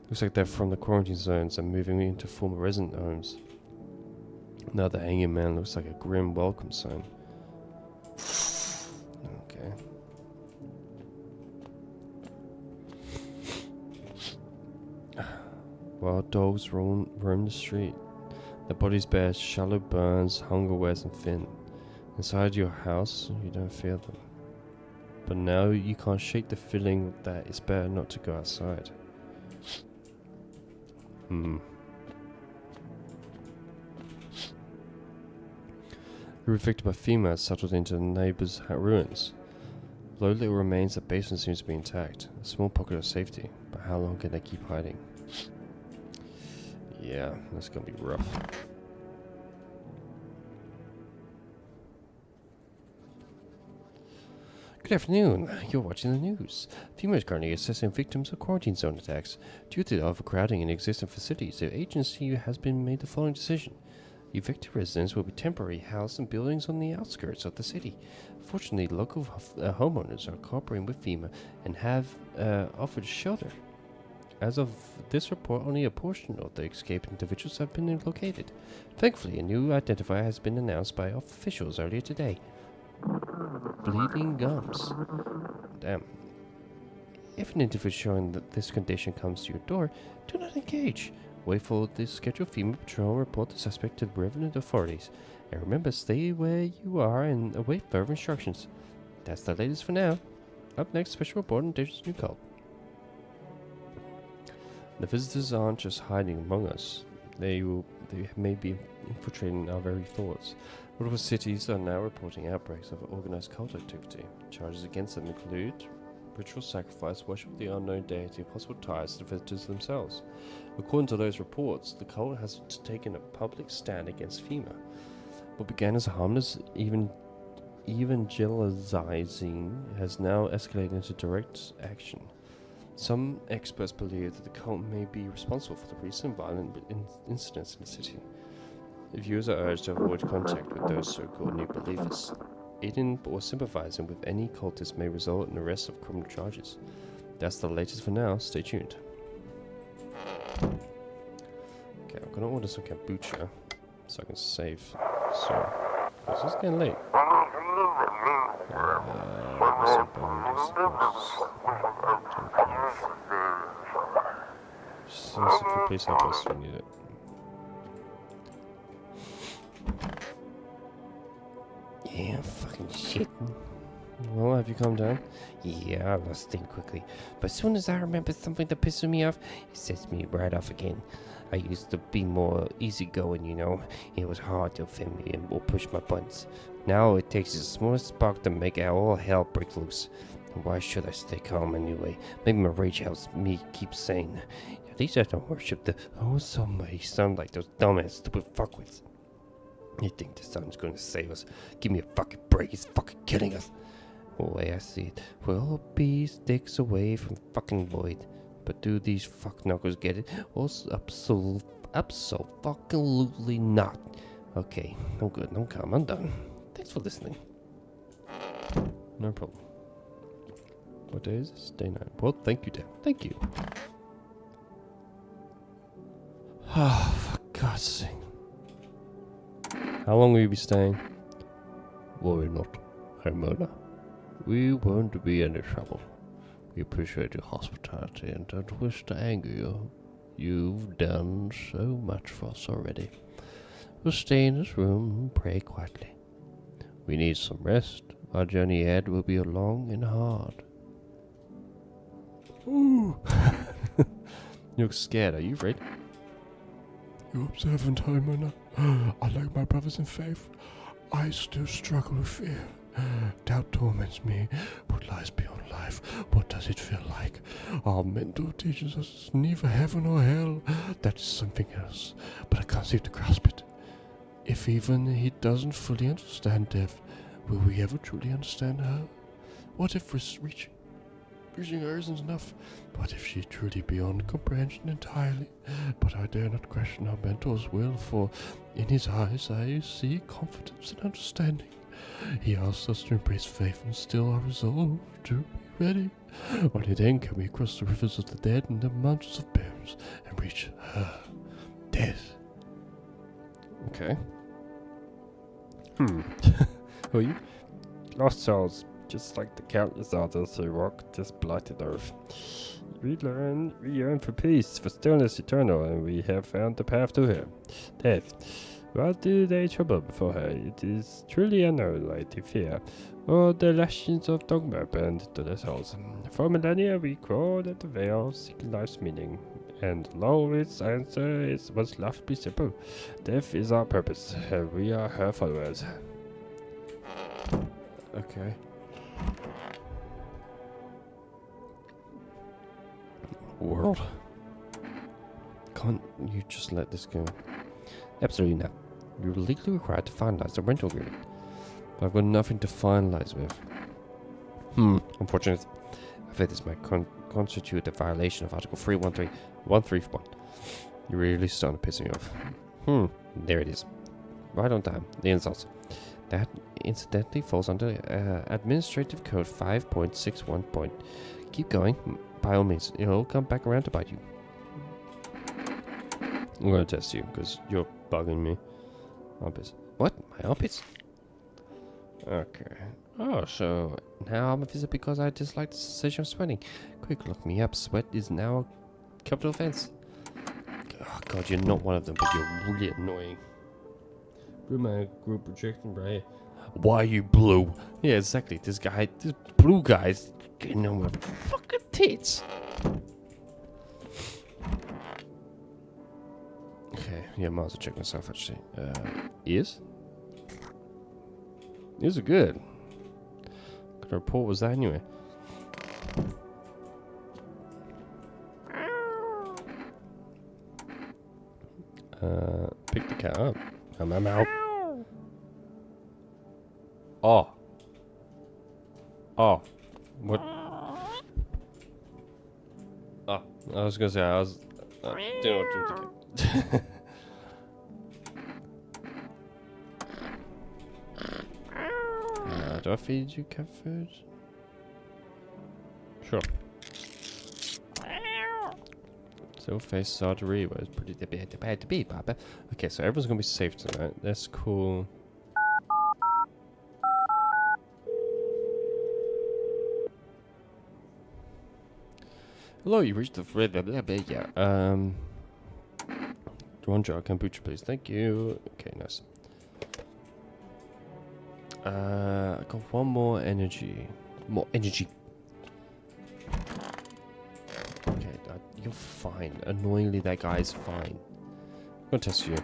Looks like they're from the quarantine zones and moving into former resident homes. Now the hanging man looks like a grim welcome sign. Okay. Wild dogs roam the street. Their bodies bear shallow burns, hunger wears them thin. Inside your house, you don't feel them. But now you can't shake the feeling that it's better not to go outside. The roof evicted by FEMA has settled into the neighbour's ruins. Though little remains, the basement seems to be intact. A small pocket of safety, but how long can they keep hiding? Yeah, that's gonna be rough. Good afternoon. You're watching the news. FEMA is currently assessing victims of quarantine zone attacks. Due to the overcrowding in existing facilities, the agency has been made the following decision. Evicted residents will be temporarily housed in buildings on the outskirts of the city. Fortunately, local homeowners are cooperating with FEMA and have offered shelter. As of this report, only a portion of the escaped individuals have been located. Thankfully, a new identifier has been announced by officials earlier today. Bleeding gums. Damn. If an individual showing that this condition comes to your door, do not engage. Wait for the scheduled FEMA patrol and report the suspect to the relevant authorities. And remember, stay where you are and await further instructions. That's the latest for now. Up next, special report on Dangerous New Cult. The visitors aren't just hiding among us. They may be infiltrating our very thoughts. Multiple cities are now reporting outbreaks of organized cult activity. Charges against them include ritual sacrifice, worship of the unknown deity, possible ties to the visitors themselves. According to those reports, the cult has taken a public stand against FEMA. What began as a harmless evangelizing has now escalated into direct action. Some experts believe that the cult may be responsible for the recent violent incidents in the city. Viewers are urged to avoid contact with those so-called new believers. Aiding or sympathizing with any cultist may result in arrest of criminal charges. That's the latest for now. Stay tuned. Okay, I'm gonna order some kombucha so I can save. So, this is getting late. Some beverages, so please help us. We need it. Yeah, fucking shit. Well, have you calmed down? Yeah, I lost steam quickly. But as soon as I remember something that pisses me off, it sets me right off again. I used to be more easygoing, you know. It was hard to offend me or push my buttons. Now it takes the smallest spark to make all hell break loose. And why should I stay calm anyway? Maybe my rage helps me keep sane. At least I don't worship the somebody sound like those dumbass stupid fuckwits. You think the sun's gonna save us? Give me a fucking break, it's fucking killing us. The way I see it, we'll be sticks away from fucking Lloyd. But do these fuck knuckles get it? Also, absolutely not. Okay, I'm good, I'm calm, I'm done. Thanks for listening. No problem. What day is this? Day 9. Well, thank you, Dan. Thank you. Ah, for God's sake. How long will you be staying? Worry not, Hermona. We won't be any trouble. We appreciate your hospitality and don't wish to anger you. You've done so much for us already. We'll stay in this room and pray quietly. We need some rest. Our journey ahead will be long and hard. Ooh. You look scared. Are you afraid? You're observant, Hermona. Unlike my brothers in faith, I still struggle with fear. Doubt torments me. What lies beyond life? What does it feel like? Our mentor teaches us it's neither heaven or hell. That is something else, but I can't seem to grasp it. If even he doesn't fully understand death, will we ever truly understand her? What if reaching her isn't enough? What if she's truly beyond comprehension entirely? But I dare not question our mentor's will, for in his eyes I see confidence and understanding. He asks us to embrace faith and still our resolve to be ready. Only then can we cross the rivers of the dead and the mountains of bones and reach her death. Okay. Who are you? Lost souls, just like the countless others who walk this blighted earth. We yearn for peace, for stillness eternal, and we have found the path to her. Death. What do they trouble before her? It is truly unknown light to fear, or the lashings of dogma burned to their souls. For millennia we crawled at the veil, seeking life's meaning, and lo, its answer was left be simple. Death is our purpose, and we are her followers. Okay. World. Can't you just let this go? Absolutely not. You're legally required to finalize the rental agreement. But I've got nothing to finalize with. Unfortunate. I think this might constitute a violation of Article 131. You're really starting to piss me off. There it is. Right on time. The insults. That incidentally falls under Administrative Code 5.61. Keep going. By all means, it'll come back around to bite you. I'm gonna test you, because you're bugging me. Armpits. What? My armpits? Okay. Oh, so now I'm a visitor because I dislike the sensation of sweating. Quick, look me up. Sweat is now a capital offense. Oh god, you're not one of them, but you're really annoying. Blue man group projecting right here. Why are you blue? Yeah, exactly. This blue guy's getting on my fucking tits. Okay, yeah, might as well check myself actually. Ears? Ears are good. What kind of report was that anyway? Pick the cat up. I'm out. Oh. Oh. What? Oh, I was gonna say, didn't know what to do. Do I feed you cat food? Sure. Still face surgery was pretty bad to be, Papa. Okay, so everyone's gonna be safe tonight. That's cool. Hello, you reached the one jar kombucha, please. Thank you. Okay, nice. I got one more energy. More energy. Okay, you're fine. Annoyingly, that guy's fine. I'm gonna test you.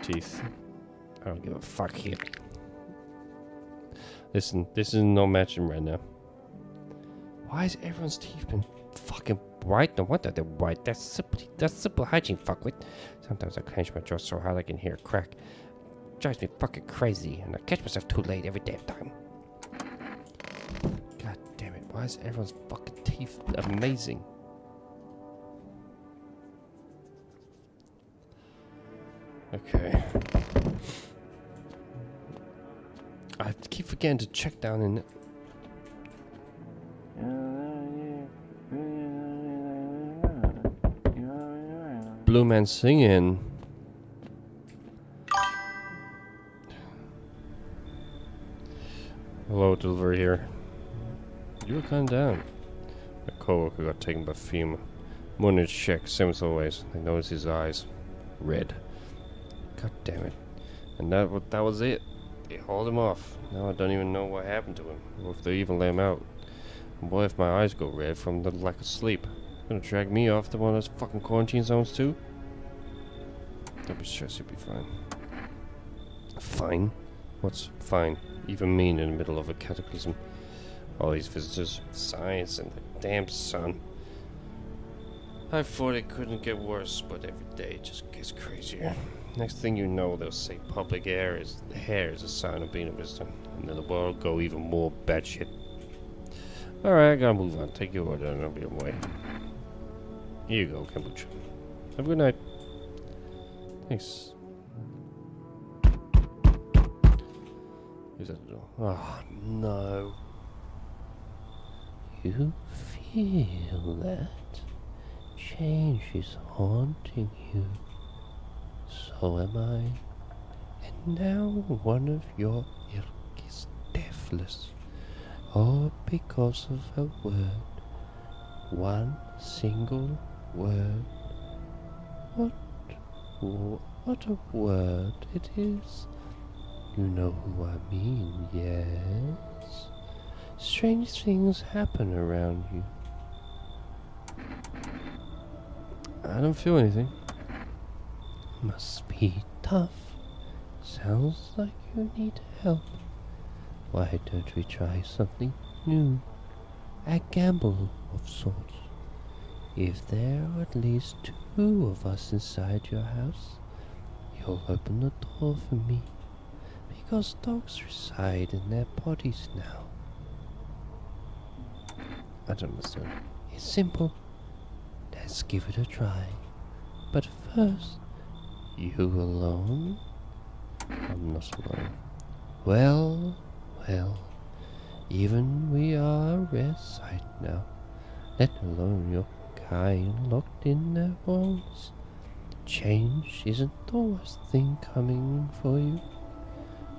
Teeth. I don't give a fuck here. Listen, this is not matching right now. Why is everyone's teeth been fucking white? No wonder they're white. That's simple hygiene, fuckwit. Sometimes I clench my jaw so hard I can hear a crack. Drives me fucking crazy, and I catch myself too late every damn time. God damn it, why is everyone's fucking teeth amazing? Okay. I keep forgetting to check down in it. Blue man singing. Hello, delivery here. You were kind down. My coworker got taken by FEMA. Morning check, same as always. I noticed his eyes. Red. God damn it. And that was it. They hauled him off. Now I don't even know what happened to him, or if they even let him out. And boy, if my eyes go red from the lack of sleep. Gonna drag me off to one of those fucking quarantine zones too? Don't be stressed, you'll be fine. Fine? What's fine? Even mean in the middle of a cataclysm. All these visitors, science, and the damn sun. I thought it couldn't get worse, but every day it just gets crazier. Next thing you know, they'll say public hair is a sign of being a visitor, and then the world go even more batshit. Alright, I gotta move on. Take your order and I'll be on my way. Here you go, kombucha. Have a good night. Thanks. Who's at the door? Oh, no. You feel that change is haunting you. So am I. And now one of your ilk lifeless, all because of a word. One single word. What a word it is. You know who I mean, yes? Strange things happen around you. I don't feel anything. Must be tough. Sounds like you need help. Why don't we try something new? A gamble of sorts. If there are at least 2 of us inside your house, you'll open the door for me, because dogs reside in their bodies now. I don't understand. It's simple. Let's give it a try. But first, you alone? I'm not alone. Well, even we are a rare sight now, let alone your kind locked in their walls. Change isn't the worst thing coming for you.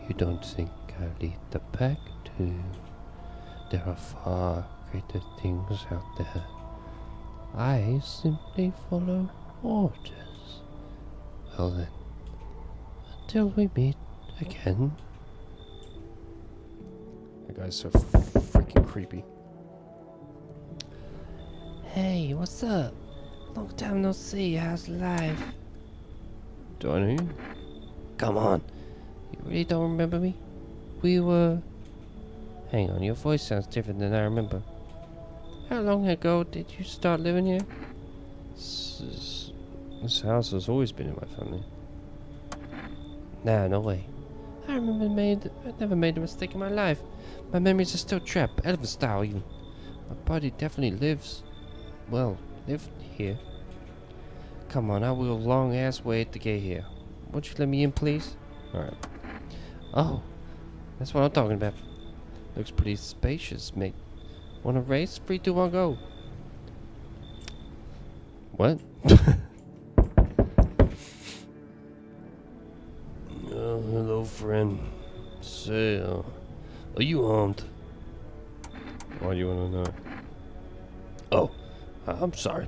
You don't think I lead the pack, do you? There are far greater things out there. I simply follow orders. Well then, until we meet again. That guy's so freaking creepy. Hey, what's up? Long time no see, how's life? Do I know you? Come on, you really don't remember me? We were... Hang on, your voice sounds different than I remember. How long ago did you start living here? This house has always been in my family. Nah, no way. I never made a mistake in my life. My memories are still trapped, elephant style even. My body definitely lived here. Come on, I will a long ass wait to get here. Won't you let me in, please? Alright. Oh, that's what I'm talking about. Looks pretty spacious, mate. Want to race? 3, 2, 1, go. What? Hello, friend. Say, are you armed? Why do you want to know? Oh, I'm sorry.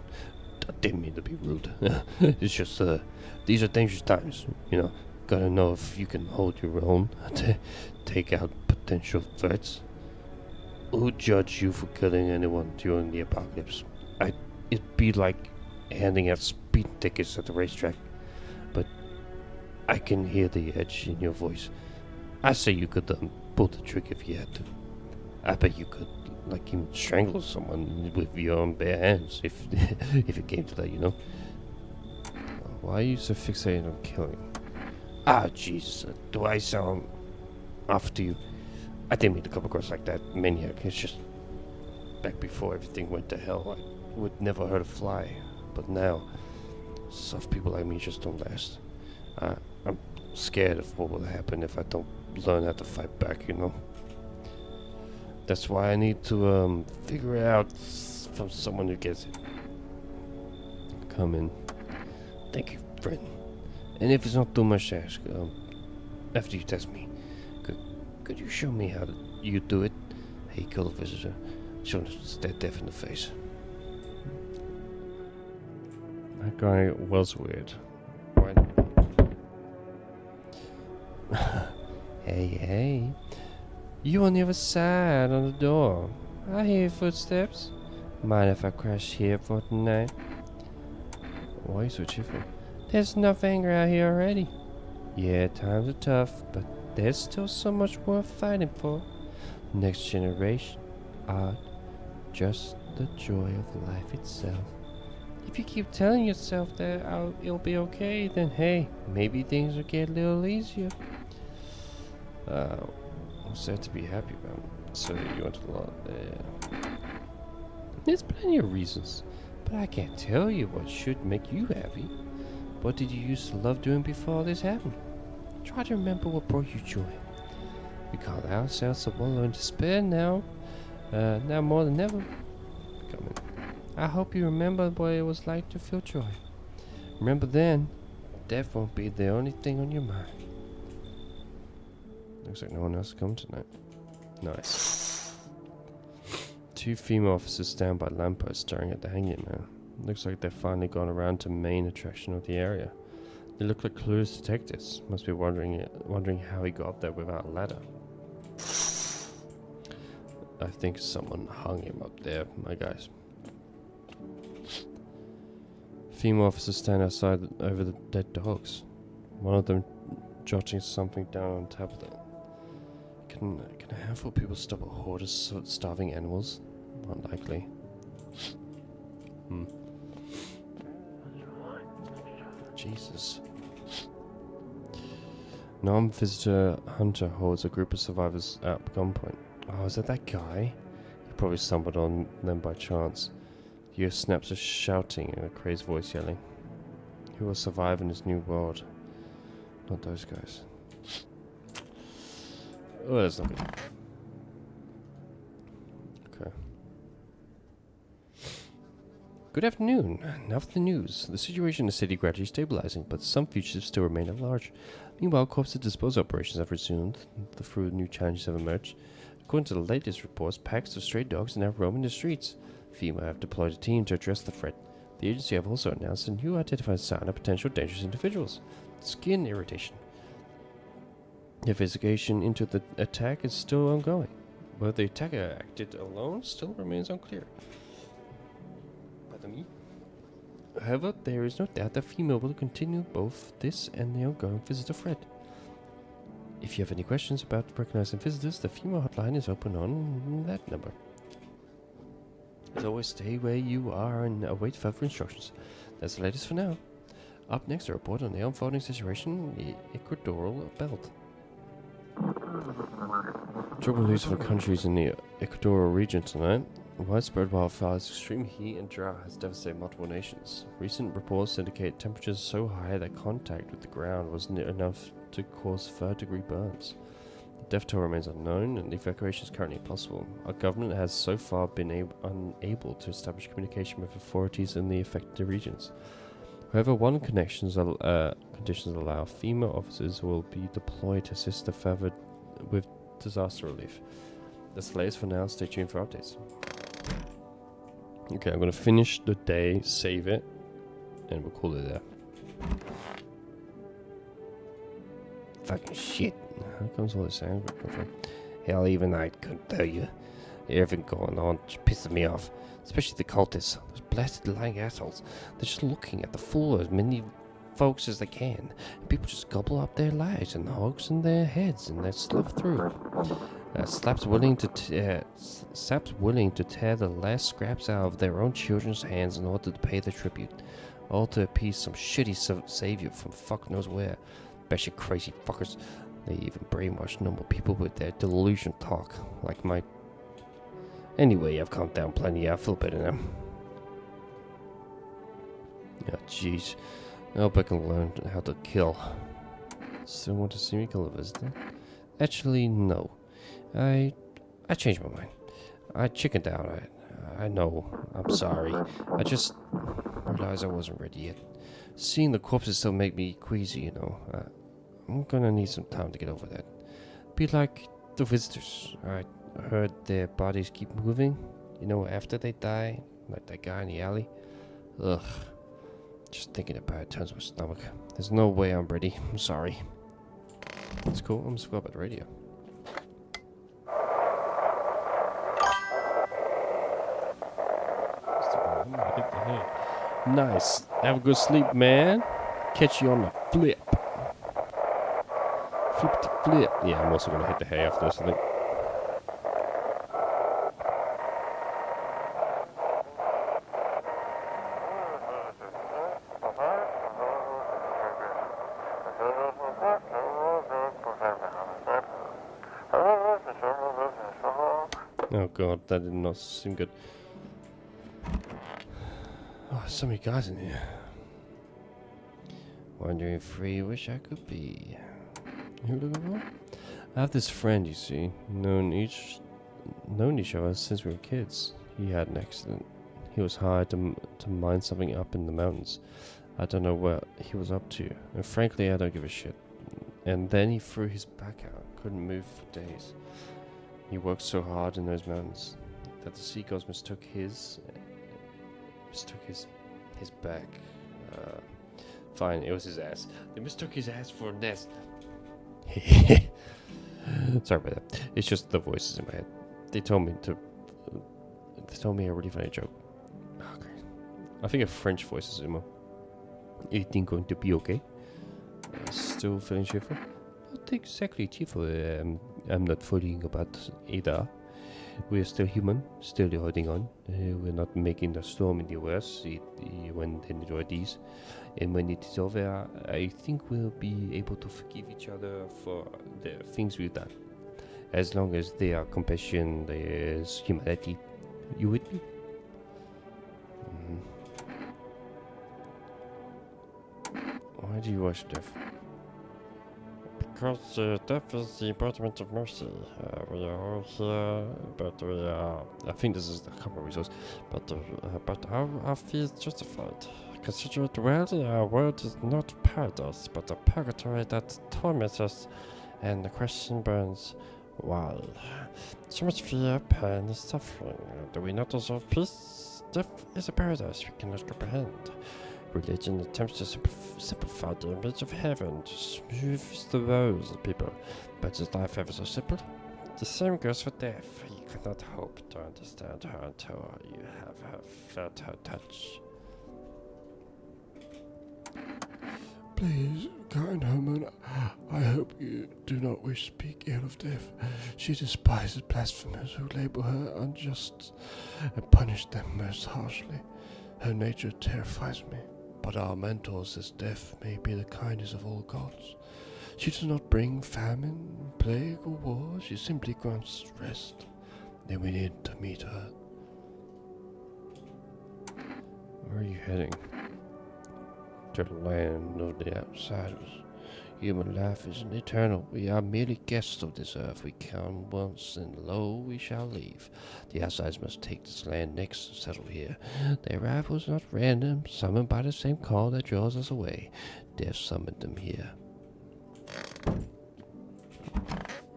I didn't mean to be rude. It's just, these are dangerous times, you know. Gotta know if you can hold your own to take out potential threats. Who judged you for killing anyone during the apocalypse? It'd be like handing out speed tickets at the racetrack. But I can hear the edge in your voice. I say you could pull the trick if you had to. I bet you could, like, even strangle someone with your own bare hands if if it came to that, you know. Why are you so fixated on killing? Ah, jeez, do I sound off to you? I didn't mean to come across like that maniac. It's just back before everything went to hell, I would never hurt a fly. But now, soft people like me just don't last. I'm scared of what will happen if I don't learn how to fight back, you know. That's why I need to figure it out from someone who gets it. Come in. Thank you, friend. And if it's not too much to ask, after you test me, could you show me how you do it? Hey, kill a visitor. Show them stare deaf in the face. That guy was weird. Why? Hey. You on the other side on the door. I hear your footsteps. Mind if I crash here for tonight? Why are you so cheerful? There's enough anger out here already. Yeah, times are tough, but there's still so much worth fighting for. Next generation, art, just the joy of life itself. If you keep telling yourself that it'll be okay, then hey, maybe things will get a little easier. What's there to be happy about? So you went a lot there. There's plenty of reasons, but I can't tell you what should make you happy. What did you used to love doing before this happened? Try to remember what brought you joy. We call ourselves to wallow in despair now more than ever. Come in. I hope you remember what it was like to feel joy. Remember then, death won't be the only thing on your mind. Looks like no one else is coming tonight. Nice. Two female officers stand by lampposts staring at the hanging man. Looks like they've finally gone around to main attraction of the area. They look like clueless detectives. Must be wondering how he got there without a ladder. I think someone hung him up there, my guys. Female officers stand outside over the dead dogs. One of them jotting something down on tablet. Can a handful of people stop a horde of starving animals? Unlikely. Jesus. An armed visitor hunter holds a group of survivors at gunpoint. Oh, is that guy? He probably stumbled on them by chance. You hear snaps of shouting and a crazed voice yelling. Who will survive in this new world? Not those guys. Oh, that's not good. Okay. Good afternoon. Now for the news. The situation in the city gradually stabilizing, but some fugitives still remain at large. Meanwhile, corpse disposal operations have resumed. Through new challenges have emerged. According to the latest reports, packs of stray dogs are now roaming the streets. FEMA have deployed a team to address the threat. The agency have also announced a new identified sign of potential dangerous individuals. Skin irritation. The investigation into the attack is still ongoing. Whether the attacker acted alone still remains unclear. Pardon me? However, there is no doubt that FEMA will continue both this and the ongoing visitor threat. If you have any questions about recognizing visitors, the FEMA hotline is open on that number. As always, stay where you are and await further instructions. That's the latest for now. Up next, a report on the unfolding situation in the equatorial belt. Trouble news for countries in the equatorial region tonight. Widespread wildfires, extreme heat, and drought has devastated multiple nations. Recent reports indicate temperatures so high that contact with the ground was enough to cause third-degree burns. The death toll remains unknown, and evacuation is currently impossible. Our government has so far been unable to establish communication with authorities in the affected regions. However, conditions allow, FEMA officers will be deployed to assist further with disaster relief. That's the latest for now. Stay tuned for updates. Okay, I'm gonna finish the day, save it, and we'll call it there. Fucking shit. How comes all this anger come from? Hell, even I couldn't tell you. Everything going on just pisses me off. Especially the cultists. Those blasted lying assholes. They're just looking at the fool of as many folks as they can. And people just gobble up their lives and hogs in their heads and they slough through. Saps willing to tear the last scraps out of their own children's hands in order to pay their tribute. All to appease some shitty savior from fuck knows where. Bet you crazy fuckers. They even brainwash normal people with their delusion talk. Like my... Anyway, I've calmed down plenty. I feel better now. Oh, jeez. I hope I can learn how to kill. Still want to see me kill a visitor? Actually, no. I changed my mind. I chickened out. I know. I'm sorry. I just realized I wasn't ready yet. Seeing the corpses still make me queasy, you know. I'm gonna need some time to get over that. Be like the visitors. I heard their bodies keep moving, you know, after they die, like that guy in the alley. Ugh. Just thinking about it turns my stomach. There's no way I'm ready. I'm sorry. That's cool. I'm just go about the radio. Nice. Have a good sleep, man. Catch you on the flip. Flip. Yeah, I'm also gonna hit the hay after this, I think. Oh god, that did not seem good. Oh, so many guys in here. Wandering free, wish I could be. Who looking for? I have this friend, you see, known each other since we were kids. He had an accident. He was hired to mine something up in the mountains. I don't know what he was up to, and frankly, I don't give a shit. And then he threw his back out. Couldn't move for days. He worked so hard in those mountains that the seagulls mistook his back. Fine, it was his ass. They mistook his ass for a nest. Sorry about that. It's just the voices in my head. They told me a really funny joke. Okay. I think a French voice is in my. Everything going to be okay? Still feeling cheerful? Not exactly cheerful. I'm not worrying about either. We're still human, still holding on. We're not making the storm in the US when they enjoy these. And when it is over, I think we'll be able to forgive each other for the things we've done. As long as there are compassion, there's humanity. You with me? Why do you watch Death? Because death is the embodiment of mercy. We are all here, but we are. I think this is the common resource, but our fee is justified. Consider it well, our world is not paradise, but a purgatory that torments us, and the question burns. Why? So much fear, pain, and suffering. Do we not deserve peace? Death is a paradise we cannot comprehend. Religion attempts to simplify the image of heaven, to smooth the roads of people. But is life ever so simple? The same goes for death. You cannot hope to understand her until you have felt her touch. Please, kind Herman, I hope you do not wish to speak ill of death. She despises blasphemers who label her unjust and punish them most harshly. Her nature terrifies me. But our mentor says death may be the kindest of all gods. She does not bring famine, plague, or war. She simply grants rest. Then we need to meet her. Where are you heading? To the land of the outsiders. Human life isn't eternal. We are merely guests of this earth. We come once, and lo, we shall leave. The outsiders must take this land next and settle here. Their arrival is not random, summoned by the same call that draws us away. Death summoned them here.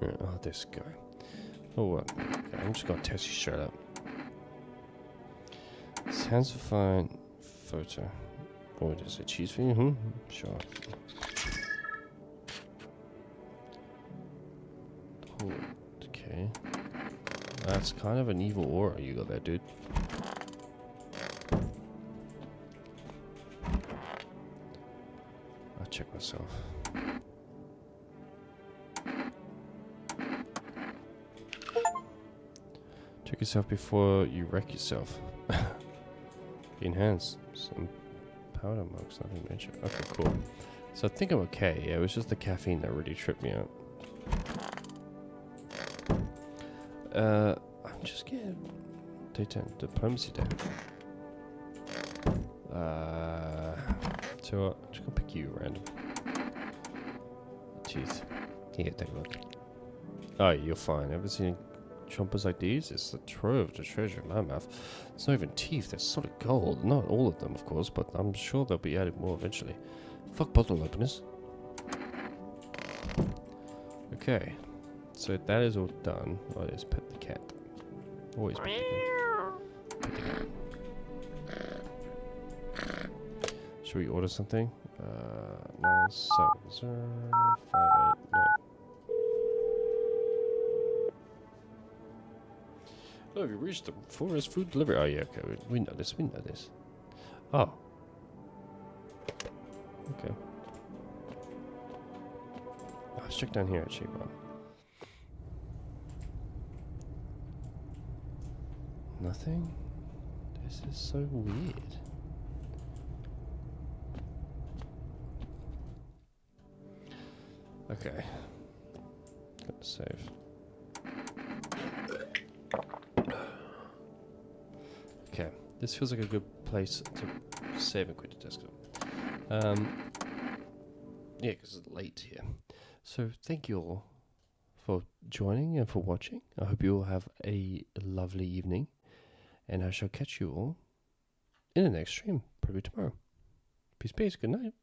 Oh, this guy. Oh, what? Okay, I'm just gonna test you straight up. Sounds a fine photo. What is it? Cheese for you? Sure. Oh, okay. That's kind of an evil aura you got there, dude. I'll check myself. Check yourself before you wreck yourself. Enhance. Some powder marks, nothing mentioned. Okay, cool. So I think I'm okay. Yeah, it was just the caffeine that really tripped me out. I'm just getting daytime diplomacy day. So I'm just gonna pick you random. Teeth. Here, take a look. Oh, you're fine. Ever seen chompers like these? It's the trove to treasure in my mouth. It's not even teeth, they're solid gold. Not all of them, of course, but I'm sure they'll be added more eventually. Fuck bottle openers. Okay. So that is all done. Oh, let's pet the cat. Always pet the cat. Pet the cat. Should we order something? 97058. No. Oh, you reached the forest food delivery. Oh, yeah, okay. We know this. We know this. Oh. Okay. Oh, let's check down here actually, Bob. Nothing? This is so weird. Okay. Let's save. Okay. This feels like a good place to save and quit the desktop. Yeah, because it's late here. So thank you all for joining and for watching. I hope you all have a lovely evening. And I shall catch you all in the next stream, probably tomorrow. Peace, peace. Good night.